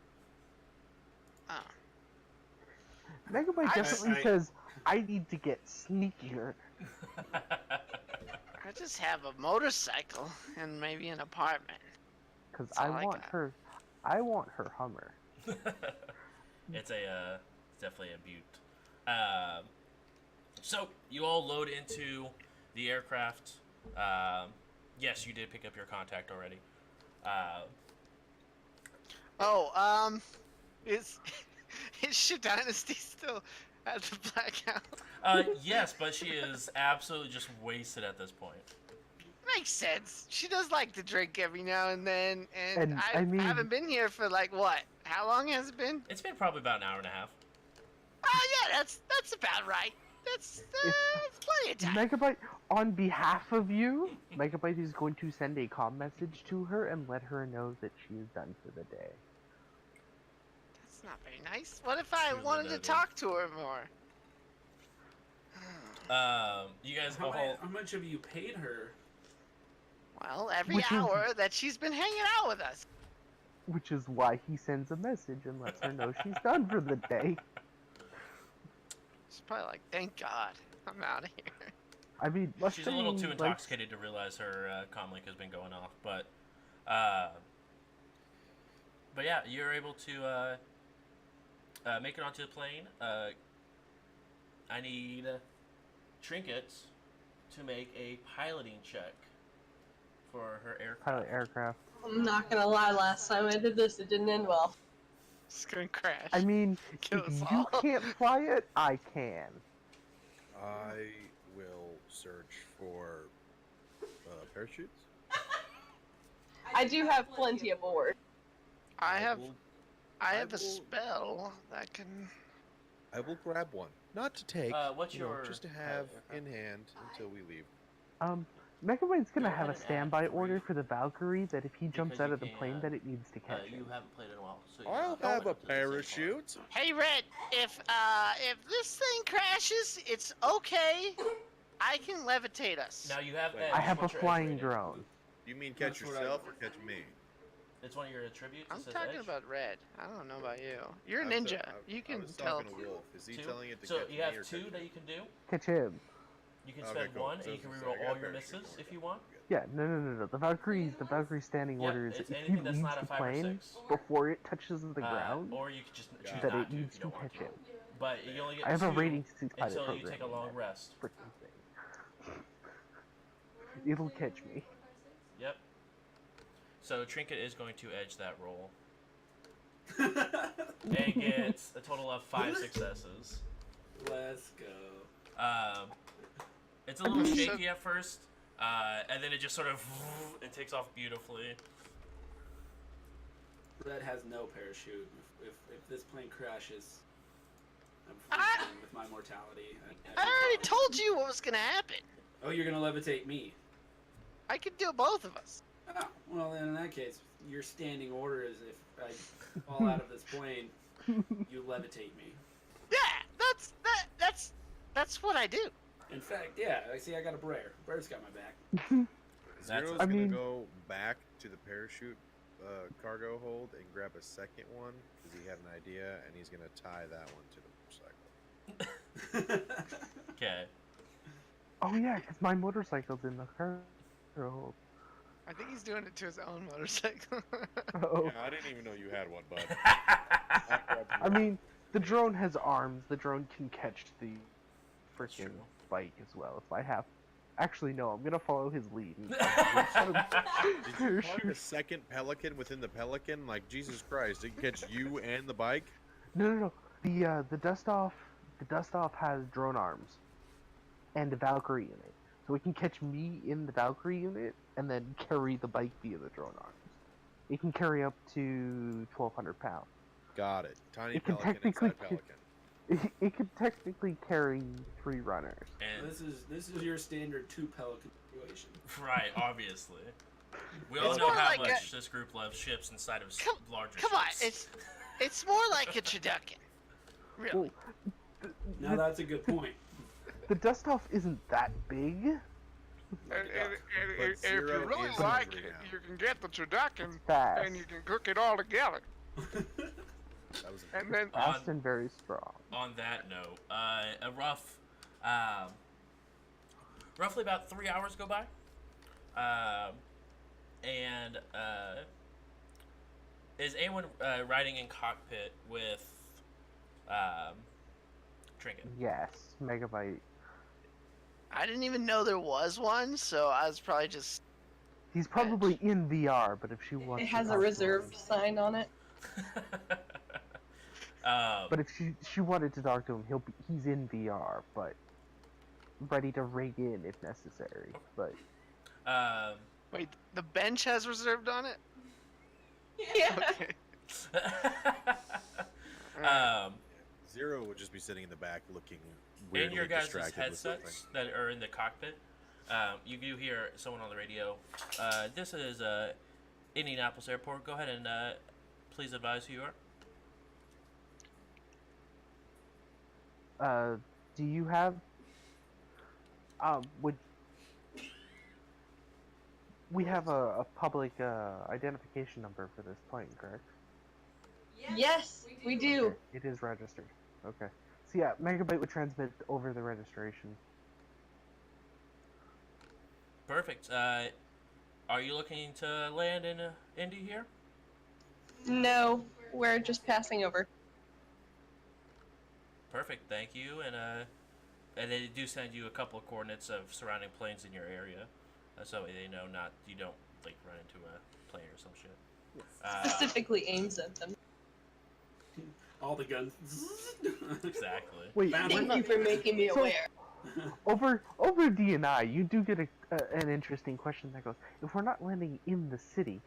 Oh. Megabyte I- definitely says, I need to get sneakier. I just have a motorcycle and maybe an apartment. Because That's all I got. I want her Hummer. It's definitely a beaut. So you all load into the aircraft. Yes, you did pick up your contact already. Is Shit Dynasty still at the Blackout? Yes, but she is absolutely just wasted at this point. Makes sense. She does like to drink every now and then, and And, I I mean- haven't been here for like what? How long has it been? It's been probably about an hour and a half. Oh yeah, that's about right. That's plenty of time. Megabyte, on behalf of you, Megabyte is going to send a comm message to her and let her know that she is done for the day. That's not very nice. What if I Really wanted to noted. talk to her more? You guys How, all. how much have you paid her? Well, every Which is- hour that she's been hanging out with us. Which is why he sends a message and lets her know she's done for the day. She's probably like, thank God, I'm out of here. I mean, let's She's a little say, too like, intoxicated to realize her comlink has been going off, but yeah, you're able to make it onto the plane. I need Trinkets to make a piloting check for her aircraft. pilot aircraft. I'm not gonna lie, last time I did this, it didn't end well. It's gonna crash. I mean, Kill if us you all. can't fly it, I can. I will search for parachutes. I do have plenty aboard. I have will- I I have a will- spell that can. I will grab one, not to take, What's you know, your just to pilot have aircraft? in hand until we leave. Megabyte's gonna Go have a ahead and add standby 3. order for the Valkyrie that if he jumps Because out you of the can't, plane that it needs to catch you him. haven't played in a while, so I'll you're have not a up to the same point. parachute. Hey Red, if this thing crashes, it's okay. I can levitate us. Now you have. Wait. edge. I have a What's your edge flying rating? drone. You mean catch That's what I- yourself or catch me? It's one of your attributes. I'm it says talking edge. about Red. I don't know about you. You're a I was- ninja. I- You I can was tell. talking to Wolf. Is he Two? telling it to So catch you me have or 2 catch that me? you can do. Catch him. You can Okay, spend cool. 1, So and you can it's- reroll I got all your parachute misses for if it. you want. Yeah, no. The Valkyrie's standing Yep, order is it's if he anything that's leaves not a the 5 or plane 6. before it touches the ground, Or you could just choose that not it to needs if you to don't want catch to. him. But you only get I have a 2 rating 6 pilot until program. you take a long rest. Freaking thing. It'll catch me. Yep. So Trinket is going to edge that roll. And gets a total of 5 successes. Let's go. It's a little shaky at first, and then it just sort of it takes off beautifully. Red has no parachute. If this plane crashes, I'm fine with my mortality. I already told you what was gonna happen. Oh, you're gonna levitate me. I could do both of us. Oh, well, then in that case, your standing order is if I fall out of this plane, you levitate me. Yeah, that's what I do. In fact, yeah, I got a Brer. Brer's got my back. Zero's I gonna mean- go back to the parachute cargo hold and grab a second one because he had an idea, and he's gonna tie that one to the motorcycle. Okay. Oh yeah, because my motorcycle's in the cargo. I think he's doing it to his own motorcycle. Oh. Yeah, I didn't even know you had one, bud. I mean, the drone has arms. The drone can catch the freaking bike as well. If I have, actually no, I'm gonna follow his lead. Did you park a second Pelican within the Pelican? Like, Jesus Christ, it can catch you and the bike? No. The dust off has drone arms and a Valkyrie in it, so it can catch me in the Valkyrie unit and then carry the bike via the drone arms. It can carry up to 1,200 pounds. Got it. Tiny It can Pelican technically inside Pelican. It could technically carry 3 runners. And This is your standard 2 Pelican situation. right, obviously. We all It's know more how like much this group loves ships inside of larger Come on, ships. it's more like a Traducan. Really. Well, Now that's a good point. the dust off isn't that big. But if Zero you really is like hungry it, now. you can get the turducken Fast. and you can cook it all together. That was a And then Fast and very strong. On that note, a roughly about 3 hours go by, and is anyone riding in cockpit with Trinket? Yes, Megabyte. I didn't even know there was one, so I was probably just. He's probably in VR, but if she wants, It to has a talk to reserved him- sign on it. But if she wanted to talk to him, he's in VR, but ready to rig in if necessary. But Wait, the bench has reserved on it? Yeah. um, Zero would just be sitting in the back looking in weirdly your guys' distracted with something. headsets that are in the cockpit, you do hear someone on the radio. This is Indianapolis Airport. Go ahead and please advise who you are. do you have? Would we have a public identification number for this plane, correct? Yes, we do. Okay, it is registered. Okay. So yeah, Megabyte would transmit over the registration. Perfect. Are you looking to land in Indy here? No, we're just passing over. Perfect. Thank you. And they do send you a couple of coordinates of surrounding planes in your area, so they know you don't like run into a plane or some shit. Specifically aims at them. All the guns. Exactly. Wait, Thank you for making me So- aware. over DNI, you do get an interesting question that goes: if we're not landing in the city,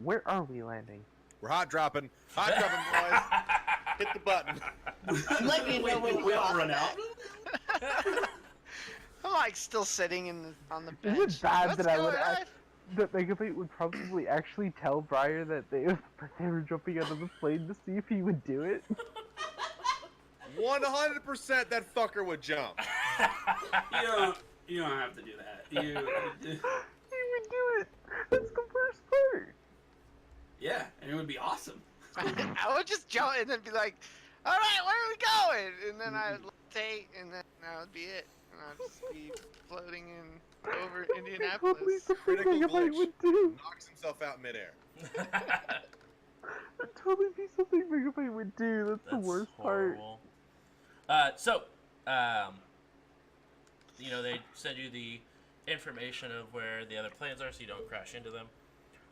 where are we landing? We're hot dropping, boys. Hit the button. Let me know when we we're all off run that. out. I'm like still sitting on the bench. Is it bad What's that I would going on? that Megabyte would probably actually tell Briar that they were jumping out of the plane to see if he would do it? 100% that fucker would jump. You don't have to do that. You. He would do it. That's the worst part. Yeah, and it would be awesome. I would just jump and then be like, "All right, where are we going?" And then I would levitate, and then that would be it. And I'd just be floating over Totally Indianapolis. something Critical Megabyte glitch. would do. Knocks himself out midair. That'd totally be something Megabyte would do. That's the worst horrible. So, they send you the information of where the other planes are, so you don't crash into them.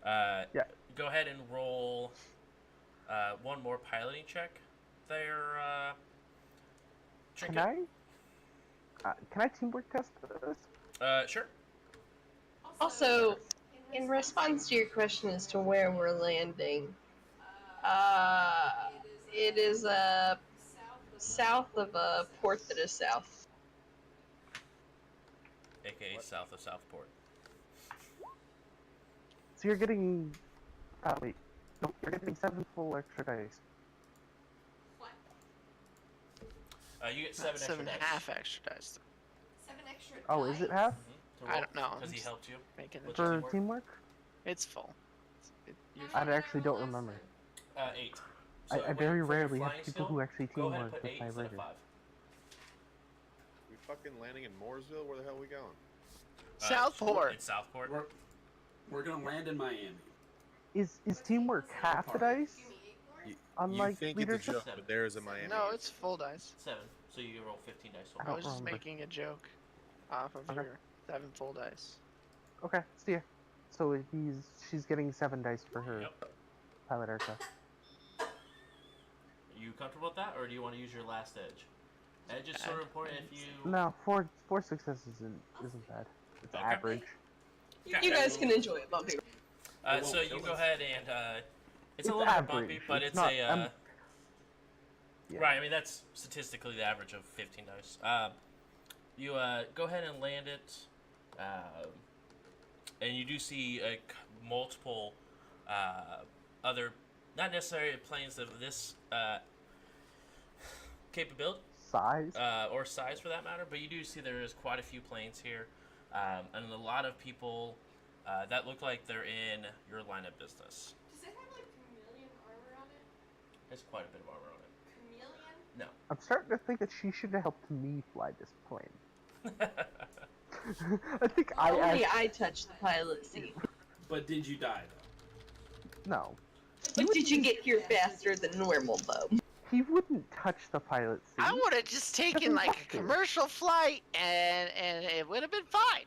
Yeah. Go ahead and roll one more piloting check. There, Can Trinket. can I teamwork test this? Sure. Also, in response to your question as to where we're landing, it is south of a port that is south. AKA south of Southport. So you're getting. Wait. No, you're getting 7 full extra dice. You get 7 extra Seven dice. half extra dice. 7 extra Oh, is it half? I don't know. Because I'm he just helped you. making the With For teamwork? teamwork? It's full. I actually don't remember. 8. I very rarely have people who actually Go ahead and teamwork put with 8 my instead of writer. 5. We fucking landing in Mooresville? Where the hell are we going? Southport. It's Southport. We're gonna land in Miami. Is teamwork half the dice? You Unlike think leadership? it's a joke, but there is a Miami. No, it's full dice. 7. So you roll 15 dice I total. I was just remember. making a joke off of Okay. your 7 full dice. Okay, see ya. So she's getting 7 dice for her Yep. pilot aircraft. Are you comfortable with that, or do you want to use your last edge? Edge is sort of important if you. No, four successes isn't bad. It's Okay. average. You guys can enjoy it, bumpy. So you go ahead and it's a It's little bit bumpy, average. but It's it's not- a Yeah. right. I mean that's statistically the average of 15 dice. You go ahead and land it, and you do see multiple other, not necessarily planes of this capability Size? or size for that matter, but you do see there is quite a few planes here, and a lot of people that look like they're in your line of business. Does it have like chameleon armor on it? There's quite a bit of armor on it. Chameleon? I'm starting to think that she should have helped me fly this plane. I think Only I touched the pilot seat. But did you die though? No. But did you get here faster than normal, though? He wouldn't touch the pilot seat. I would have just taken like a commercial flight and it would have been fine.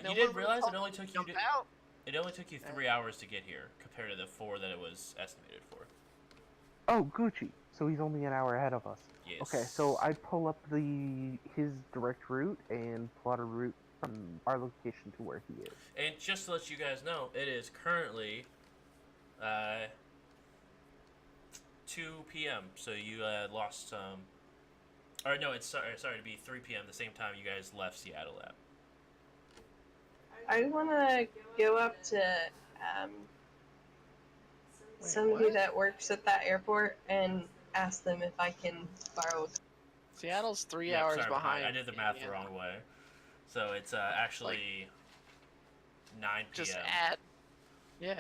No You did one realize would've it only took you jumped out. it only took you 3 hours to get here compared to the 4 that it was estimated for. Oh, Gucci. So he's only an hour ahead of us. Yes. Okay, so I pull up his direct route and plot a route from our location to where he is. And just to let you guys know, it is currently 2 p.m. So you lost some. Or no, it's sorry to be 3 p.m. the same time you guys left Seattle at. I want to go up to somebody that works at that airport and ask them if I can borrow. Seattle's 3 Yeah, hours sorry, behind. I did the math the Indiana. wrong way. So it's actually 9 p.m. Just add. Yeah.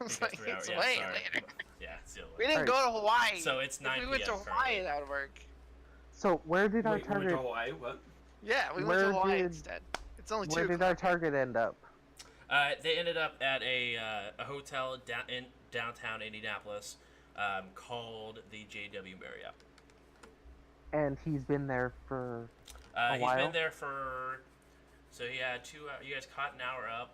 It's Because like 3 hours. it's Yeah, way sorry. later. Yeah, it's still We late. didn't go to Hawaii. So it's 9 If we went to p.m. Hawaii, currently. that would work. So where did our Wait, you went to target? Hawaii? What? Yeah, we went Where to Hawaii did- instead. It's only Where 2 did our target end up? They ended up at a hotel in downtown Indianapolis called the JW Marriott. And he's been there for He's while? been there for. So he had 2 hours. You guys caught an hour up.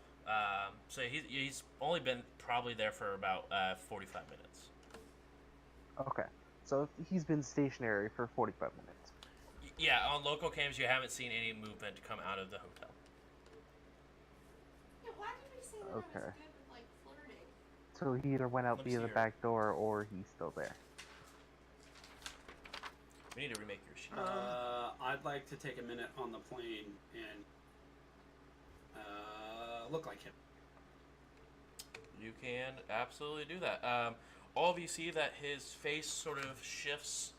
So he's only been probably there for about 45 minutes. Okay. So he's been stationary for 45 minutes. Yeah, on local cams, you haven't seen any movement come out of the hotel. Yeah, why did we say that I was Okay. good with like flirting? So he either went out Let me via see the here. back door or he's still there. We need to remake your sheet. I'd like to take a minute on the plane and look like him. You can absolutely do that. All of you see that his face sort of shifts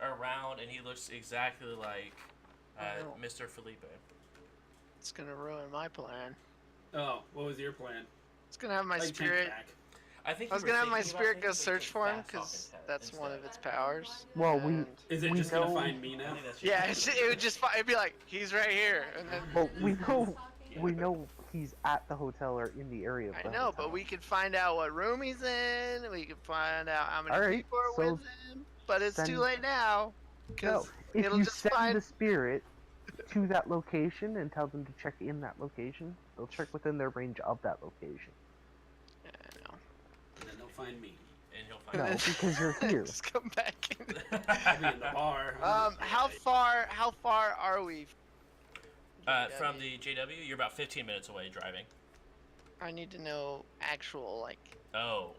around, and he looks exactly like Oh. Mr. Felipe. It's gonna ruin my plan. Oh, what was your plan? It's gonna have my Like, take spirit. back. I think I was you were gonna have my thinking about spirit things, go but search you for him fast talk because instead. that's one of its powers. Well, we And- Is it We just know- gonna find me I now? think that's Yeah, just- it would just. It'd be like he's right here, and then well we know he's at the hotel or in the area of I the know, hotel. but we could find out what room he's in. We could find out how many Alright, people are so with him. But it's send- too late now No, because if it'll you just send find. the spirit, to that location and tell them to check in that location. They'll check within their range of that location. Yeah, I know. And then they'll find me. And he'll No, find because you're here. Just come back in. I'll be in the bar. How far are we? from the JW, you're about 15 minutes away driving. I need to know actual, like, Oh,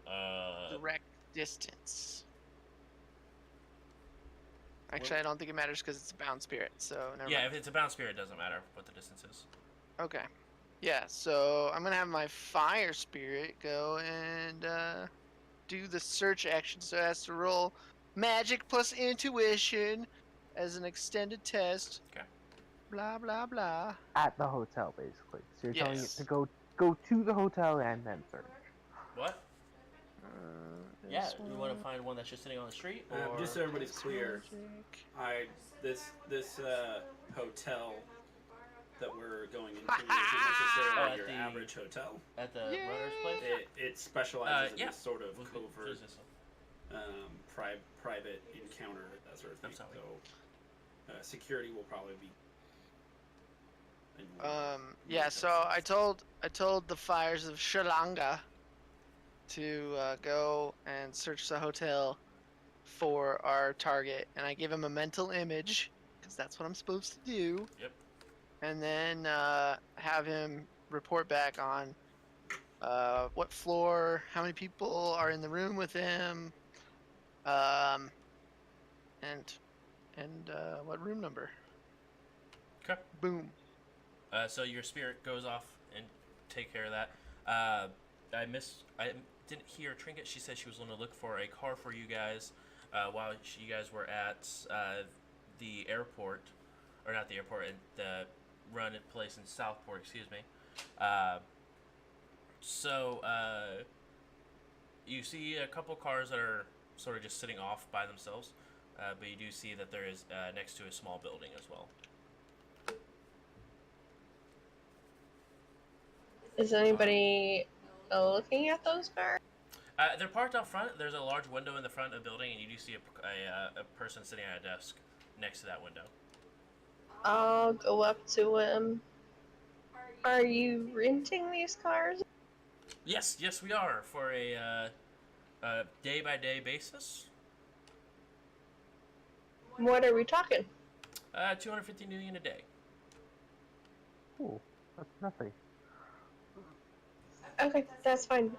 direct distance. Actually, I don't think it matters because it's a bound spirit, so never yeah, mind. if it's a bound spirit, it doesn't matter what the distance is. Okay. Yeah, so I'm gonna have my fire spirit go and do the search action, so it has to roll magic plus intuition as an extended test. Okay. Blah blah blah. At the hotel, basically. So you're telling it Yes. to go to the hotel and then search. What? Yeah, you want to find one that's just sitting on the street, or Just so everybody's clear, this hotel that we're going into isn't necessarily at your the- average hotel. at the runner's place? It specializes yeah. in this sort of We'll covert, use this one. private encounter, that sort of thing. Absolutely. So security will probably be. Yeah, so I told the fires of Shalanga to go and search the hotel for our target, and I give him a mental image because that's what I'm supposed to do. Yep. And then have him report back on what floor, how many people are in the room with him, and what room number. Okay. Boom. So your spirit goes off and take care of that. I didn't hear Trinket. She said she was going to look for a car for you guys while you guys were at the airport, or not the airport, at the run place in Southport. Excuse me. So you see a couple cars that are sort of just sitting off by themselves, but you do see that there is next to a small building as well. Is anybody looking at those cars? They're parked out front. There's a large window in the front of the building, and you do see a person sitting at a desk next to that window. I'll go up to him. Are you renting these cars? Yes, we are, for a day-by-day basis. What are we talking? 250 million a day. Cool. That's nothing. Okay, that's fine.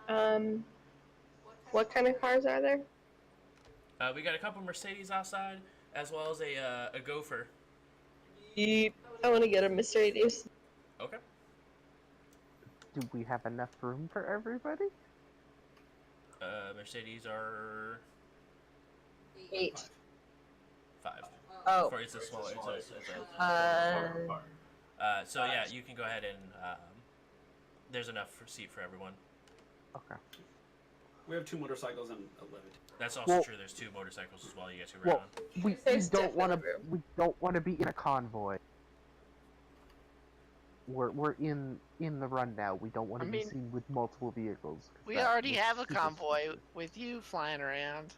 What kind of cars are there? We got a couple Mercedes outside, as well as a Gopher. Yeep. I want to get a Mercedes. Okay. Do we have enough room for everybody? Mercedes are 8. 5. Oh. It's a smaller. It's a Uh, so yeah, you can go ahead and there's enough seat for everyone. Okay. We have 2 motorcycles and 11. That's also Well- true. There's 2 motorcycles as well. You guys can ride Well, on. we There's don't want to. definitely room. We don't want to be in a convoy. We're in the run now. We don't want I to be mean, seen with multiple vehicles. 'cause We that already looks have a super convoy suspicious. with you flying around.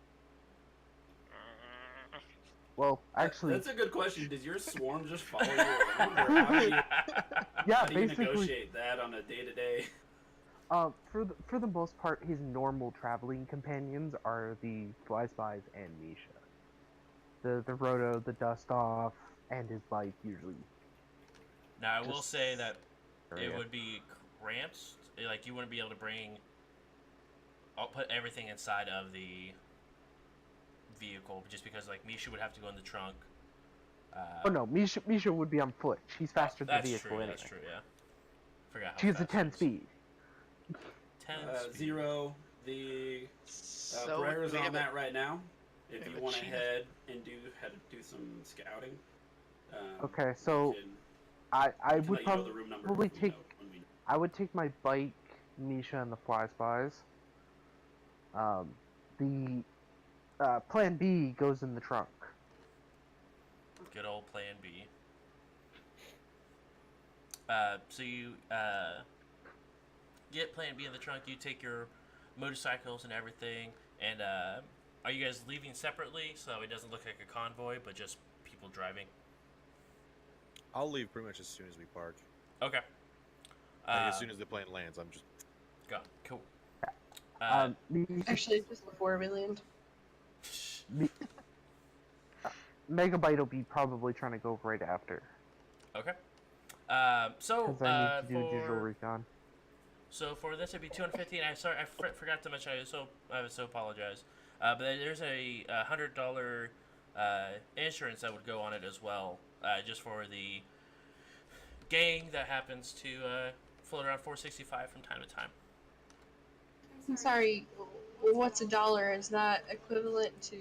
Well, actually, That's a good question. Does your swarm just follow you around, or how do you, yeah, how do you basically, negotiate that on a day-to-day? for the most part, his normal traveling companions are the Fly-Spies and Misha. The Roto, the Dust Off, and his bike usually. Now, I will Just say that it area. would be cramped. Like, you wouldn't be able to I'll put everything inside of the vehicle, just because, like, Misha would have to go in the trunk. Oh no, Misha would be on foot. She's faster than That's the vehicle true, anyway. that's true, yeah. Forgot how She has a fast 10 it is. speed. 10 speed. 0. The So Brera's we on have that right now. If we you have a want to chief. head and do some scouting. Okay, we so can- I we can would let you know the room number probably if we take know when we- I would take my bike, Misha, and the Fly-Spies. The Plan B goes in the trunk. Good old Plan B. So you get Plan B in the trunk. You take your motorcycles and everything. And are you guys leaving separately so it doesn't look like a convoy, but just people driving? I'll leave pretty much as soon as we park. Okay. As soon as the plane lands, I'm just. Go. Cool. Actually, just before we land. Megabyte will be probably trying to go right after. Okay. Because I need to do digital for recon. so for this it'd be 215. I forgot to mention. I so apologize. But there's a $100 insurance that would go on it as well, just for the gang that happens to float around 465 from time to time. I'm sorry, what's a dollar? Is that equivalent to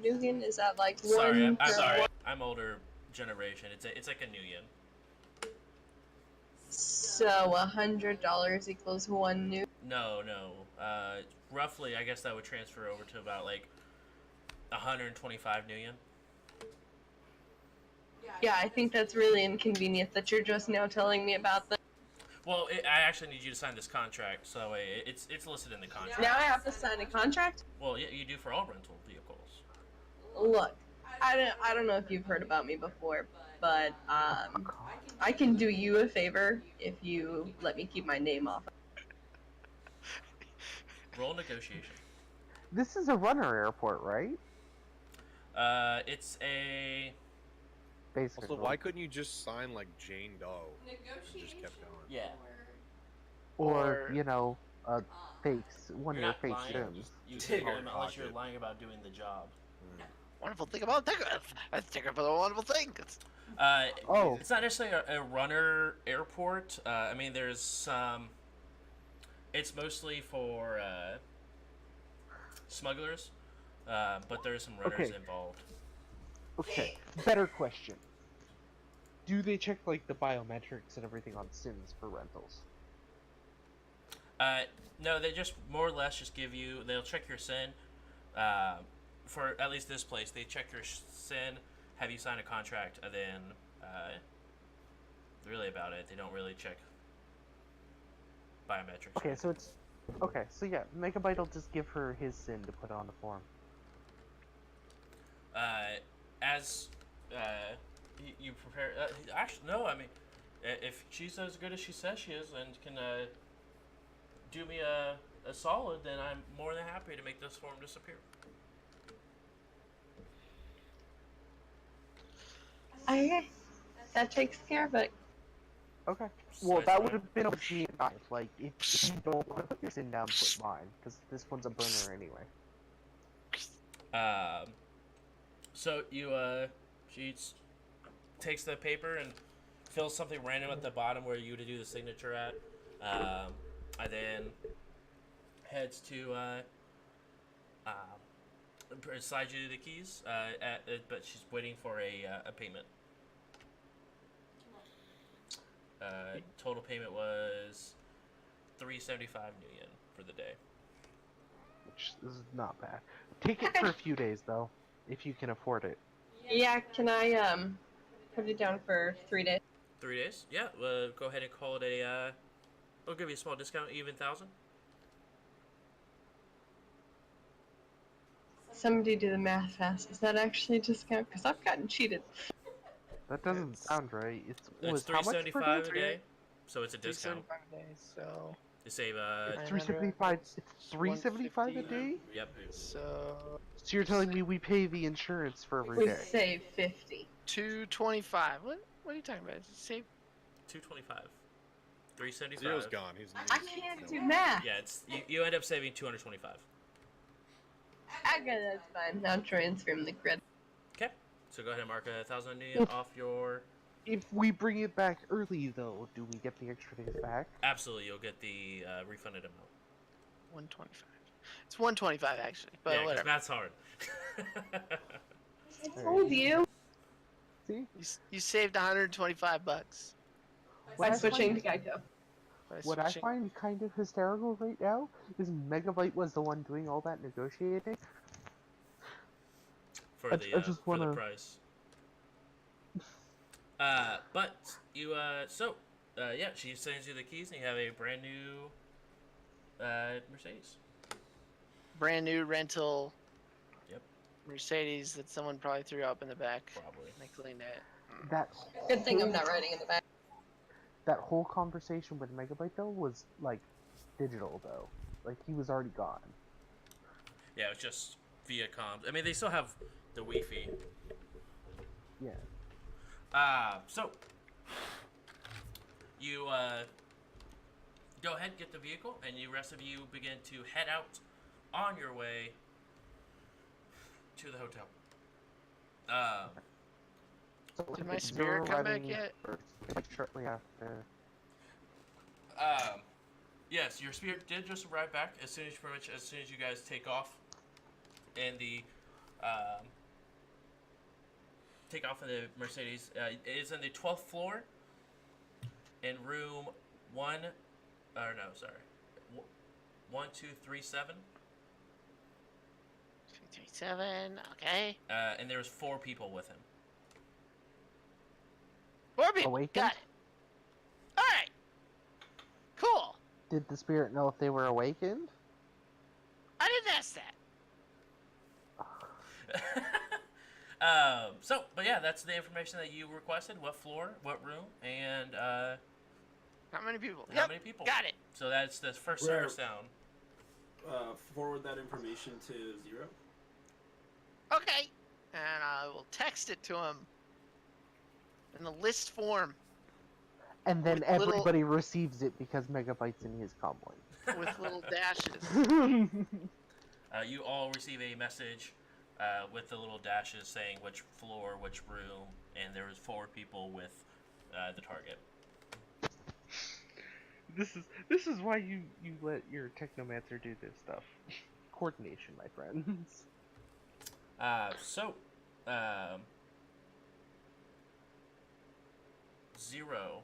Nugan? Is that like one? Sorry, I'm per- sorry. I'm older generation. It's like a new yen. So $100 equals one new. No. Roughly, I guess that would transfer over to about like 125 new yen. Yeah, I think that's really inconvenient that you're just now telling me about that. Well, I actually need you to sign this contract, so it's listed in the contract. Now I have to sign a contract? Well, yeah, you do for all rental vehicles. Look, I don't know if you've heard about me before, but I can do you a favor if you let me keep my name off. Roll negotiation. This is a runner airport, right? It's a Basically. Also, why couldn't you just sign like Jane Doe? And just kept going. yeah. Or, you know, fakes. One of You're your not fake lying. sims. You Take can't our unless you're pocket. lying about doing the job. Wonderful thing about Ticker. That's Ticker for the wonderful thing. Oh. It's not necessarily a runner airport. I mean, there's some. It's mostly for smugglers, but there's some runners Okay. involved. Okay, better question. Do they check, like, the biometrics and everything on Sims for rentals? No, they just more or less just give you. They'll check your SIN. For at least this place, they check your SIN, have you sign a contract, and then really about it. They don't really check biometrics. Okay, so it's... Okay, so yeah, Megabyte will just give her his SIN to put on the form. As you prepare, actually no, I mean, if she's as good as she says she is and can do me a solid, then I'm more than happy to make this form disappear. Okay, that takes care of it. Okay. So Well, I that thought- would have been a G knife. Like, if you don't want to put your SIN down, put mine. Because this one's a burner anyway. So you she takes the paper and fills something random at the bottom where you to do the signature at, and then heads to slides you the keys. But she's waiting for a payment. Total payment was $375 new yen for the day. Which is not bad. Take it for a few days, though. If you can afford it. Yeah, can I put it down for 3 days? 3 days? Yeah. Go ahead and call it a. I'll give you a small discount, even 1,000. Somebody do the math fast. Is that actually a discount? Because I've gotten cheated. That doesn't sound right. It's It's how much per $375 day? a day, so it's a discount. 375 days, so You save It's 375. It's 375 a day. Yep. so So you're telling me we pay the insurance for every We day? save 50. 225. What are you talking about? Save 225. 375. Zero's gone. He's. I can't do math. Yeah, it's you end up saving 225. Okay, that's fine. Now transfer him the credit. Okay. So go ahead and mark 1,000 yen off your. If we bring it back early, though, do we get the extra days back? Absolutely, you'll get the refunded amount. 125. It's 125 actually, but Yeah, 'cause whatever. math's hard. I told you. See? You saved 125 bucks. By I switching find- to Geico. by What I switching- find kind of hysterical right now is Megabyte was the one doing all that negotiating. For I the just for the wanna- price. But you yeah, she sends you the keys and you have a brand new Mercedes. brand new rental. Yep. Mercedes that someone probably threw up in the back. Probably. They cleaned it. That Good thing I'm whole- not riding in the back. That whole conversation with Megabyte though was like digital though. Like he was already gone. Yeah, it was just via comms. I mean, they still have the Wi-Fi. Yeah. So you go ahead, get the vehicle, and the rest of you begin to head out on your way to the hotel. So Did if my it's spirit Zero come back arriving yet? first, like shortly after. Yes, your spirit did just arrive back as soon as you guys take off in the Mercedes. It is in the 12th floor in room 1237. 237. Okay. And there's 4 people with him. 4 people. Awakened? Got it. All right. Cool. Did the spirit know if they were awakened? I didn't ask that. But yeah, that's the information that you requested. What floor, what room, and How many people? how many people. Got it. So that's the first Where- service down. Forward that information to Zero. Okay. And I will text it to him in the list form And then With little- everybody receives it because Megabyte's in his comm with little dashes. link. You all receive a message with the little dashes saying which floor, which room, and there was 4 people with the target. This is why you let your technomancer do this stuff. Coordination, my friends. Zero,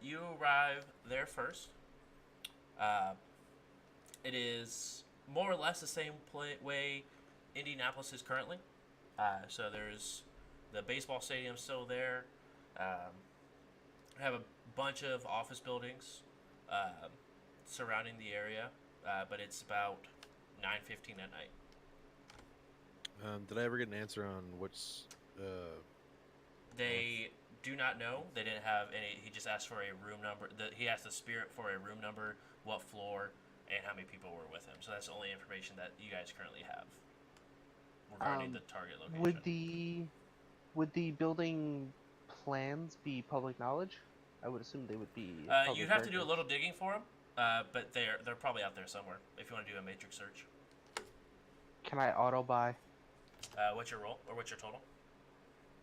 you arrive there first. It is more or less the same way Indianapolis is currently. So there's the baseball stadium still there. Have a bunch of office buildings surrounding the area, but it's about 9:15 at night. Did I ever get an answer on what's They do not know. They didn't have any. He just asked for a room number. He asked the spirit for a room number, what floor, and how many people were with him. So that's the only information that you guys currently have regarding the target location. Would the building plans be public knowledge? I would assume they would be. You'd have to do a little digging for them, but they're probably out there somewhere. If you want to do a matrix search. Can I auto buy? What's your roll or what's your total?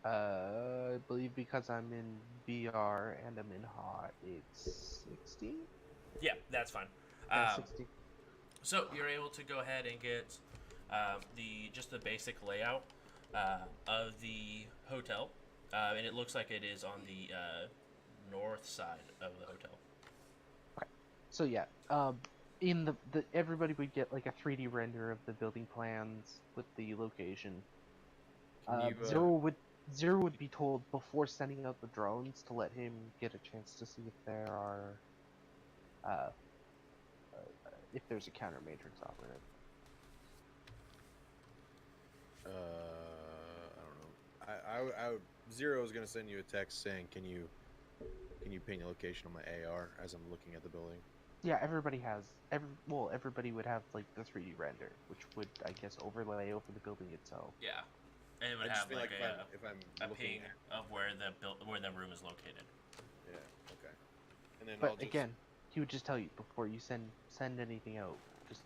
I believe because I'm in VR and I'm in hot, it's 60. Yeah, that's fine. Yeah, 60. So you're able to go ahead and get the basic layout of the hotel, and it looks like it is on the north side of the hotel. So yeah, in the everybody would get like a 3D render of the building plans with the location. Can you, Zero would be told before sending out the drones to let him get a chance to see if there are, if there's a counter matrix operative. I don't know. I would, Zero is gonna send you a text saying, can you ping the location on my AR as I'm looking at the building? Yeah, everybody has. Everybody would have like the 3D render, which would, I guess, overlay over the building itself. Yeah, and it would I just have feel like if I'm a looking ping of where the room is located. Yeah. Okay. And then I'll But just, again, he would just tell you before you send anything out. Just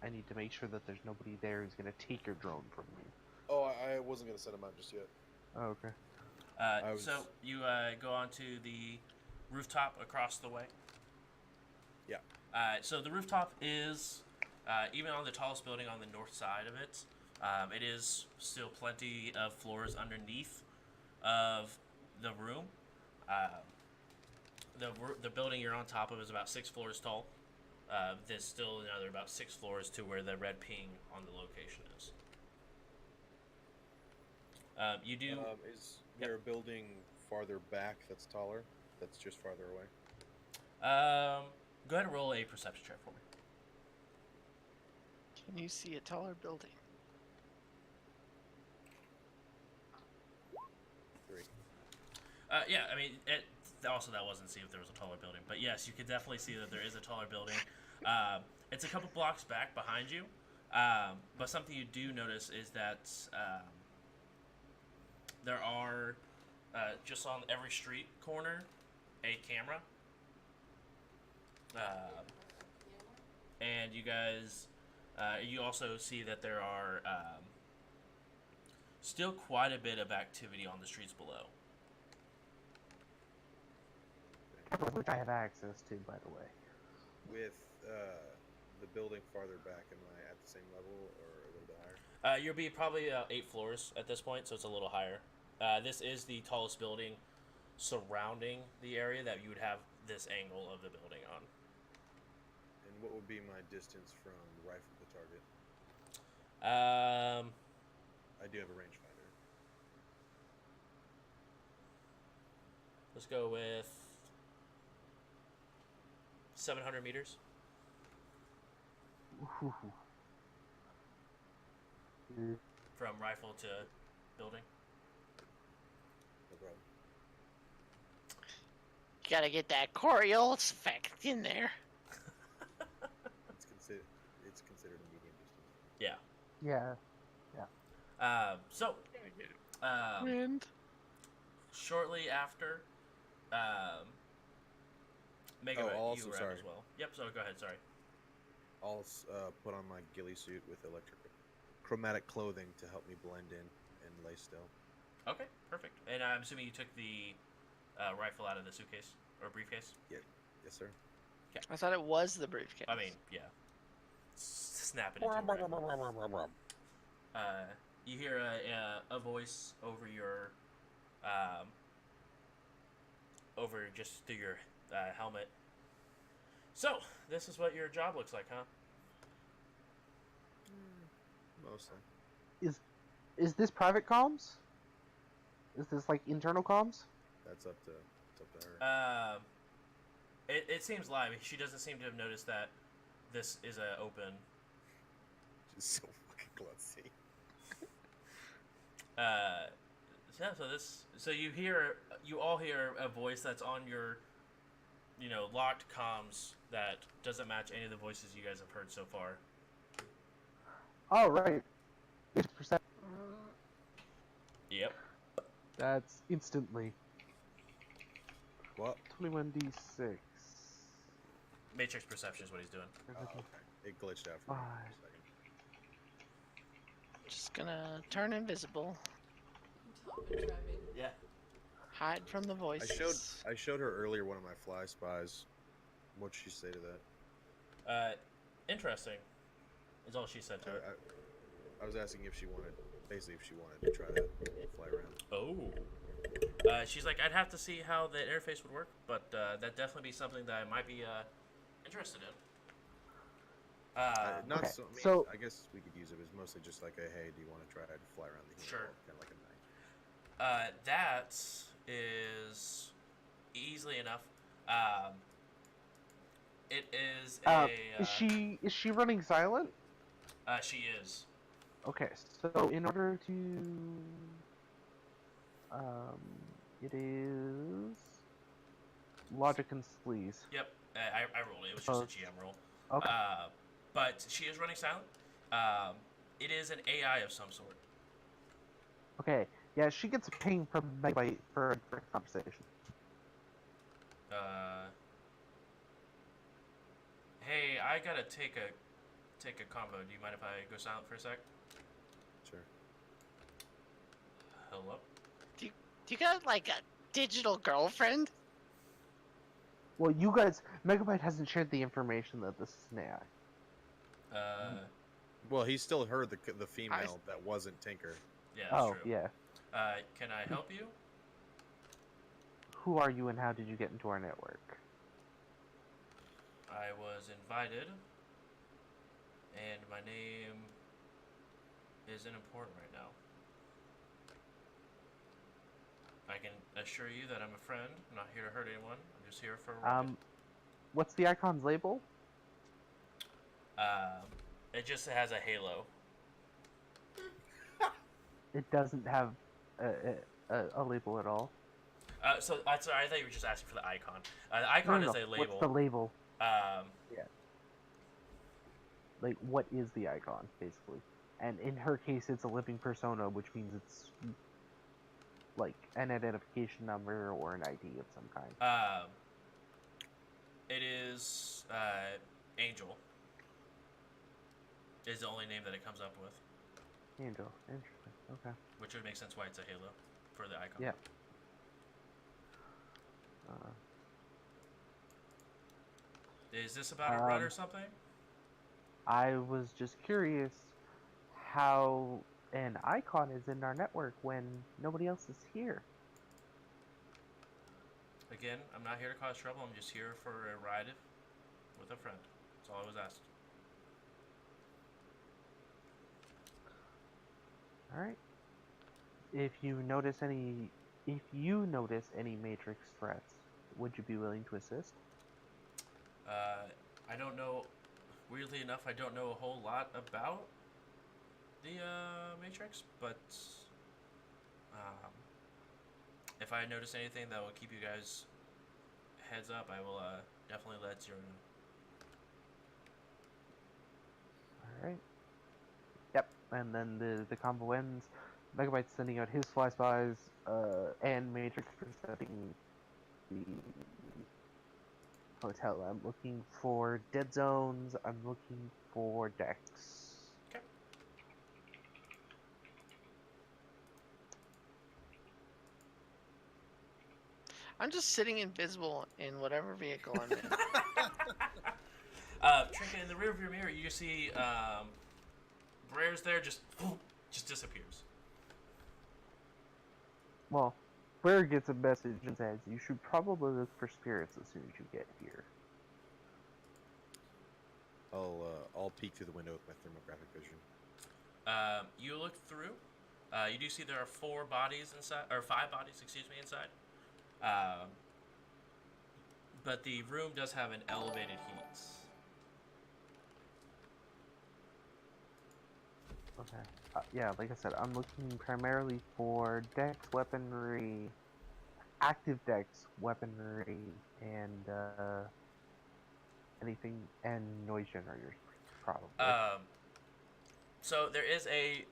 I need to make sure that there's nobody there who's gonna take your drone from you. Oh, I wasn't gonna send them out just yet. Oh, okay. So you go onto the rooftop across the way. Yeah. So the rooftop is even on the tallest building on the north side of it. It is still plenty of floors underneath of the room. The building you're on top of is about 6 floors tall. There's still another about 6 floors to where the red ping on the location is. You do. Is there a building farther back that's taller? That's just farther away. Go ahead and roll a perception check for me. Can you see a taller building? Yeah, I mean, also that wasn't see if there was a taller building, but yes, you could definitely see that there is a taller building. It's a couple blocks back behind you, but something you do notice is that there are just on every street corner a camera, and you guys, you also see that there are still quite a bit of activity on the streets below. Which I have access to, by the way. With the building farther back, am I at the same level or a little bit higher? You'll be probably 8 floors at this point, so it's a little higher. This is the tallest building surrounding the area that you would have this angle of the building on. And what would be my distance from the rifle to target? I do have a rangefinder. Let's go with 700 meters. From rifle to building. No problem. You gotta get that Coriolis effect in there. It's considered a medium distance. Yeah. Yeah. So, Wind. shortly after, Mega Oh, Man, also, you were out sorry. as well. Yep. So go ahead. Sorry. I'll put on my ghillie suit with chromatic clothing to help me blend in and lay still. Okay. Perfect. And I'm assuming you took the rifle out of the suitcase or briefcase. Yes, sir. I thought it was the briefcase. I mean, yeah. Snap it into a rifle. You hear a voice over your, over just through your helmet. So, this is what your job looks like, huh? Mostly. Is this private comms? Is this like internal comms? It's up to her. It seems live. She doesn't seem to have noticed that this is a open. She's so fucking glutzy. Yeah. So you all hear a voice that's on your, locked comms that doesn't match any of the voices you guys have heard so far. Oh, right. 50%. Yep. That's instantly. What? 21d6. Matrix perception is what he's doing. Oh, okay. It glitched out for me for a second. Just gonna turn invisible. Yeah. Hide from the voices. I showed her earlier one of my fly spies. What'd she say to that? Interesting. Is all she said to it. I was asking if she wanted to try to fly around. Oh. She's like, I'd have to see how the interface would work, but that'd definitely be something that I might be interested in. Not okay, so. so- I guess we could use it as mostly just like a hey, do you want to try to fly around the Sure. Kind of like a knife. That is easily enough. It is a. Is she running silent? She is. Okay, so in order to it is logic and sleaze. Yep. I rolled it. It was just a GM roll. Okay. But she is running silent. It is an AI of some sort. Okay. Yeah, she gets a ping from Megabyte for a direct conversation. Hey, I gotta take a combo. Do you mind if I go silent for a sec? Sure. Hello? Do you got like a digital girlfriend? Well, you guys, Megabyte hasn't shared the information that this is an AI. Well, he still heard the female that wasn't Tinker. Yeah, that's Oh, true. yeah. Can I help you? Who are you and how did you get into our network? I was invited, and my name isn't important right now. I can assure you that I'm a friend. I'm not here to hurt anyone. I'm just here for a ride. What's the icon's label? It just has a halo. It doesn't have a label at all. So sorry, I thought you were just asking for the icon. The icon No, is no, a label. What's the label? Um, Like, what is the icon, basically? And in her case, it's a living persona, which means it's like an identification number or an ID of some kind. it is Angel. Is the only name that it comes up with, Angel. Interesting. Okay. which would make sense why it's a halo for the icon. Yeah. Is this about a run or Um, something? I was just curious how an icon is in our network when nobody else is here. Again, I'm not here to cause trouble. I'm just here for a ride with a friend. That's all I was asked. All right. If you notice any Matrix threats, would you be willing to assist? I don't know. Weirdly enough, I don't know a whole lot about the Matrix, but if I notice anything that will keep you guys heads up, I will definitely let you know. All right. Yep. And then the combo ends. Megabyte sending out his fly spies, and Matrix for setting the hotel. I'm looking for dead zones. I'm looking for decks. Okay. I'm just sitting invisible in whatever vehicle I'm in. Trinket, in the rear view mirror, you see Brer's there, just disappears. Well, Blair gets a message and says, "You should probably look for spirits as soon as you get here." I'll peek through the window with my thermographic vision. You look through. You do see there are 4 bodies inside, or 5 bodies, excuse me, inside. But the room does have an elevated heat. Okay. Yeah, like I said, I'm looking primarily for dex, weaponry, active dex, weaponry, and anything, and noise generators, probably. So there is a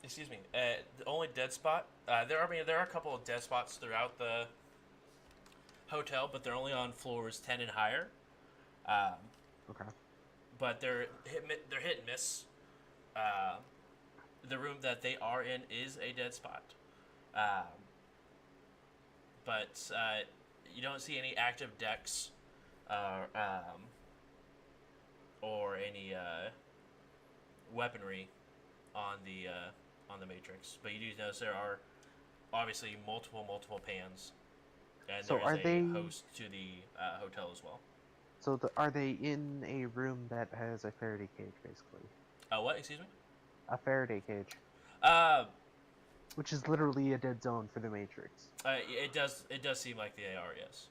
excuse me, the only dead spot. There are a couple of dead spots throughout the hotel, but they're only on floors 10 and higher. Okay. But they're hit and miss. The room that they are in is a dead spot. But you don't see any active decks or any weaponry on the Matrix. But you do notice there are obviously multiple pans, and So there are is a they- host to the hotel as well. So are they in a room that has a Faraday cage, basically? What? Excuse me? A Faraday cage, which is literally a dead zone for the Matrix. It does seem like they are, yes.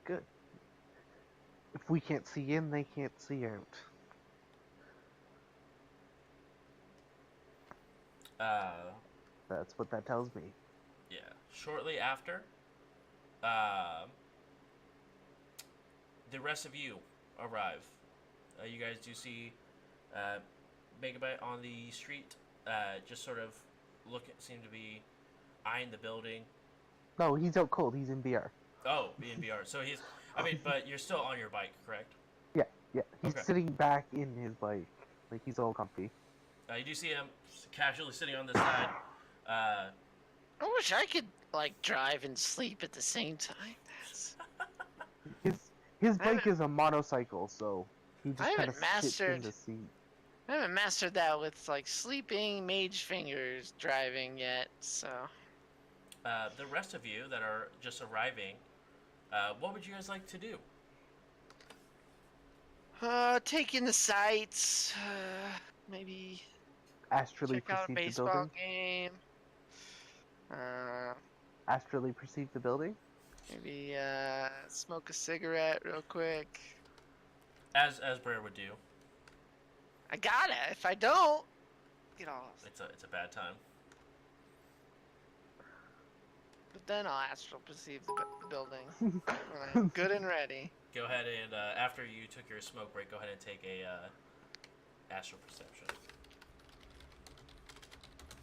Good. If we can't see in, they can't see out. That's what that tells me. Yeah. Shortly after, the rest of you arrive. You guys do see Megabyte on the street, just sort of seem to be eyeing the building. No, he's out cold. He's in VR. Oh, in VR. So but you're still on your bike, correct? Yeah. He's Okay. sitting back in his bike, like he's all comfy. You do see him casually sitting on the side. I wish I could like drive and sleep at the same time. That's... His I bike is a motorcycle, so he just kind haven't of sits in mastered- the seat. I haven't mastered that with like sleeping, mage fingers, driving yet. So The rest of you that are just arriving, what would you guys like to do? taking the sights. Maybe Astrally check out a perceive the baseball building. game. Astrally perceive the building. Maybe smoke a cigarette real quick. As Brer would do. I got it. If I don't, get all. It's a bad time. But then I'll astral perceive the building when I'm good and ready. Go ahead and after you took your smoke break, go ahead and take a astral perception.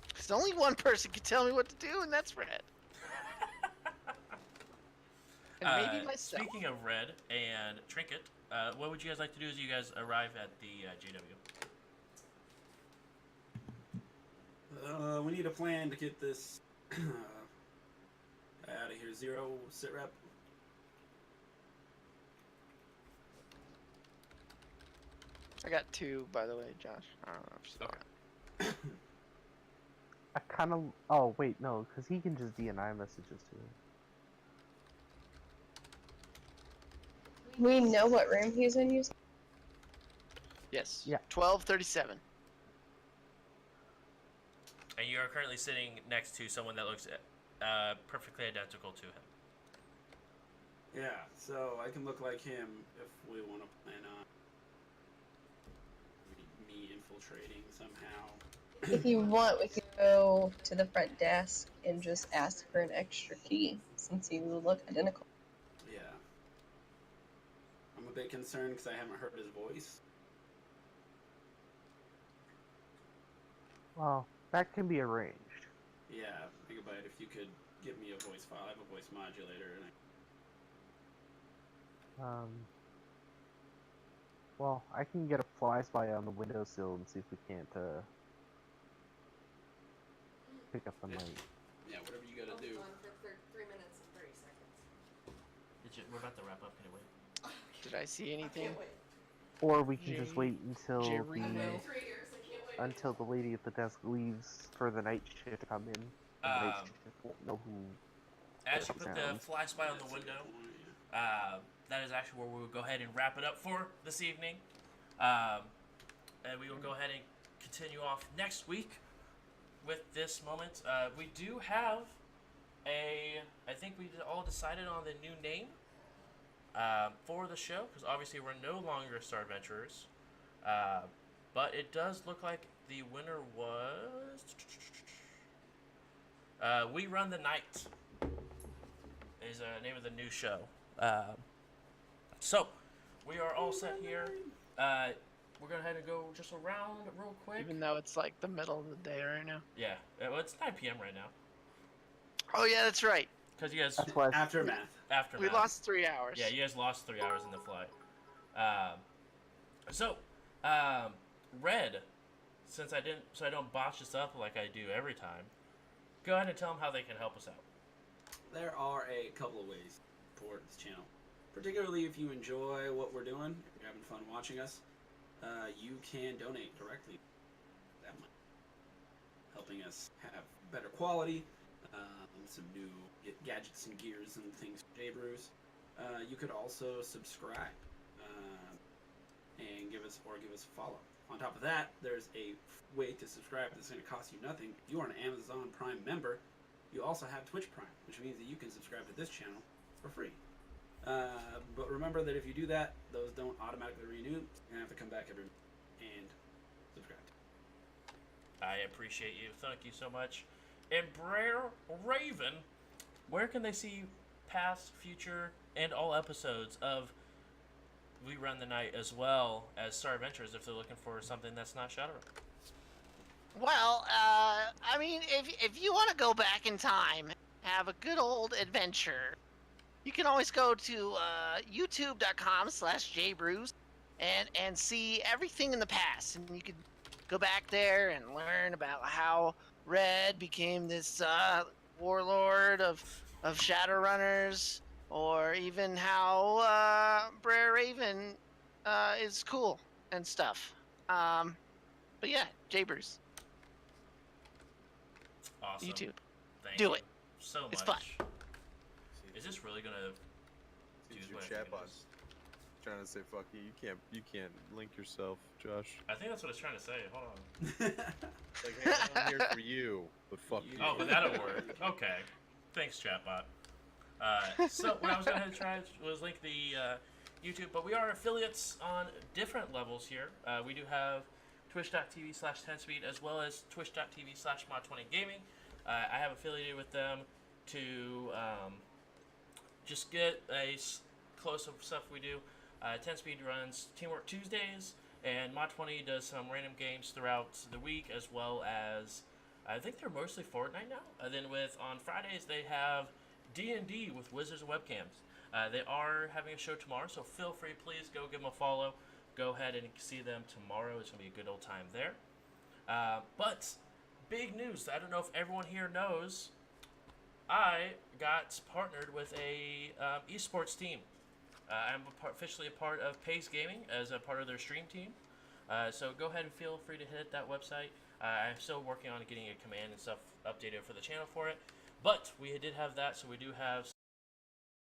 Because only one person can tell me what to do, and that's Red. And maybe myself. Speaking of Red and Trinket, what would you guys like to do as you guys arrive at the JW? We need a plan to get this out of here. Zero sit rep. I got 2, by the way, Josh. I don't know if you saw Okay. it. I kind of. Oh wait, no, because he can just DNI messages to him. We know what room he's in. Yes. Yeah. 1237. And you are currently sitting next to someone that looks perfectly identical to him. Yeah, so I can look like him if we want to plan on me infiltrating somehow. If you want, we could go to the front desk and just ask for an extra key, since you look identical. Yeah. I'm a bit concerned because I haven't heard his voice. Well, that can be arranged. Yeah, think about it. If you could give me a voice file, I have a voice modulator. And Well, I can get a fly spy on the windowsill and see if we can't pick up the mic. yeah, whatever you gotta do. On for 3 minutes and 30 seconds. We're about to wrap up. Can you wait? Did I see anything? Can't wait. Or we can just wait until Jerry. I've the been 3 years. I can't wait. until the lady at the desk leaves for the night shift to come in. The night shift won't know who. As you put the Sounds. fly spy on the window, that is actually where we will go ahead and wrap it up for this evening. And we will go ahead and continue off next week with this moment. We do have I think we all decided on the new name for the show, because obviously we're no longer Star Adventurers. But it does look like the winner was... We Run the Night is the name of the new show. So, we are all set here. We're going to head and go just around real quick. Even though it's like the middle of the day right now. Yeah, well, it's 9 p.m. right now. Oh yeah, that's right. Because you guys... That's why. Aftermath. After We lost 3 hours. Yeah, you guys lost 3 hours in the flight. Red, since I don't botch this up like I do every time, go ahead and tell them how they can help us out. There are a couple of ways to support this channel. Particularly if you enjoy what we're doing, if you're having fun watching us, you can donate directly that money, helping us have better quality, some new gadgets and gears and things for J-Brews. You could also subscribe and give us a follow. On top of that, there's a way to subscribe that's going to cost you nothing. If you are an Amazon Prime member, you also have Twitch Prime, which means that you can subscribe to this channel for free. But remember that if you do that, those don't automatically renew. You're going to have to come back every month and subscribe. I appreciate you. Thank you so much. And Brer Raven, where can they see past, future, and all episodes of We Run the Night, as well as Star Adventures, if they're looking for something that's not Shadowrun? Well, I mean, if you want to go back in time, have a good old adventure, you can always go to youtube.com/jbrews and see everything in the past, and you could go back there and learn about how Red became this warlord of Shadowrunners, or even how Brer Raven is cool and stuff. But yeah, Jbrews. Awesome. YouTube. Thank Do you it. so much. It's fun. Is this really gonna do Seems what your I think chatbot it is? trying to say fuck you. You can't link yourself, Josh. I think that's what it's trying to say. Hold on. Like, hey, I'm here for you, but fuck you. Oh, but that'll work. Okay. Thanks, chatbot. So what I was going to try was link the YouTube, but we are affiliates on different levels here. We do have twitch.tv/10speed, as well as twitch.tv/mod20gaming. I have affiliated with them to just get a close of stuff we do. 10speed runs Teamwork Tuesdays, and Mod20 does some random games throughout the week, as well as I think they're mostly Fortnite now. And then on Fridays they have D&D with Wizards and Webcams. They are having a show tomorrow, so feel free, please go give them a follow. Go ahead and see them tomorrow. It's going to be a good old time there. But big news, I don't know if everyone here knows, I got partnered with a esports team. I'm officially a part of Pace Gaming as a part of their stream team. So go ahead and feel free to hit that website. I'm still working on getting a command and stuff updated for the channel for it. But we did have that, so we do have